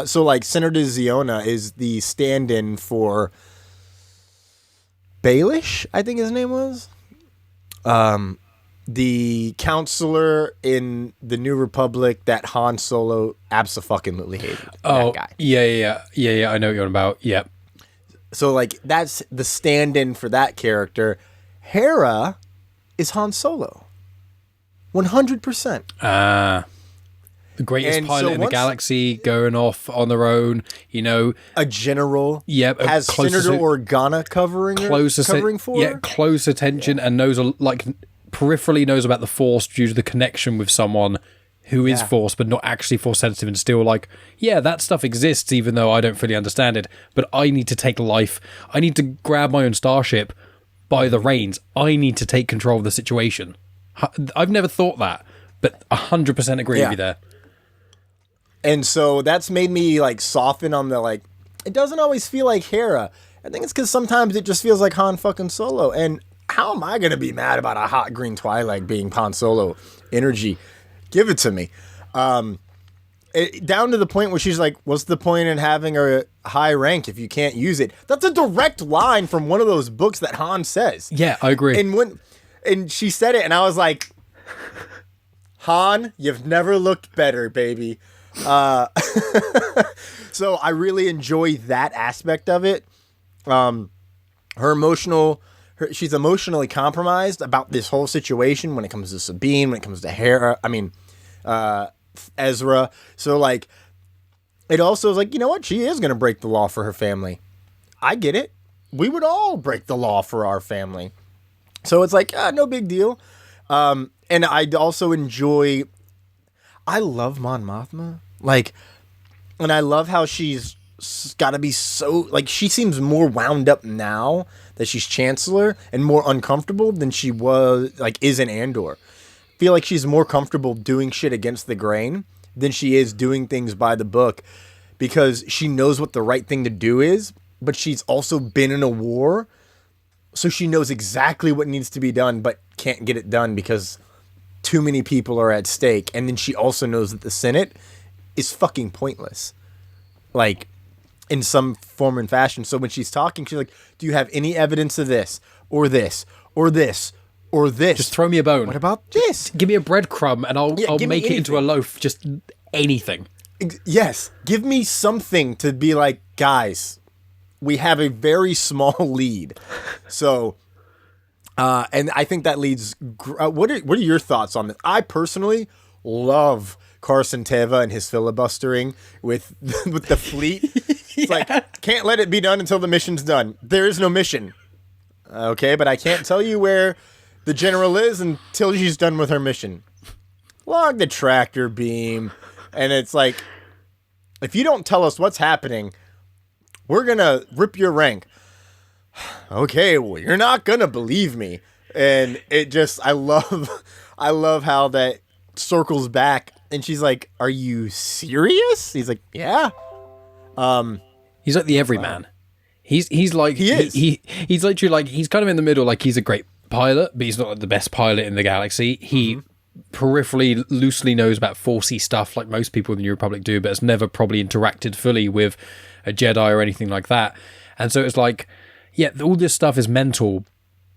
So like Senator Ziona is the stand-in for Baelish, I think his name was. The counselor in the New Republic that Han Solo abso-fucking-lutely hated. That guy. Yeah, I know what you're on about. Yep. So, like, that's the stand-in for that character. Hera is Han Solo. 100%. The greatest pilot in the galaxy going off on their own, you know. A general. Yep. Has Senator Organa covering for her. Close attention and knows, like, peripherally knows about the Force due to the connection with someone who is Force but not actually Force sensitive, and still like, yeah, that stuff exists even though I don't fully understand it, but I need to take life. I need to grab my own starship by the reins. I need to take control of the situation. I've never thought that, but 100% agree with you there. And so that's made me like soften on the like, it doesn't always feel like Hera. I think it's because sometimes it just feels like Han fucking Solo. And how am I going to be mad about a hot green Twilight being Han Solo energy? Give it to me. Down to the point where she's like, what's the point in having a high rank if you can't use it? That's a direct line from one of those books that Han says. Yeah, I agree. And she said it, and I was like, Han, you've never looked better, baby. So I really enjoy that aspect of it. She's emotionally compromised about this whole situation when it comes to Sabine, when it comes to Hera, Ezra. So like, it also is like, you know what? She is going to break the law for her family. I get it. We would all break the law for our family. So it's like, no big deal. And I also I love Mon Mothma. Like, and I love how she's got to be so, like, she seems more wound up now that she's Chancellor and more uncomfortable than she was, like, is in Andor. I feel like she's more comfortable doing shit against the grain than she is doing things by the book because she knows what the right thing to do is, but she's also been in a war, so she knows exactly what needs to be done but can't get it done because too many people are at stake. And then she also knows that the Senate is fucking pointless, like, in some form and fashion. So when she's talking, she's like, do you have any evidence of this or this or this or this? Just throw me a bone. What about this? Give me a breadcrumb and I'll make it into a loaf. Just anything. Yes, give me something to be like, guys, we have a very small lead. So, and I think that leads. What are your thoughts on this? I personally love Carson Teva and his filibustering with the fleet. It's like, can't let it be done until the mission's done. There is no mission. Okay, but I can't tell you where the general is until she's done with her mission. Log the tractor beam. And it's like, if you don't tell us what's happening, we're going to rip your rank. Okay, well, you're not going to believe me. And it just, I love how that circles back. And she's like, are you serious? He's like, yeah. He's like the everyman. He's like, he is. He's literally like, he's kind of in the middle. Like, he's a great pilot, but he's not like the best pilot in the galaxy. He peripherally loosely knows about Forcey stuff like most people in the New Republic do, but has never probably interacted fully with a Jedi or anything like that. And so it's like, yeah, all this stuff is mental,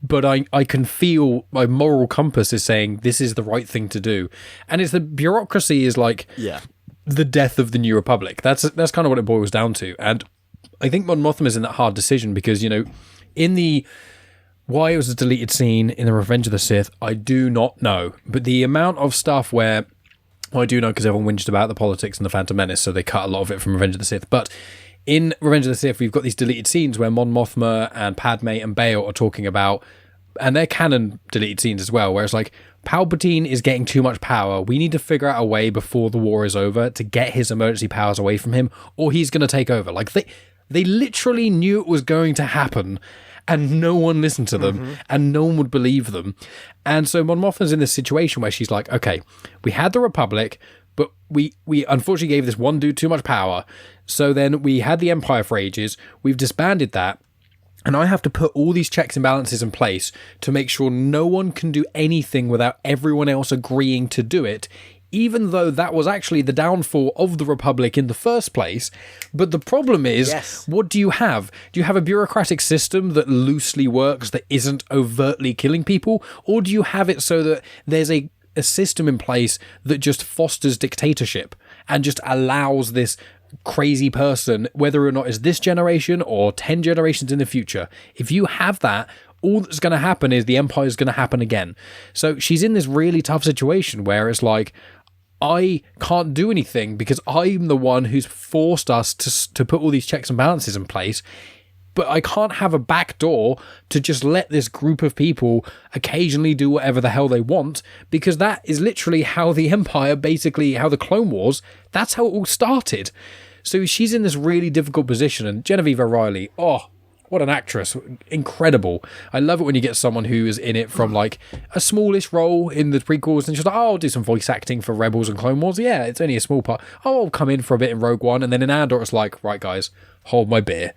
but I can feel my moral compass is saying this is the right thing to do. And it's the bureaucracy is like the death of the New Republic. That's kind of what it boils down to. And I think Mon Mothma is in that hard decision because, you know, in the why it was a deleted scene in the Revenge of the Sith, I do not know. But the amount of stuff where, well, I do know because everyone whinged about the politics and the Phantom Menace, so they cut a lot of it from Revenge of the Sith. But in Revenge of the Sith, we've got these deleted scenes where Mon Mothma and Padme and Bail are talking about, and they're canon deleted scenes as well, where it's like, Palpatine is getting too much power. We need to figure out a way before the war is over to get his emergency powers away from him, or he's going to take over. Like, they literally knew it was going to happen, and no one listened to them, and no one would believe them. And so Mon Mothma's in this situation where she's like, okay, we had the Republic, but we unfortunately gave this one dude too much power. So then we had the Empire for ages. We've disbanded that. And I have to put all these checks and balances in place to make sure no one can do anything without everyone else agreeing to do it, even though that was actually the downfall of the Republic in the first place. But the problem is, what do you have? Do you have a bureaucratic system that loosely works, that isn't overtly killing people? Or do you have it so that there's a system in place that just fosters dictatorship and just allows this crazy person, whether or not it's this generation or 10 generations in the future, if you have that, all that's going to happen is the Empire is going to happen again. So she's in this really tough situation where it's like, I can't do anything because I'm the one who's forced us to put all these checks and balances in place, but I can't have a back door to just let this group of people occasionally do whatever the hell they want, because that is literally how the Empire, basically how the Clone Wars, that's how it all started. So she's in this really difficult position, and Genevieve O'Reilly, oh, what an actress. Incredible. I love it when you get someone who is in it from like a smallish role in the prequels and she's like, oh, I'll do some voice acting for Rebels and Clone Wars. Yeah, it's only a small part. Oh, I'll come in for a bit in Rogue One. And then in Andor, it's like, right, guys, hold my beer.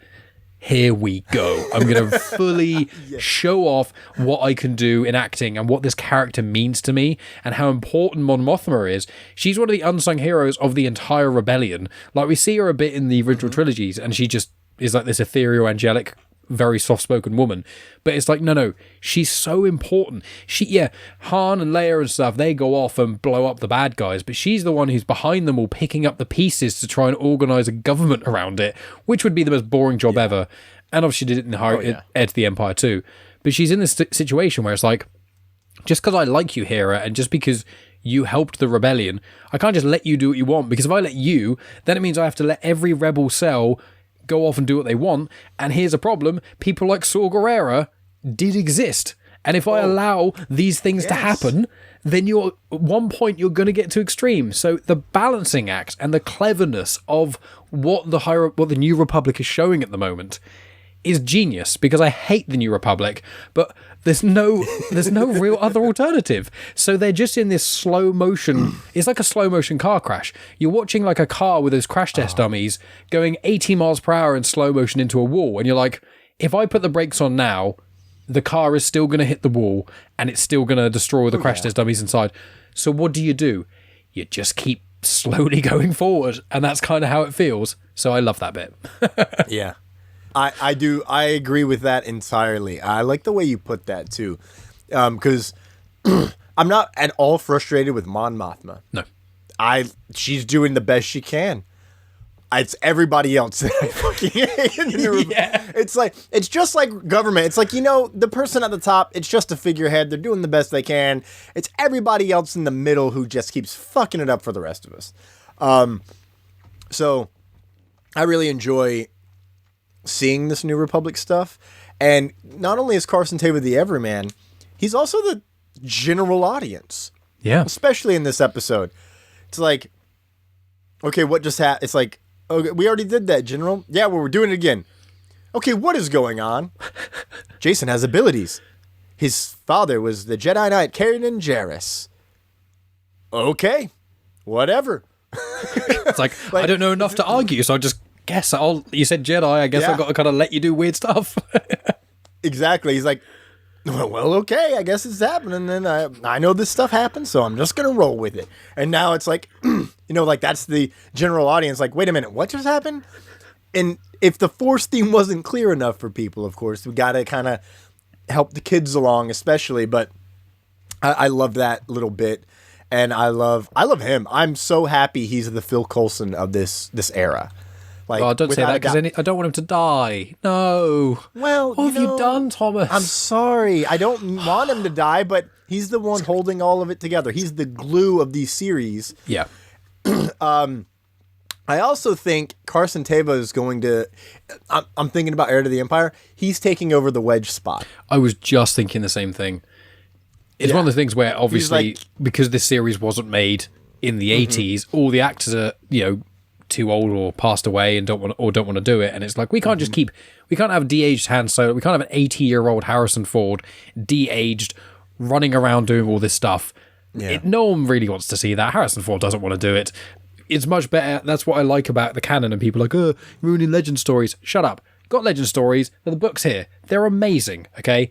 Here we go. I'm going to fully show off what I can do in acting and what this character means to me and how important Mon Mothma is. She's one of the unsung heroes of the entire rebellion. Like, we see her a bit in the original trilogies and she just is like this ethereal, angelic, very soft-spoken woman. But it's like, no, she's so important. Han and Leia and stuff, they go off and blow up the bad guys, but she's the one who's behind them all, picking up the pieces to try and organise a government around it, which would be the most boring job ever. And obviously did it in Heir to the Empire too. But she's in this situation where it's like, just because I like you, Hera, and just because you helped the rebellion, I can't just let you do what you want, because if I let you, then it means I have to let every rebel cell go off and do what they want. And here's a problem: people like Saw Gerrera did exist, and if I allow these things to happen, then at one point you're going to get to extreme. So the balancing act and the cleverness of what the New Republic is showing at the moment is genius, because I hate the New Republic, but there's no real other alternative. So they're just in this slow motion. It's like a slow motion car crash. You're watching like a car with those crash test dummies going 80 miles per hour in slow motion into a wall. And you're like, if I put the brakes on now, the car is still going to hit the wall and it's still going to destroy the crash test dummies inside. So what do? You just keep slowly going forward. And that's kind of how it feels. So I love that bit. Yeah. I do. I agree with that entirely. I like the way you put that too, because I'm not at all frustrated with Mon Mothma. No, she's doing the best she can. It's everybody else that I fucking hate. Yeah. It's just like government. It's like, the person at the top, it's just a figurehead. They're doing the best they can. It's everybody else in the middle who just keeps fucking it up for the rest of us. So I really enjoy seeing this New Republic stuff. And not only is Carson Teva the everyman, he's also the general audience. Yeah. Especially in this episode. It's like, okay, what just happened? It's like, okay, we already did that, General. Yeah, well, we're doing it again. Okay, what is going on? Jacen has abilities. His father was the Jedi Knight Kanan Jarrus. Okay, whatever. It's like I don't know enough to argue, so I just guess you said Jedi. I guess I've got to kind of let you do weird stuff. Exactly. He's like, well, okay, I guess it's happening. And I know this stuff happens, so I'm just going to roll with it. And now it's like, like that's the general audience. Like, wait a minute, what just happened? And if the Force theme wasn't clear enough for people, of course, we got to kind of help the kids along, especially. But I love that little bit. And I love him. I'm so happy he's the Phil Coulson of this era. Like, oh, don't say that because I don't want him to die. No. Well, what have you done, Thomas? I'm sorry. I don't want him to die, but he's the one holding all of it together. He's the glue of these series. Yeah. I also think Carson Teva is going to. I'm thinking about Heir to the Empire. He's taking over the Wedge spot. I was just thinking the same thing. It's one of the things where obviously because this series wasn't made in the 80s, all the actors are too old or passed away and don't want to do it, and it's like we can't have de-aged Han Solo, we can't have an 80-year-old Harrison Ford de-aged running around doing all this stuff. No one really wants to see that. Harrison Ford doesn't want to do it. It's much better. That's what I like about the canon, and people are like, ruining legend stories. Shut up. Got legend stories. They're the books here. They're amazing. Okay,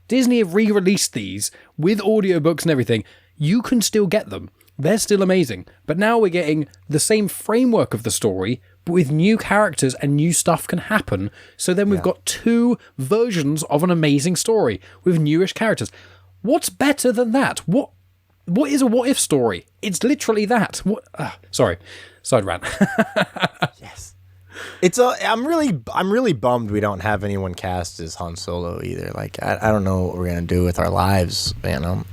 Disney have re-released these with audiobooks and everything. You can still get them. They're still amazing. But now we're getting the same framework of the story, but with new characters and new stuff can happen. So then we've got two versions of an amazing story with newish characters. What's better than that? What is a what if story? It's literally that. What? Sorry, side rant. Yes. I'm really bummed we don't have anyone cast as Han Solo either. Like I don't know what we're gonna do with our lives, man.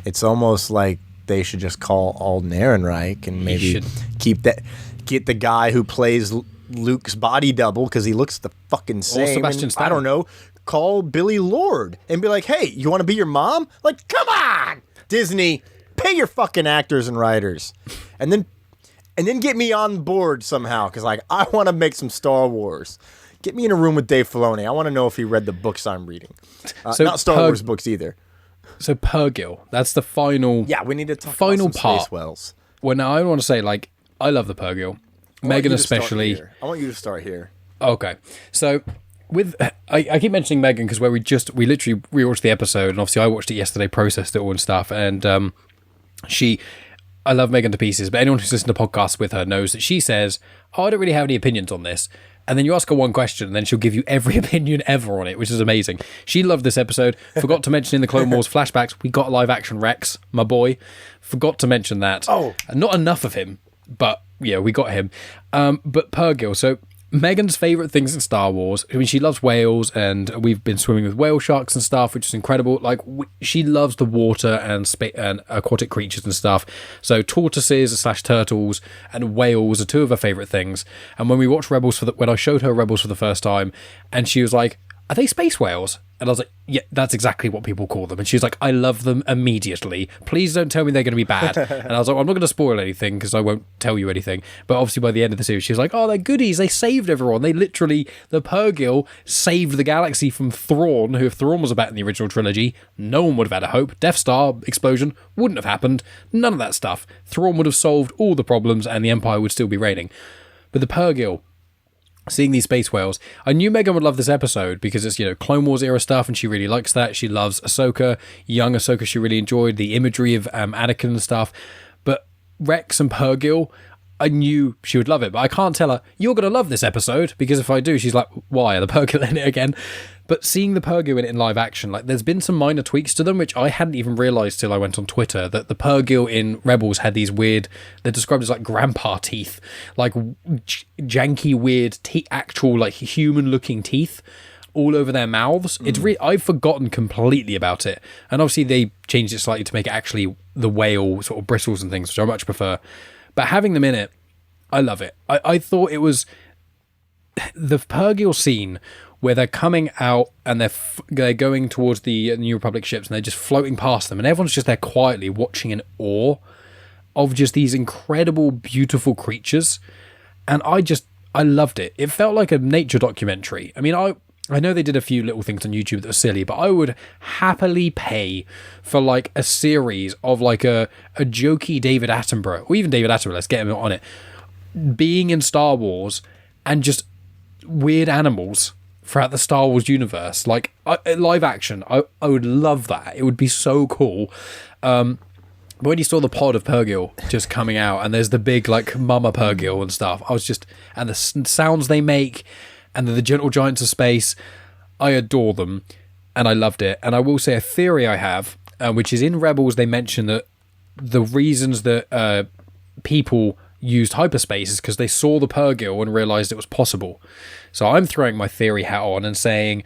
It's almost like they should just call Alden Ehrenreich and maybe get the guy who plays Luke's body double because he looks the fucking same. Or Sebastian Stan. I don't know. Call Billy Lord and be like, hey, you want to be your mom? Like, come on, Disney, pay your fucking actors and writers, and then get me on board somehow because like I want to make some Star Wars. Get me in a room with Dave Filoni. I want to know if he read the books I'm reading. Not Star Wars books either. So Purgil, that's the final. Yeah, we need to talk final about some part. Space Wells. Well, now I want to say I love the Purgil. Megan especially. I want you to start here. Okay, so I keep mentioning Megan because we literally rewatched the episode, and obviously I watched it yesterday, processed it all and stuff, and I love Megan to pieces, but anyone who's listened to podcasts with her knows that she says, I don't really have any opinions on this. And then you ask her one question, and then she'll give you every opinion ever on it, which is amazing. She loved this episode. Forgot to mention in the Clone Wars flashbacks, we got live action Rex, my boy. Forgot to mention that. Oh. Not enough of him, but yeah, we got him. But Purgil, so Megan's favourite things in Star Wars, I mean, she loves whales, and we've been swimming with whale sharks and stuff, which is incredible. Like, she loves the water and aquatic creatures and stuff. So tortoises / turtles and whales are two of her favourite things. And when we watched Rebels when I showed her Rebels for the first time, and she was like, are they space whales? And I was like, yeah, that's exactly what people call them. And she was like, I love them immediately. Please don't tell me they're going to be bad. And I was like, well, I'm not going to spoil anything because I won't tell you anything. But obviously by the end of the series, she was like, oh, they're goodies. They saved everyone. They literally, the Purgil saved the galaxy from Thrawn, who if Thrawn was about in the original trilogy, no one would have had a hope. Death Star explosion wouldn't have happened. None of that stuff. Thrawn would have solved all the problems and the Empire would still be reigning. But the Purgil, seeing these space whales, I knew Megan would love this episode because it's, Clone Wars era stuff and she really likes that. She loves Ahsoka, young Ahsoka, she really enjoyed the imagery of Anakin and stuff. But Rex and Purgil, I knew she would love it, but I can't tell her, you're going to love this episode, because if I do, she's like, why are the Purrgil in it again? But seeing the Purrgil in it in live action, like, there's been some minor tweaks to them, which I hadn't even realised till I went on Twitter, that the Purrgil in Rebels had these weird, they're described as like grandpa teeth, like janky, weird, actual, like, human-looking teeth all over their mouths. It's I've forgotten completely about it. And obviously they changed it slightly to make it actually the whale sort of bristles and things, which I much prefer. But having them in it, I love it. I thought it was the Purrgil scene where they're coming out and they're going towards the New Republic ships and they're just floating past them, and everyone's just there quietly watching in awe of just these incredible, beautiful creatures. And I loved it. It felt like a nature documentary. I mean, I know they did a few little things on YouTube that were silly, but I would happily pay for like a series of like a jokey David Attenborough, or even David Attenborough, let's get him on it, being in Star Wars and just weird animals throughout the Star Wars universe. Like live action, I would love that. It would be so cool. But when you saw the pod of Purrgil just coming out and there's the big like mama Purrgil and stuff, I was just, and the sounds they make, and the gentle giants of space, I adore them, and I loved it. And I will say a theory I have, which is in Rebels, they mention that the reasons that people used hyperspace is because they saw the Purrgil and realised it was possible. So I'm throwing my theory hat on and saying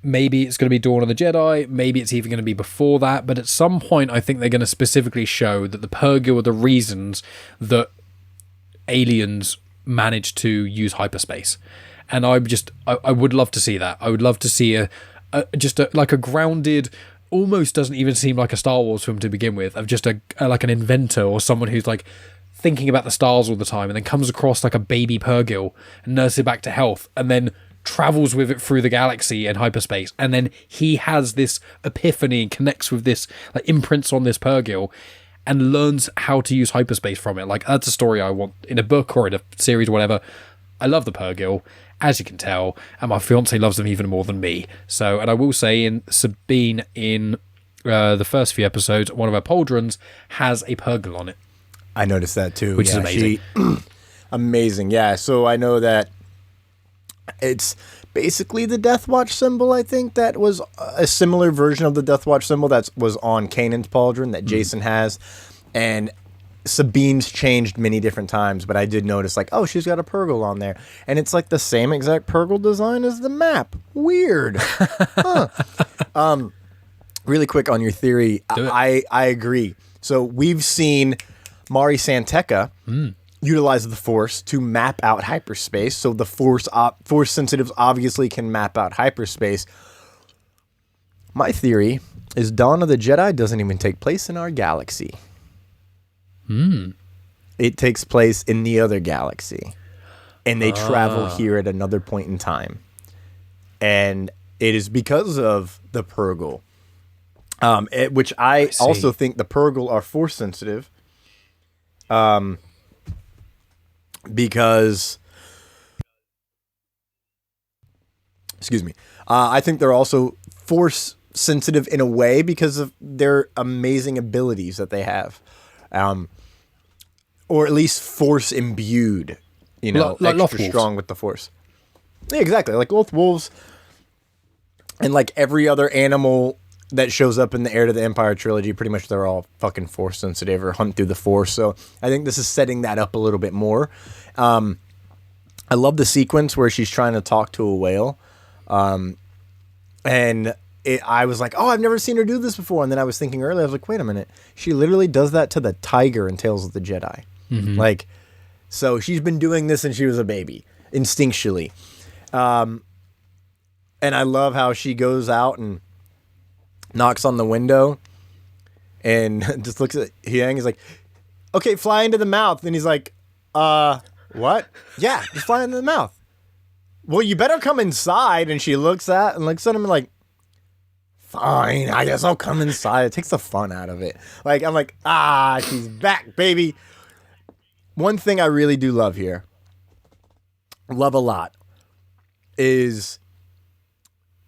maybe it's going to be Dawn of the Jedi, maybe it's even going to be before that, but at some point I think they're going to specifically show that the Purrgil are the reasons that aliens managed to use hyperspace. And I would love to see that. I would love to see a grounded, almost doesn't even seem like a Star Wars film to begin with, of just like an inventor or someone who's like thinking about the stars all the time and then comes across like a baby Purrgil and nurses it back to health and then travels with it through the galaxy and hyperspace. And then he has this epiphany and connects with this, like imprints on this Purrgil and learns how to use hyperspace from it. Like, that's a story I want in a book or in a series or whatever. I love the Purrgil, as you can tell, and my fiance loves them even more than me. So, and I will say, in Sabine, in the first few episodes, one of her pauldrons has a Purrgil on it. I noticed that too. Which is amazing. Amazing, yeah. So I know that it's basically the Death Watch symbol, I think, that was a similar version of the Death Watch symbol that was on Kanan's pauldron that Jacen has. And Sabine's changed many different times, but I did notice, like, oh, she's got a Purrgil on there. And it's like the same exact Purrgil design as the map. Weird. Huh. Really quick on your theory, I agree. So we've seen Mari Santeca utilize the Force to map out hyperspace. So the Force sensitives obviously can map out hyperspace. My theory is Dawn of the Jedi doesn't even take place in our galaxy. It takes place in the other galaxy, and they travel here at another point in time, and it is because of the Purrgil, which I also think the Purrgil are Force sensitive, because, excuse me, I think they're also Force sensitive in a way because of their amazing abilities that they have. Or at least Force imbued, you know, like extra strong with the Force. Yeah, exactly. Like both wolves and like every other animal that shows up in the Heir to the Empire trilogy, pretty much they're all fucking Force sensitive or hunt through the Force. So I think this is setting that up a little bit more. I love the sequence where she's trying to talk to a whale. And I was like, oh, I've never seen her do this before. And then I was thinking earlier, I was like, wait a minute. She literally does that to the tiger in Tales of the Jedi. Like, so she's been doing this since she was a baby, instinctually. And I love how she goes out and knocks on the window and just looks at Huyang. He's like, okay, fly into the mouth. And he's like, what? Yeah, just fly into the mouth. Well, you better come inside. And she looks at him like, fine, I guess I'll come inside. It takes the fun out of it. Like, I'm like, she's back, baby. One thing I really do love here, love a lot, is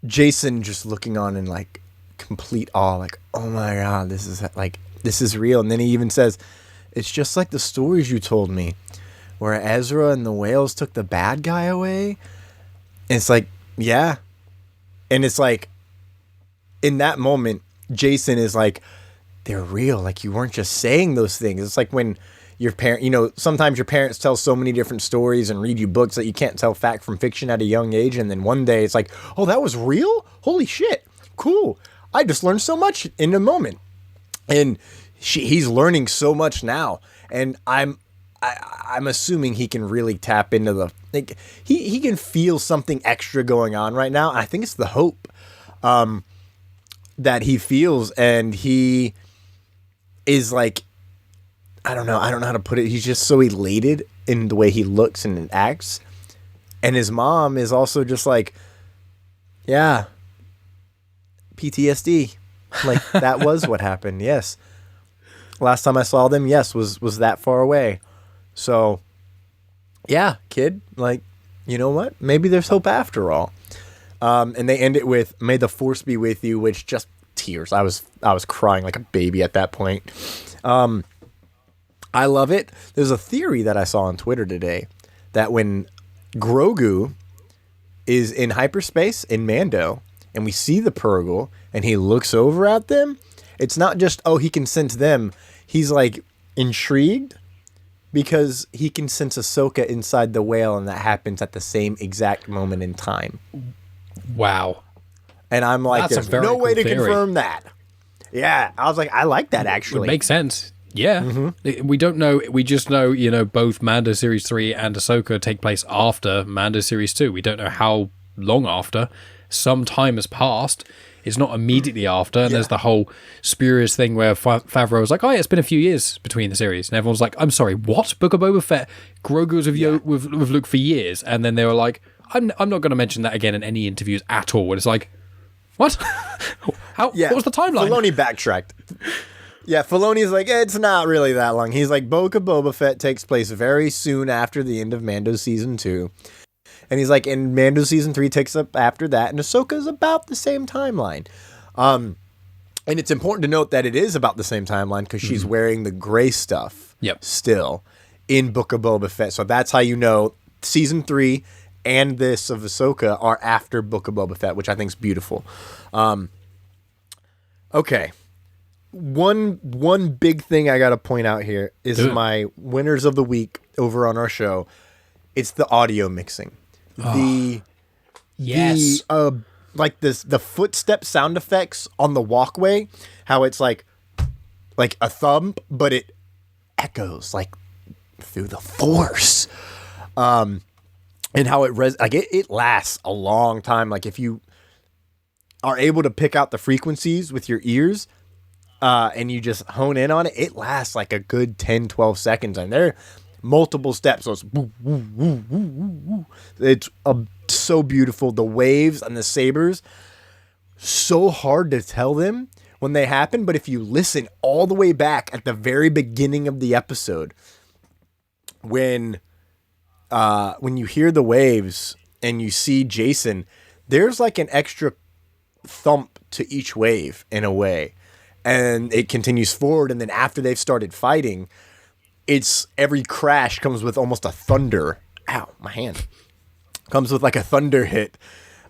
Jacen just looking on in like complete awe, like, oh my God, this is real. And then he even says, it's just like the stories you told me where Ezra and the whales took the bad guy away. And it's like, yeah. And it's like, in that moment, Jacen is like, they're real. Like, you weren't just saying those things. It's like when your parent, you know, sometimes your parents tell so many different stories and read you books that you can't tell fact from fiction at a young age. And then one day it's like, oh, that was real? Holy shit. Cool. I just learned so much in a moment. And he's learning so much now. And I'm assuming he can really tap into the, like, he can feel something extra going on right now. I think it's the hope that he feels, and he is like, I don't know how to put it. He's just so elated in the way he looks and acts. And his mom is also just like, yeah, PTSD. Like, that was what happened. Yes. Last time I saw them, yes, was that far away. So, yeah, kid, like, you know what? Maybe there's hope after all. And they end it with, may the force be with you, which just tears. I was crying like a baby at that point. I love it. There's a theory that I saw on Twitter today that when Grogu is in hyperspace in Mando and we see the Purrgil and he looks over at them, it's not just, oh, he can sense them. He's like intrigued because he can sense Ahsoka inside the whale, and that happens at the same exact moment in time. Wow. And I'm like, That's there's no cool way to theory. confirm that. Yeah. I was like, I like that actually. It makes sense. Yeah. We don't know. We just know, you know, both Mando Series 3 and Ahsoka take place after Mando Series 2. We don't know how long after. Some time has passed. It's not immediately after. And there's the whole spurious thing where Favreau was like, oh, yeah, it's been a few years between the series. And everyone's like, I'm sorry, what? Book of Boba Fett? Grogu was with Luke for years. And then they were like, I'm not going to mention that again in any interviews at all. And it's like, what? How? Yeah. What was the timeline? Filoni backtracked. Yeah, Filoni's like, it's not really that long. He's like, Book of Boba Fett takes place very soon after the end of Mando Season 2. And he's like, and Mando Season 3 takes up after that, and Ahsoka's about the same timeline. And it's important to note that it is about the same timeline because she's wearing the gray stuff still in Book of Boba Fett. So that's how you know Season 3 and this of Ahsoka are after Book of Boba Fett, which I think is beautiful. Okay. One big thing I got to point out here is my winners of the week over on our show. It's the audio mixing. The footstep sound effects on the walkway, how it's like a thump, but it echoes like through the force. And how it lasts a long time. Like, if you are able to pick out the frequencies with your ears, and you just hone in on it, it lasts like a good 10, 12 seconds. And there are multiple steps. So it's woo, woo, woo, woo, woo, woo. It's so beautiful. The waves and the sabers, so hard to tell them when they happen. But if you listen all the way back at the very beginning of the episode, when you hear the waves and you see Jacen, there's like an extra thump to each wave in a way. And it continues forward, and then after they've started fighting, it's every crash comes with almost a thunder. Ow, my hand. Comes with like a thunder hit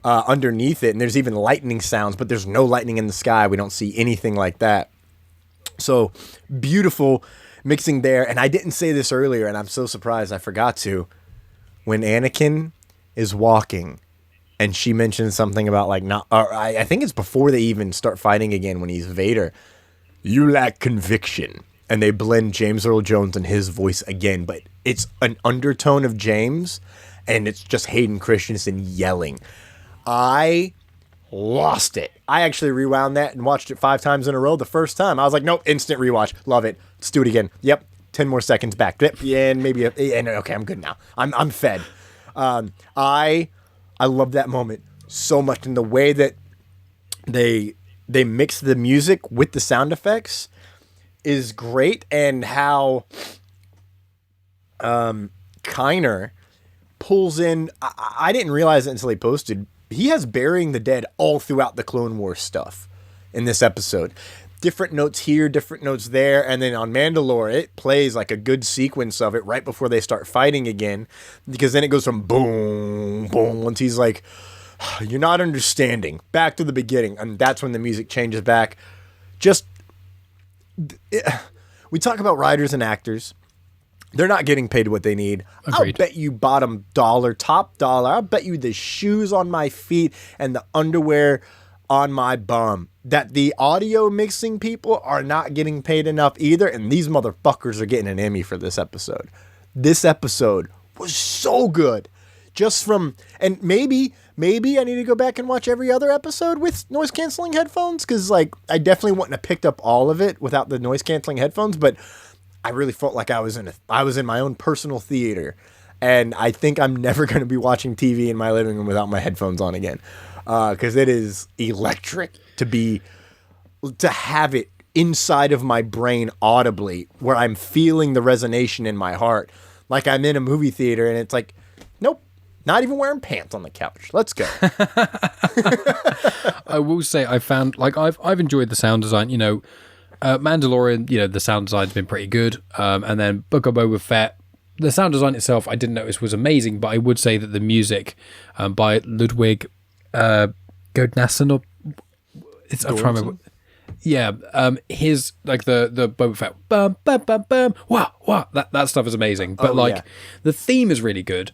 underneath it, and there's even lightning sounds, but there's no lightning in the sky. We don't see anything like that. So beautiful mixing there. And I didn't say this earlier, and I'm so surprised I forgot to. When Anakin is walking, and she mentions something about like not, or I think it's before they even start fighting again when he's Vader. You lack conviction. And they blend James Earl Jones and his voice again, but it's an undertone of James, and it's just Hayden Christensen yelling. I lost it. I actually rewound that and watched it 5 times in a row the first time. I was like, nope, instant rewatch. Love it. Let's do it again. Yep. 10 more seconds back. Yeah, and maybe, and okay, I'm good now. I'm fed. I love that moment so much, and the way that they mix the music with the sound effects is great, and how Kiner pulls in. I didn't realize it until he posted. He has Burying the Dead all throughout the Clone Wars stuff in this episode. different notes here, different notes there, and then on Mandalore, it plays like a good sequence of it right before they start fighting again, because then it goes from boom, boom, once he's like, you're not understanding, back to the beginning, and that's when the music changes back. We talk about writers and actors. They're not getting paid what they need. Agreed. I'll bet you bottom dollar, top dollar. I'll bet you the shoes on my feet and the underwear on my bum that the audio mixing people are not getting paid enough either. And these motherfuckers are getting an Emmy for this episode. This episode was so good. Just from, and maybe I need to go back and watch every other episode with noise canceling headphones. Cause like, I definitely wouldn't have picked up all of it without the noise canceling headphones, but I really felt like I was in my own personal theater, and I think I'm never going to be watching TV in my living room without my headphones on again, because it is electric to have it inside of my brain audibly, where I'm feeling the resonance in my heart, like I'm in a movie theater, and it's like, nope, not even wearing pants on the couch. Let's go. I will say I found like I've enjoyed the sound design. You know. Mandalorian, you know, the sound design's been pretty good. And then Book of Boba Fett, the sound design itself, I didn't notice was amazing, but I would say that the music by Ludwig Göransson, or I'm trying to remember. Yeah, his like the Boba Fett, bum bum bum bum, wow, that stuff is amazing. But the theme is really good,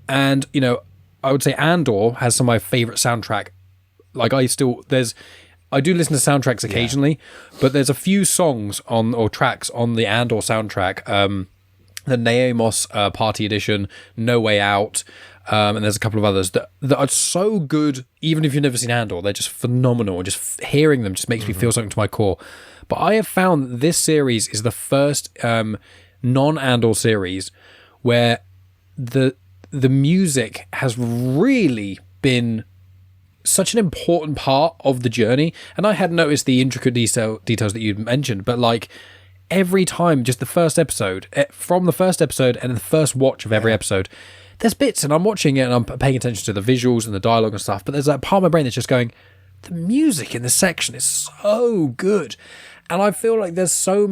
and you know, I would say Andor has some of my favorite soundtrack. Like I do listen to soundtracks occasionally, but there's a few songs or tracks on the Andor soundtrack. The Naemos Party Edition, No Way Out, and there's a couple of others that are so good, even if you've never seen Andor. They're just phenomenal. Just hearing them just makes me feel something to my core. But I have found that this series is the first non-Andor series where the music has really been such an important part of the journey. And I had noticed the intricate details that you'd mentioned, but like every time, just the first episode, from the first episode and the first watch of every episode, there's bits and I'm watching it and I'm paying attention to the visuals and the dialogue and stuff, but there's that part of my brain that's just going, the music in this section is so good. And I feel like there's so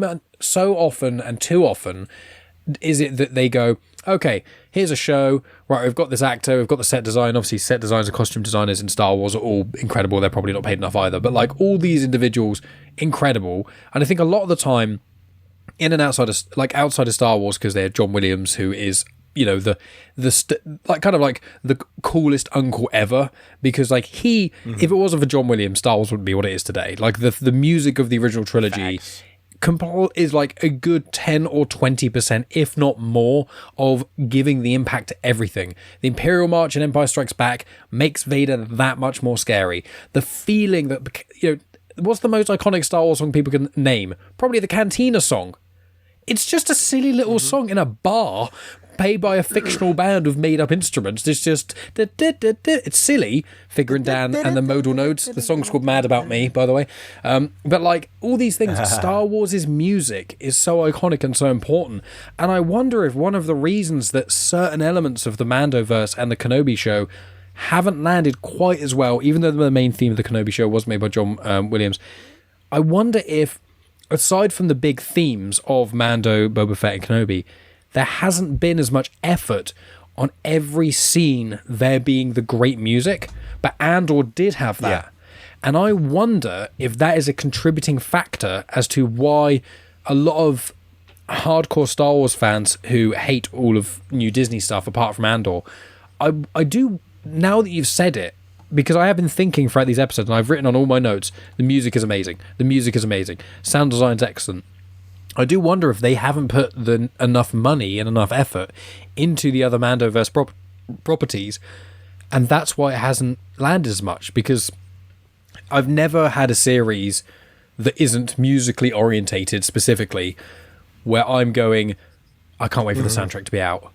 often and too often is it that they go, okay, here's a show, right, we've got this actor, we've got the set design. Obviously, set designers and costume designers in Star Wars are all incredible. They're probably not paid enough either. But like all these individuals, incredible. And I think a lot of the time, in and outside of Star Wars, because they're John Williams, who is, you know, the coolest uncle ever. Because like if it wasn't for John Williams, Star Wars wouldn't be what it is today. Like the music of the original trilogy. Facts. Is like a good 10 or 20%, if not more, of giving the impact to everything. The Imperial March in Empire Strikes Back makes Vader that much more scary. The feeling that, you know, what's the most iconic Star Wars song people can name? Probably the Cantina song. It's just a silly little song in a bar played by a fictional band with made-up instruments. It's just... It's silly, Figure and Dan and the modal nodes. The song's called Mad About Me, by the way. But, like, all these things, Star Wars' music is so iconic and so important. And I wonder if one of the reasons that certain elements of the Mandoverse and the Kenobi show haven't landed quite as well, even though the main theme of the Kenobi show was made by John Williams, I wonder if, aside from the big themes of Mando, Boba Fett, and Kenobi, there hasn't been as much effort on every scene there being the great music, but Andor did have that. Yeah. And I wonder if that is a contributing factor as to why a lot of hardcore Star Wars fans who hate all of new Disney stuff apart from Andor, I do, now that you've said it, because I have been thinking throughout these episodes, and I've written on all my notes, the music is amazing. The music is amazing. Sound design's excellent. I do wonder if they haven't put enough money and enough effort into the other Mandoverse properties, and that's why it hasn't landed as much, because I've never had a series that isn't musically orientated specifically where I'm going, I can't wait for the soundtrack to be out.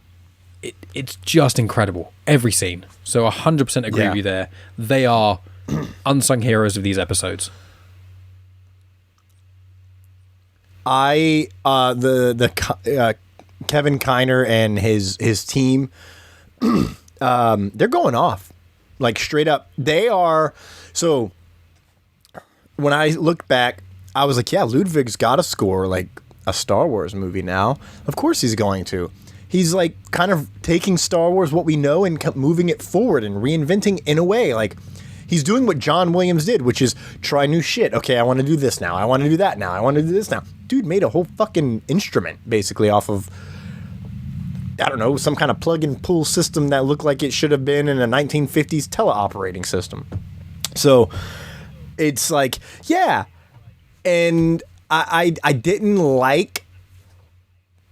It's just incredible. Every scene. So 100% agree with you there. They are unsung heroes of these episodes. Kevin Kiner and his team, they're going off, like straight up. They are. So when I look back, I was like, yeah, Ludwig's got to score like a Star Wars movie now. Of course he's going to. He's like kind of taking Star Wars, what we know, and moving it forward and reinventing in a way. Like he's doing what John Williams did, which is try new shit. Okay, I want to do this now. I want to do that now. I want to do this now. Dude made a whole fucking instrument basically off of, I don't know, some kind of plug and pull system that looked like it should have been in a 1950s teleoperating system. So it's like, yeah. And I didn't like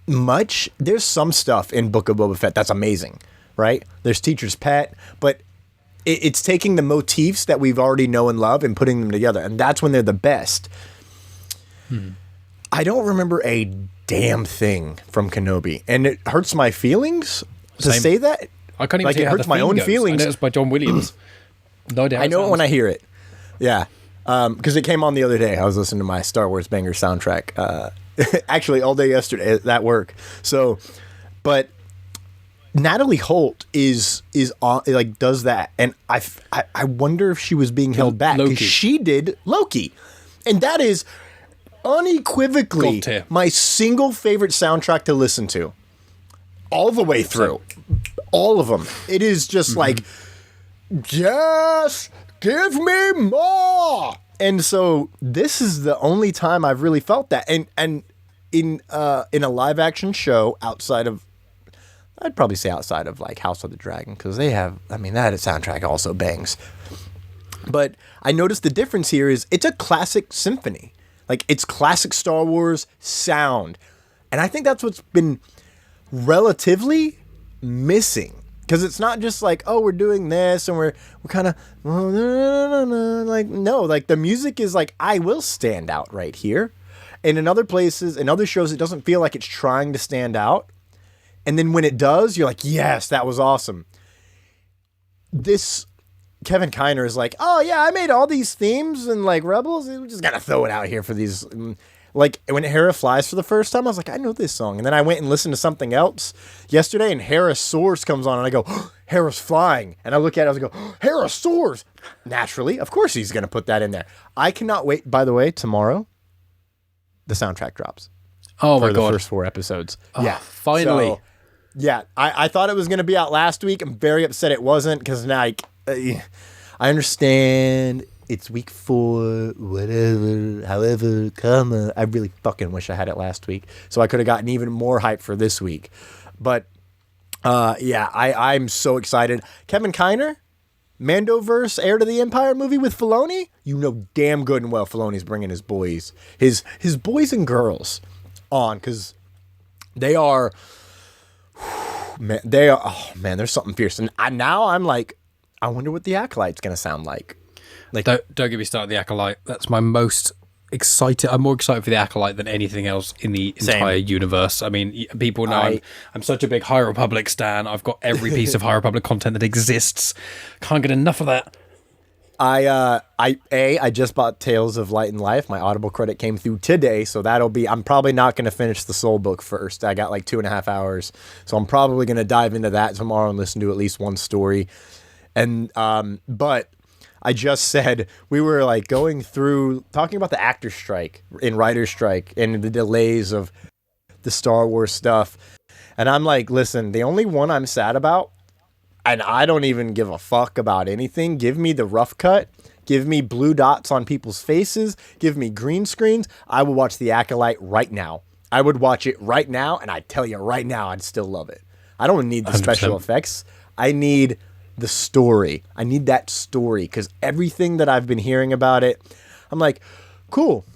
much. There's some stuff in Book of Boba Fett that's amazing, right? There's Teacher's Pet, but it's taking the motifs that we've already know and love and putting them together. And that's when they're the best. I don't remember a damn thing from Kenobi. And it hurts my feelings to say that. I can't even like see it how hurts the my theme own goes. feelings. I know it's by John Williams. No idea. I know it when I hear it. Yeah. Because it came on the other day. I was listening to my Star Wars banger soundtrack. Actually, all day yesterday at work. So, but Natalie Holt is on, like does that, and I wonder if she was being held back because she did Loki, and that is unequivocally my single favorite soundtrack to listen to, all the way through, all of them. It is just like, yes, give me more. And so this is the only time I've really felt that. And in a live action show outside of, I'd probably say outside of like House of the Dragon, because they have, I mean, that soundtrack also bangs. But I noticed the difference here is it's a classic symphony. Like it's classic Star Wars sound. And I think that's what's been relatively missing. Because it's not just like, oh, we're doing this and we're kind of, like, no, like the music is like, I will stand out right here. And in other places, in other shows, it doesn't feel like it's trying to stand out. And then when it does, you're like, yes, that was awesome. This Kevin Kiner is like, oh yeah, I made all these themes and like Rebels. We just got to throw it out here for these. Like when Hera flies for the first time, I was like, I know this song. And then I went and listened to something else yesterday, and Hera Soars comes on, and I go, oh, Hera's flying. And I look at it, I was like, oh, Hera Soars. Naturally, of course he's going to put that in there. I cannot wait. By the way, tomorrow, the soundtrack drops. Oh my God. For the first 4 episodes. Oh, yeah. Finally. So, yeah. I thought it was going to be out last week. I'm very upset it wasn't, because like, I understand it's week 4, whatever, however, comma. I really fucking wish I had it last week, so I could have gotten even more hype for this week. But, yeah, I'm so excited. Kevin Kiner, Mandoverse, Heir to the Empire movie with Filoni. You know damn good and well Filoni's bringing his boys, his boys and girls on, because they are, man, oh man, there's something fierce. And now I'm like, I wonder what the Acolyte's going to sound like. Like, don't get me started. The Acolyte. That's my most excited. I'm more excited for the Acolyte than anything else in the entire universe. I mean, people know I'm such a big High Republic stan. I've got every piece of High Republic content that exists. Can't get enough of that. I just bought Tales of Light and Life. My Audible credit came through today, so that'll be. I'm probably not going to finish the Soul book first. I got like 2.5 hours, so I'm probably going to dive into that tomorrow and listen to at least one story. And but I just said we were like going through talking about the actor strike and writer strike and the delays of the Star Wars stuff. And I'm like, listen, the only one I'm sad about, and I don't even give a fuck about anything. Give me the rough cut. Give me blue dots on people's faces. Give me green screens. I will watch The Acolyte right now. I would watch it right now, and I tell you right now, I'd still love it. I don't need the 100%. special effects. I need the story. I need that story, because everything that I've been hearing about it, I'm like, cool.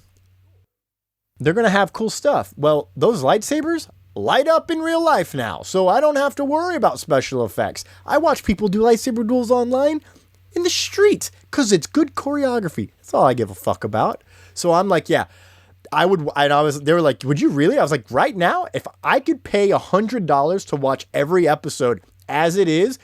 They're going to have cool stuff. Well, those lightsabers light up in real life now, so I don't have to worry about special effects. I watch people do lightsaber duels online in the street because it's good choreography. That's all I give a fuck about. So I'm like, yeah, I would. And they were like, would you really? I was like, right now, if I could pay $100 to watch every episode as it is,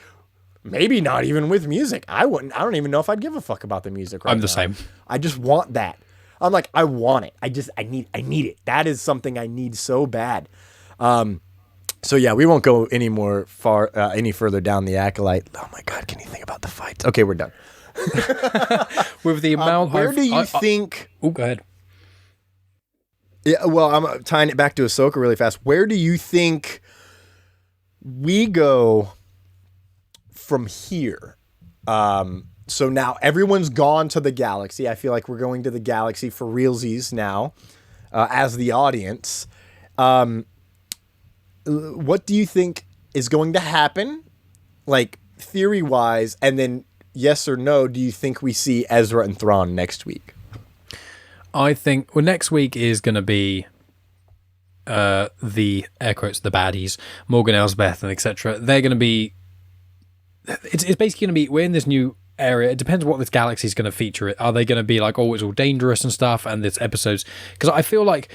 maybe not even with music, I wouldn't. I don't even know if I'd give a fuck about the music right now. I'm the same. I just want that. I'm like, I want it. I need it. That is something I need so bad. So yeah, we won't go any further down the Acolyte. Oh my God, can you think about the fights? Okay, we're done. With the amount where do you think? Oh, go ahead. Yeah, well, I'm tying it back to Ahsoka really fast. Where do you think we go from here? So now everyone's gone to the galaxy. I feel like we're going to the galaxy for realsies now, as the audience. What do you think is going to happen, like theory-wise, and then yes or no, do you think we see Ezra and Thrawn next week? I think next week is going to be the air quotes the baddies, Morgan Elsbeth and etc. They're going to be. It's basically going to be, we're in this new area. It depends what this galaxy is going to feature. Are they going to be like, oh, it's all dangerous and stuff, and there's episodes? Because I feel like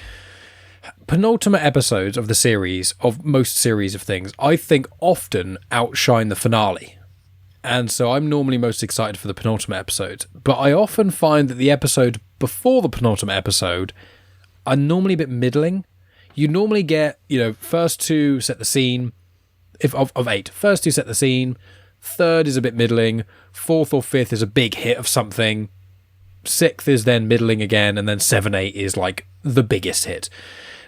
penultimate episodes of the series, of most series of things, I think often outshine the finale. And so I'm normally most excited for the penultimate episode. But I often find that the episode before the penultimate episode are normally a bit middling. You normally get, first two set the scene, if of 8. First two set the scene, third is a bit middling, fourth or fifth is a big hit of something, sixth is then middling again, and then 7, 8 is like the biggest hit.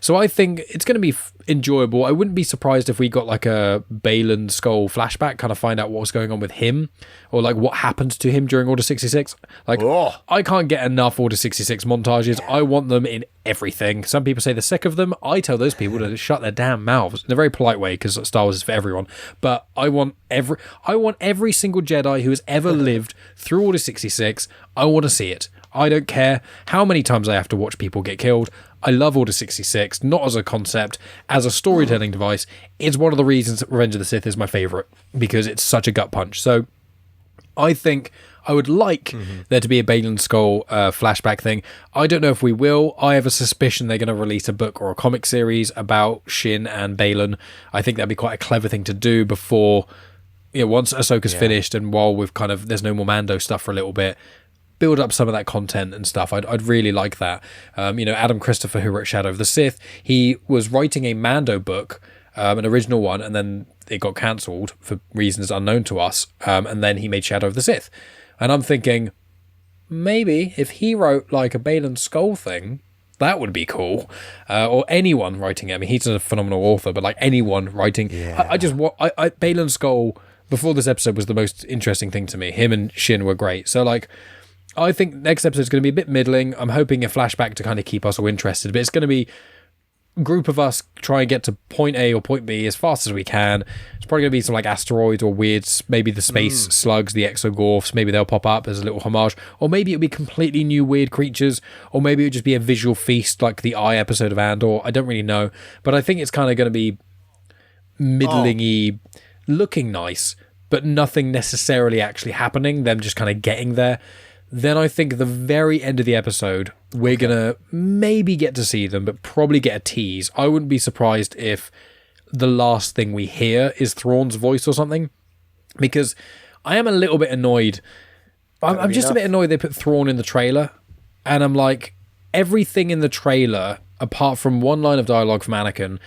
So I think it's going to be enjoyable. I wouldn't be surprised if we got like a Baylan Skoll flashback, kind of find out what's going on with him, or like what happened to him during Order 66. Like, I can't get enough Order 66 montages. I want them in everything. Some people say they're sick of them. I tell those people to shut their damn mouths in a very polite way, because Star Wars is for everyone. But I want every single Jedi who has ever lived through Order 66. I want to see it. I don't care how many times I have to watch people get killed. I love Order 66, not as a concept, as a storytelling device. It's one of the reasons that Revenge of the Sith is my favourite, because it's such a gut punch. So I think I would like there to be a Baylan Skoll flashback thing. I don't know if we will. I have a suspicion they're going to release a book or a comic series about Shin and Baylan. I think that'd be quite a clever thing to do before, once Ahsoka's finished, and while we've there's no more Mando stuff for a little bit, build up some of that content and stuff. I'd really like that. Adam Christopher, who wrote Shadow of the Sith, he was writing a Mando book, an original one, and then it got cancelled for reasons unknown to us, and then he made Shadow of the Sith. And I'm thinking, maybe if he wrote like a Baylan Skoll thing, that would be cool. Or anyone writing it. I mean, he's a phenomenal author, but like anyone writing... Yeah. Baylan Skoll, before this episode, was the most interesting thing to me. Him and Shin were great. So like, I think next episode is going to be a bit middling. I'm hoping a flashback to kind of keep us all interested, but it's going to be a group of us try and get to point A or point B as fast as we can. It's probably going to be some like asteroids or weird, maybe the space slugs, the exogorphs, maybe they'll pop up as a little homage, or maybe it'll be completely new weird creatures, or maybe it'll just be a visual feast like the Eye episode of Andor. I don't really know, but I think it's kind of going to be middling-y, looking nice, but nothing necessarily actually happening, them just kind of getting there. Then I think the very end of the episode, we're going to maybe get to see them, but probably get a tease. I wouldn't be surprised if the last thing we hear is Thrawn's voice or something, because I am a little bit annoyed. I'm just a bit annoyed they put Thrawn in the trailer, and I'm like, everything in the trailer, apart from one line of dialogue from Anakin,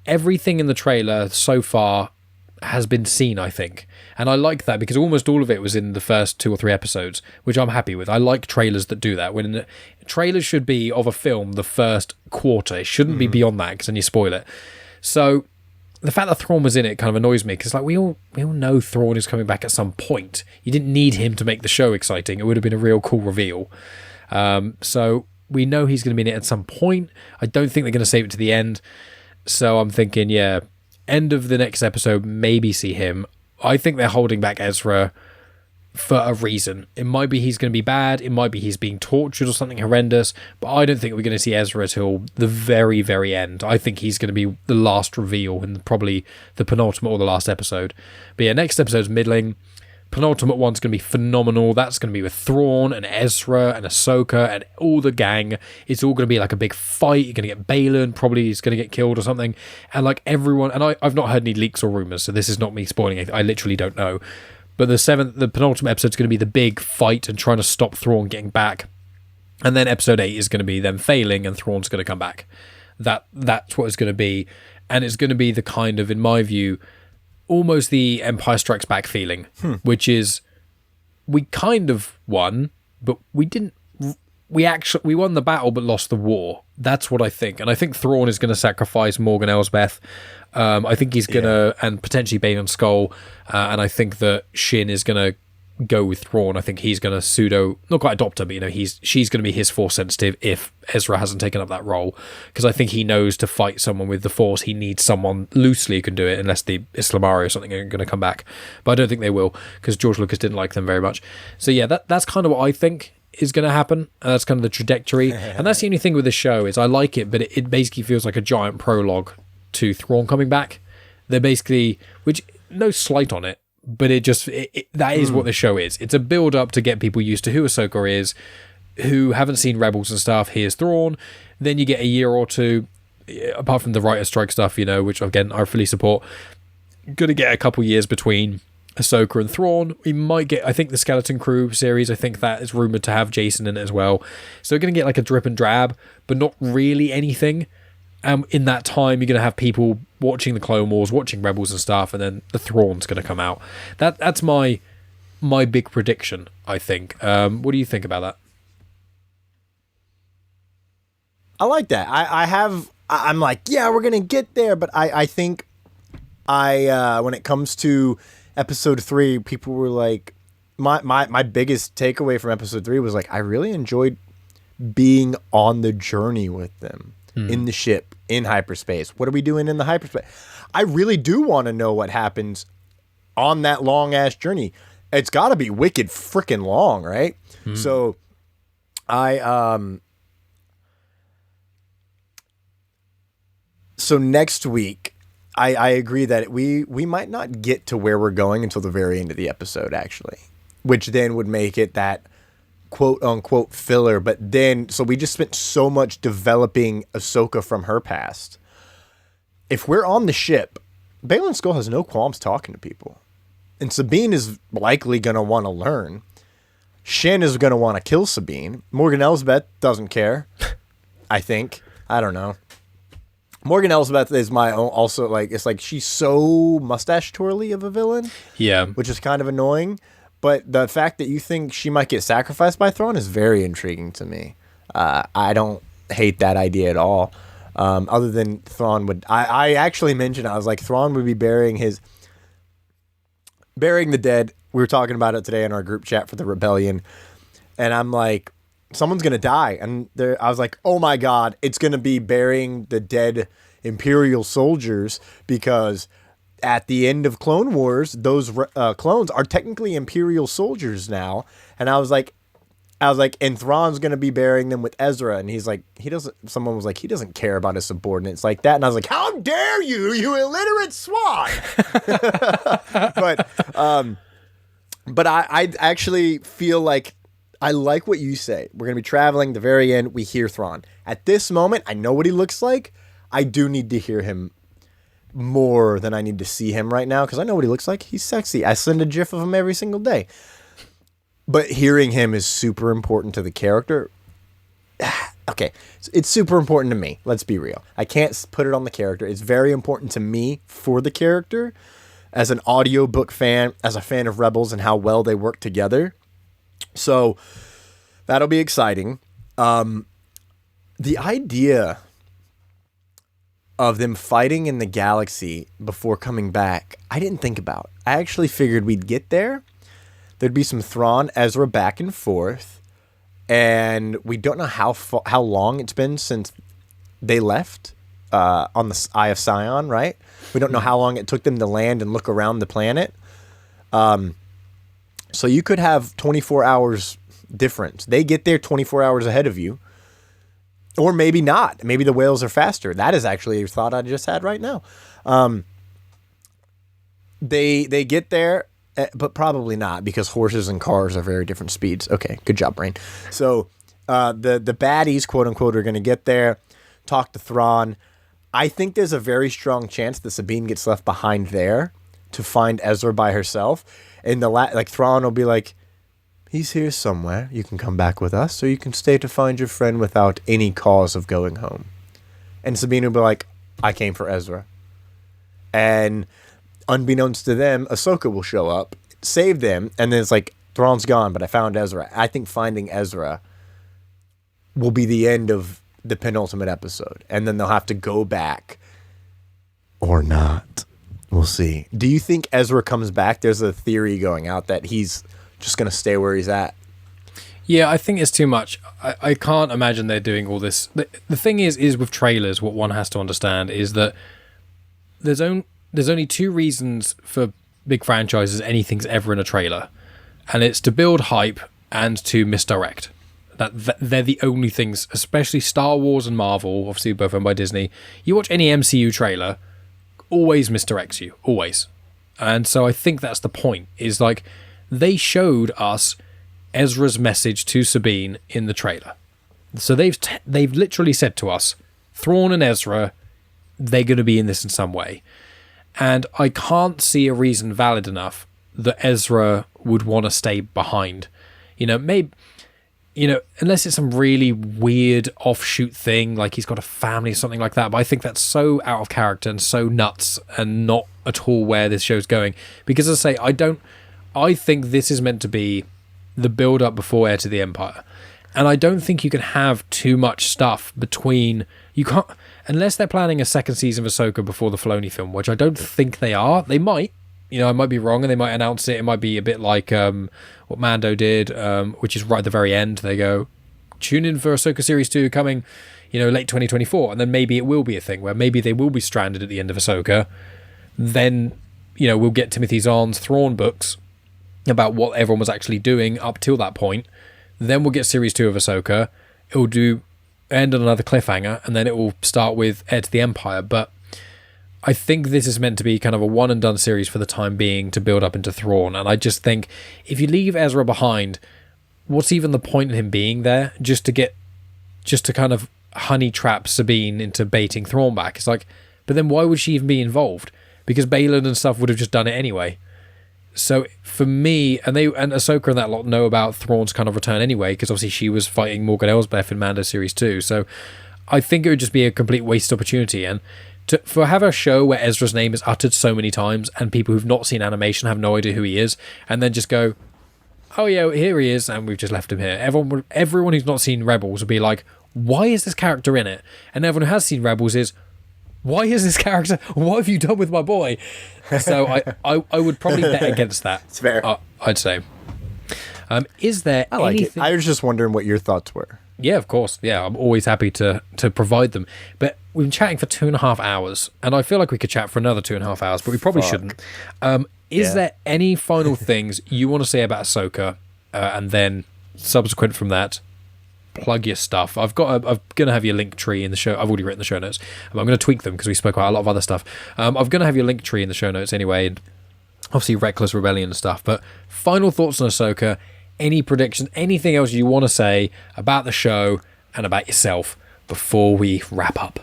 everything in the trailer so far has been seen, I think. And I like that, because almost all of it was in the first 2 or 3 episodes, which I'm happy with. I like trailers that do that. When trailers should be of a film the first quarter. It shouldn't be beyond that, because then you spoil it. So the fact that Thrawn was in it kind of annoys me, because like we all know Thrawn is coming back at some point. You didn't need him to make the show exciting. It would have been a real cool reveal. So we know he's going to be in it at some point. I don't think they're going to save it to the end. So I'm thinking, end of the next episode, maybe see him. I think they're holding back Ezra for a reason. It might be he's going to be bad. It might be he's being tortured or something horrendous. But I don't think we're going to see Ezra till the very, very end. I think he's going to be the last reveal in probably the penultimate or the last episode. But next episode's middling. Penultimate one's going to be phenomenal. That's going to be with Thrawn and Ezra and Ahsoka and all the gang. It's all going to be like a big fight. You're going to get Baylan. Probably he's going to get killed or something. And like everyone... And I've not heard any leaks or rumours, so this is not me spoiling anything. I literally don't know. But the penultimate episode's going to be the big fight and trying to stop Thrawn getting back. And then episode 8 is going to be them failing and Thrawn's going to come back. That's what it's going to be. And it's going to be the kind of, in my view, almost the Empire Strikes Back feeling, which is we kind of won, but we didn't we won the battle but lost the war. That's what I think. And I think Thrawn is going to sacrifice Morgan Elsbeth. I think he's going to, and potentially Bane Skull. And I think that Shin is going to go with Thrawn. I think he's going to not quite adopt her, but she's going to be his Force sensitive if Ezra hasn't taken up that role. Because I think he knows to fight someone with the Force, he needs someone loosely who can do it, unless the Islamari or something are going to come back. But I don't think they will, because George Lucas didn't like them very much. So yeah, that's kind of what I think is going to happen. That's kind of the trajectory. And that's the only thing with this show is I like it, but it basically feels like a giant prologue to Thrawn coming back. They're basically, which no slight on it, but that is what the show is. It's a build up to get people used to who Ahsoka is, who haven't seen Rebels and stuff. Here's Thrawn. Then you get a year or two, apart from the writer strike stuff, which again I fully support. Gonna get a couple years between Ahsoka and Thrawn. We might get, I think, the Skeleton Crew series. I think that is rumored to have Jacen in it as well. So we're gonna get like a drip and drab, but not really anything. In that time, you're going to have people watching the Clone Wars, watching Rebels and stuff, and then the Thrawn's going to come out. That's my big prediction, I think. What do you think about that? I like that. I'm like, yeah, we're going to get there, but I think when it comes to episode 3, people were like, my biggest takeaway from episode 3 was like, I really enjoyed being on the journey with them. In the ship, in hyperspace. What are we doing in the hyperspace? I really do want to know what happens on that long-ass journey. It's got to be wicked freaking long, right? So, So next week, I agree that we might not get to where we're going until the very end of the episode, actually. Which then would make it that quote-unquote filler, but then, so we just spent so much developing Ahsoka from her past. If we're on the ship, Baylan Skoll has no qualms talking to people. And Sabine is likely going to want to learn. Shin is going to want to kill Sabine. Morgan Elsbeth doesn't care, I think. I don't know. Morgan Elsbeth is my own, also, like, it's like she's so mustache-twirly of a villain. Yeah. Which is kind of annoying. But the fact that you think she might get sacrificed by Thrawn is very intriguing to me. I don't hate that idea at all. Other than Thrawn would... I actually mentioned, I was like, Thrawn would be burying the dead. We were talking about it today in our group chat for the Rebellion. And I'm like, someone's going to die. And I was like, oh my God, it's going to be burying the dead Imperial soldiers because... At the end of Clone Wars, those clones are technically Imperial soldiers now. And I was like, and Thrawn's going to be burying them with Ezra. And he's like, someone was like, he doesn't care about his subordinates like that. And I was like, how dare you, you illiterate swine. But I actually feel like, I like what you say. We're going to be traveling. The very end, we hear Thrawn. At this moment, I know what he looks like. I do need to hear him more than I need to see him right now because I know what he looks like. He's sexy. I send a gif of him every single day. But hearing him is super important to the character. Okay, it's super important to me. Let's be real. I can't put it on the character. It's very important to me for the character as an audiobook fan, as a fan of Rebels and how well they work together. So that'll be exciting. The idea of them fighting in the galaxy before coming back, I didn't think about. I actually figured we'd get there. There'd be some Thrawn, Ezra back and forth, and we don't know how long it's been since they left on the Eye of Sion, right? We don't know how long it took them to land and look around the planet. So you could have 24 hours difference. They get there 24 hours ahead of you. Or maybe not. Maybe the whales are faster. That is actually a thought I just had right now. They get there, but probably not because horses and cars are very different speeds. Okay, good job, brain. So the baddies, quote unquote, are going to get there, talk to Thrawn. I think there's a very strong chance that Sabine gets left behind there to find Ezra by herself. And like Thrawn will be like, he's here somewhere. You can come back with us, or you can stay to find your friend without any cause of going home. And Sabine will be like, I came for Ezra. And unbeknownst to them, Ahsoka will show up, save them, and then it's like, Thrawn's gone, but I found Ezra. I think finding Ezra will be the end of the penultimate episode, and then they'll have to go back or not. We'll see. Do you think Ezra comes back? There's a theory going out that he's just going to stay where he's at. Yeah, I think it's too much. I can't imagine they're doing all this. The thing is with trailers, what one has to understand is that there's only two reasons for big franchises anything's ever in a trailer, and it's to build hype and to misdirect. They're the only things, especially Star Wars and Marvel, obviously both owned by Disney. You watch any MCU trailer, always misdirects you, always. And so I think that's the point, is like they showed us Ezra's message to Sabine in the trailer. So they've literally said to us, Thrawn and Ezra, they're going to be in this in some way. And I can't see a reason valid enough that Ezra would want to stay behind. Maybe, unless it's some really weird offshoot thing, like he's got a family or something like that. But I think that's so out of character and so nuts and not at all where this show's going. Because as I say, I think this is meant to be the build-up before Heir to the Empire. And I don't think you can have too much stuff between... You can't... Unless they're planning a second season of Ahsoka before the Filoni film, which I don't think they are. They might. I might be wrong, and they might announce it. It might be a bit like what Mando did, which is right at the very end. They go, tune in for Ahsoka Series 2 coming, late 2024. And then maybe it will be a thing where maybe they will be stranded at the end of Ahsoka. Then, we'll get Timothy Zahn's Thrawn books about what everyone was actually doing up till that point. Then we'll get Series 2 of Ahsoka. It will end on another cliffhanger, and then it will start with Heir to the Empire. But I think this is meant to be kind of a one and done series for the time being to build up into Thrawn. And I just think if you leave Ezra behind, what's even the point in him being there just to kind of honey trap Sabine into baiting Thrawn back? It's like, but then why would she even be involved? Because Baylan and stuff would have just done it anyway. So for me, and Ahsoka and that lot know about Thrawn's kind of return anyway, because obviously she was fighting Morgan Elsbeth in Mando Series 2. So I think it would just be a complete waste opportunity. And for have a show where Ezra's name is uttered so many times and people who've not seen animation have no idea who he is, and then just go, oh yeah, here he is, and we've just left him here. Everyone who's not seen Rebels would be like, why is this character in it? And everyone who has seen Rebels is, why is this character? What have you done with my boy? So I would probably bet against that. It's fair. I'd say. Is there I like anything... it. I was just wondering what your thoughts were. Yeah, of course. Yeah, I'm always happy to provide them. But we've been chatting for 2.5 hours, and I feel like we could chat for another 2.5 hours, but we probably shouldn't. Is there any final things you want to say about Ahsoka, and then subsequent from that, plug your stuff? I'm going to have your link tree in the show. I've already written the show notes. I'm going to tweak them because we spoke about a lot of other stuff. I'm going to have your link tree in the show notes anyway, and obviously Reckless Rebellion and stuff. But final thoughts on Ahsoka, any predictions, anything else you want to say about the show and about yourself before we wrap up?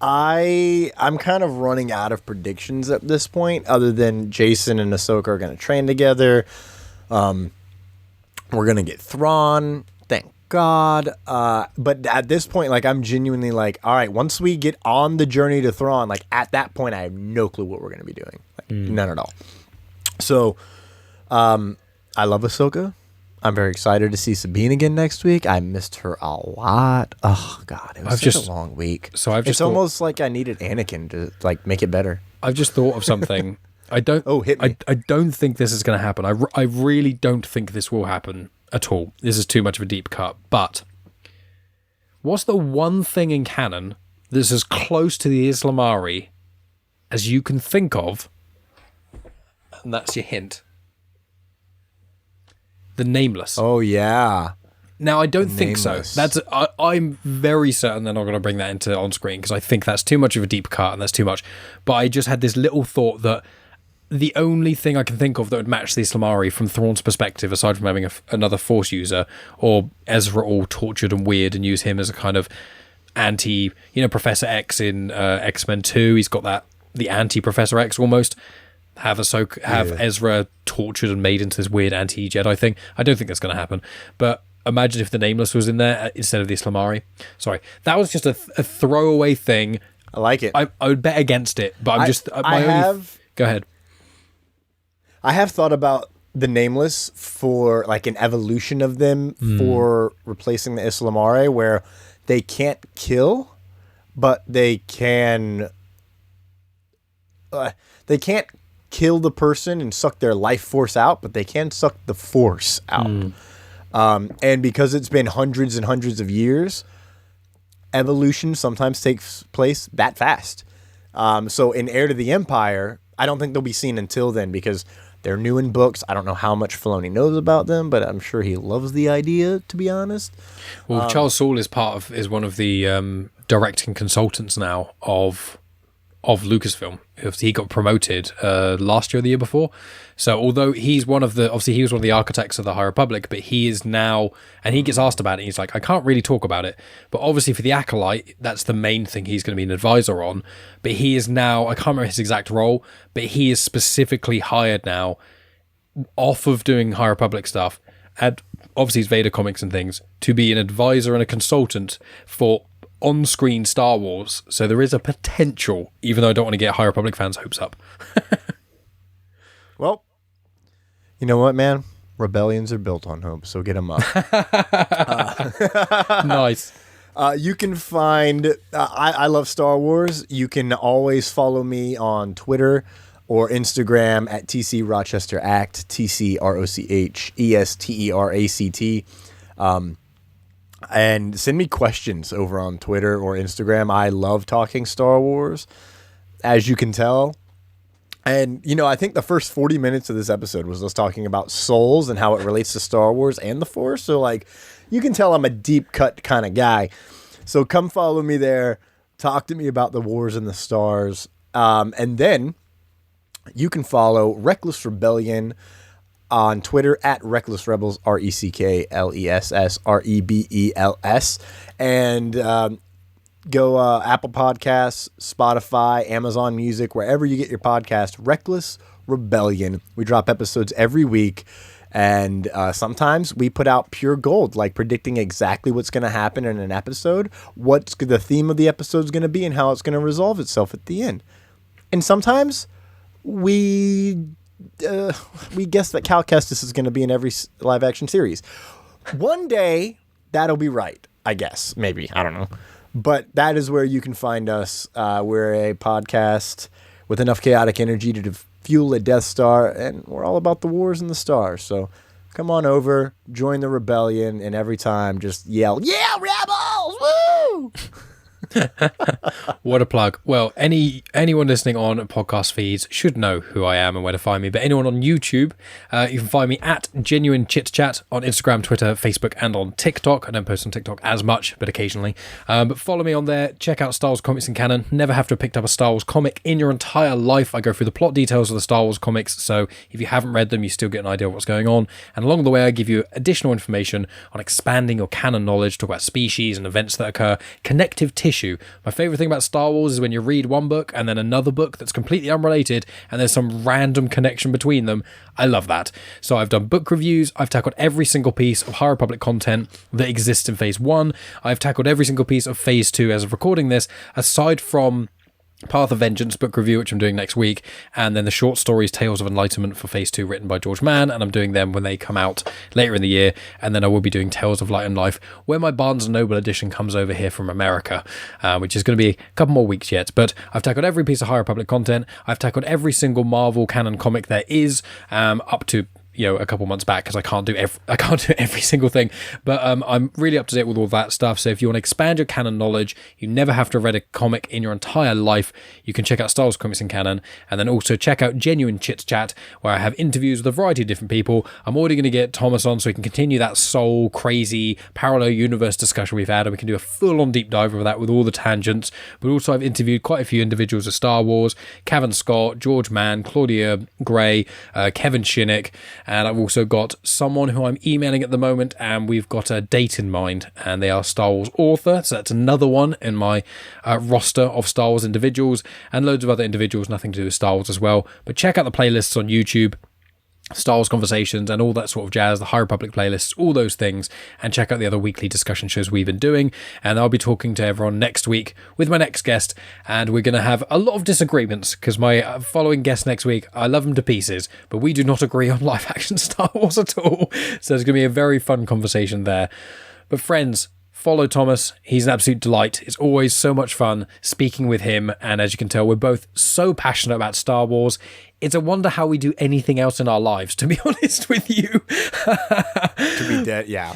I'm kind of running out of predictions at this point, other than Jacen and Ahsoka are going to train together. We're going to get Thrawn, thank God. But at this point, like, I'm genuinely like, all right, once we get on the journey to Thrawn, like, at that point, I have no clue what we're going to be doing. Like, none at all. So, I love Ahsoka. I'm very excited to see Sabine again next week. I missed her a lot. Oh, God, it was such a long week. So it's almost like I needed Anakin to, like, make it better. I've just thought of something. I don't. Oh, hit me. I don't think this is going to happen. I really don't think this will happen at all. This is too much of a deep cut. But what's the one thing in canon that's as close to the Islamari as you can think of? And that's your hint. The Nameless. Oh, yeah. Now, I don't think so. I'm very certain they're not going to bring that into on screen because I think that's too much of a deep cut and that's too much. But I just had this little thought that the only thing I can think of that would match the Islamari from Thrawn's perspective, aside from having another Force user, or Ezra all tortured and weird and use him as a kind of anti, Professor X in X-Men 2, he's got the anti-Professor X almost. Have Ezra tortured and made into this weird anti-Jedi thing. I don't think that's going to happen. But imagine if the Nameless was in there instead of the Islamari. Sorry, that was just a throwaway thing. I like it. I would bet against it, but I'm just... Go ahead. I have thought about the Nameless for like an evolution of them for replacing the Islamare, where they can't kill, but they can. They can't kill the person and suck their life force out, but they can suck the force out. And because it's been hundreds and hundreds of years, evolution sometimes takes place that fast. So in Heir to the Empire, I don't think they'll be seen until then because they're new in books. I don't know how much Filoni knows about them, but I'm sure he loves the idea, to be honest. Well, Charles Soule is one of the directing consultants now of Lucasfilm. He got promoted last year or the year before. So although he was one of the architects of the High Republic, but he is now, and he gets asked about it, he's like, I can't really talk about it. But obviously for the Acolyte, that's the main thing he's going to be an advisor on. But he is now, I can't remember his exact role, but he is specifically hired now off of doing High Republic stuff, and obviously his Vader comics and things, to be an advisor and a consultant for on-screen Star Wars. So there is a potential, even though I don't want to get High Republic fans' hopes up. Well, you know what, man? Rebellions are built on hope, so get them up. Nice. You can find... I love Star Wars. You can always follow me on Twitter or Instagram at TC Rochester Act, TCROCHESTERACT. And send me questions over on Twitter or Instagram. I love talking Star Wars, as you can tell. And, you know, I think the first 40 minutes of this episode was us talking about souls and how it relates to Star Wars and the Force. So, like, you can tell I'm a deep cut kind of guy. So come follow me there. Talk to me about the Wars and the Stars. And then you can follow Reckless Rebellion on Twitter at Reckless Rebels, RECKLESSREBELS, and go Apple Podcasts, Spotify, Amazon Music, wherever you get your podcast. Reckless Rebellion. We drop episodes every week, and sometimes we put out pure gold, like predicting exactly what's going to happen in an episode, what's the theme of the episode is going to be, and how it's going to resolve itself at the end. And sometimes we guess that Cal Kestis is going to be in every live action series. One day that'll be right, I guess. Maybe. I don't know. But that is where you can find us. We're a podcast with enough chaotic energy to fuel a Death Star, and we're all about the wars and the stars. So come on over, join the rebellion, and every time just yell, "Yeah, rebels! Woo!" What a plug. Well, anyone listening on podcast feeds should know who I am and where to find me. But anyone on YouTube, you can find me at Genuine Chit-Chat on Instagram, Twitter, Facebook, and on TikTok. I don't post on TikTok as much, but occasionally. But follow me on there. Check out Star Wars Comics and Canon. Never have to have picked up a Star Wars comic in your entire life. I go through the plot details of the Star Wars comics, so if you haven't read them, you still get an idea of what's going on. And along the way, I give you additional information on expanding your canon knowledge, talk about species and events that occur, connective tissue. My favorite thing about Star Wars is when you read one book and then another book that's completely unrelated and there's some random connection between them. I love that. So I've done book reviews. I've tackled every single piece of High Republic content that exists in Phase 1. I've tackled every single piece of Phase 2 as of recording this, aside from Path of Vengeance book review, which I'm doing next week, and then the short stories Tales of Enlightenment for Phase 2 written by George Mann, and I'm doing them when they come out later in the year, and then I will be doing Tales of Light and Life where my Barnes & Noble edition comes over here from America, which is going to be a couple more weeks yet. But I've tackled every piece of High Republic content. I've tackled every single Marvel canon comic there is, up to a couple months back, because I can't do every single thing, but I'm really up to date with all that stuff. So if you want to expand your canon knowledge, you never have to have read a comic in your entire life, you can check out Star Wars Comics and Canon, and then also check out Genuine Chit-Chat, where I have interviews with a variety of different people. I'm already going to get Thomas on so we can continue that soul crazy parallel universe discussion we've had, and we can do a full-on deep dive over that with all the tangents. But also I've interviewed quite a few individuals of Star Wars: Cavan Scott, George Mann, Claudia Gray, Kevin Shinnick. And I've also got someone who I'm emailing at the moment, and we've got a date in mind, and they are Star Wars author. So that's another one in my roster of Star Wars individuals, and loads of other individuals, nothing to do with Star Wars as well. But check out the playlists on YouTube. Star Wars conversations and all that sort of jazz, the High Republic playlists, all those things, and check out the other weekly discussion shows we've been doing. And I'll be talking to everyone next week with my next guest, and we're going to have a lot of disagreements because my following guest next week, I love him to pieces, but we do not agree on live action Star Wars at all. So it's going to be a very fun conversation there. But friends, follow Thomas. He's an absolute delight. It's always so much fun speaking with him. And as you can tell, we're both so passionate about Star Wars. It's a wonder how we do anything else in our lives, to be honest with you. To be dead, yeah.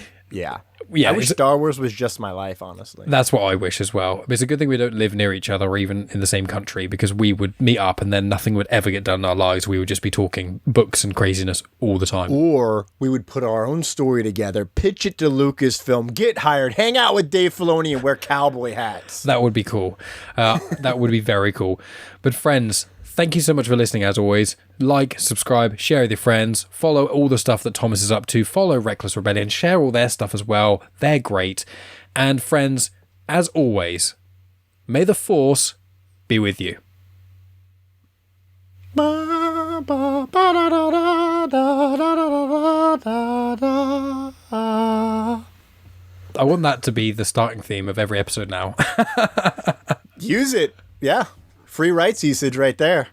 I wish Star Wars was just my life, honestly. That's what I wish as well. It's a good thing we don't live near each other or even in the same country, because we would meet up and then nothing would ever get done in our lives. We would just be talking books and craziness all the time. Or we would put our own story together, pitch it to Lucasfilm, get hired, hang out with Dave Filoni and wear cowboy hats. That would be cool. That would be very cool. But friends, thank you so much for listening, as always. Like, subscribe, share with your friends, follow all the stuff that Thomas is up to, follow Reckless Rebellion, share all their stuff as well. They're great. And friends, as always, may the Force be with you. I want that to be the starting theme of every episode now. Use it. Yeah. Free rights usage right there.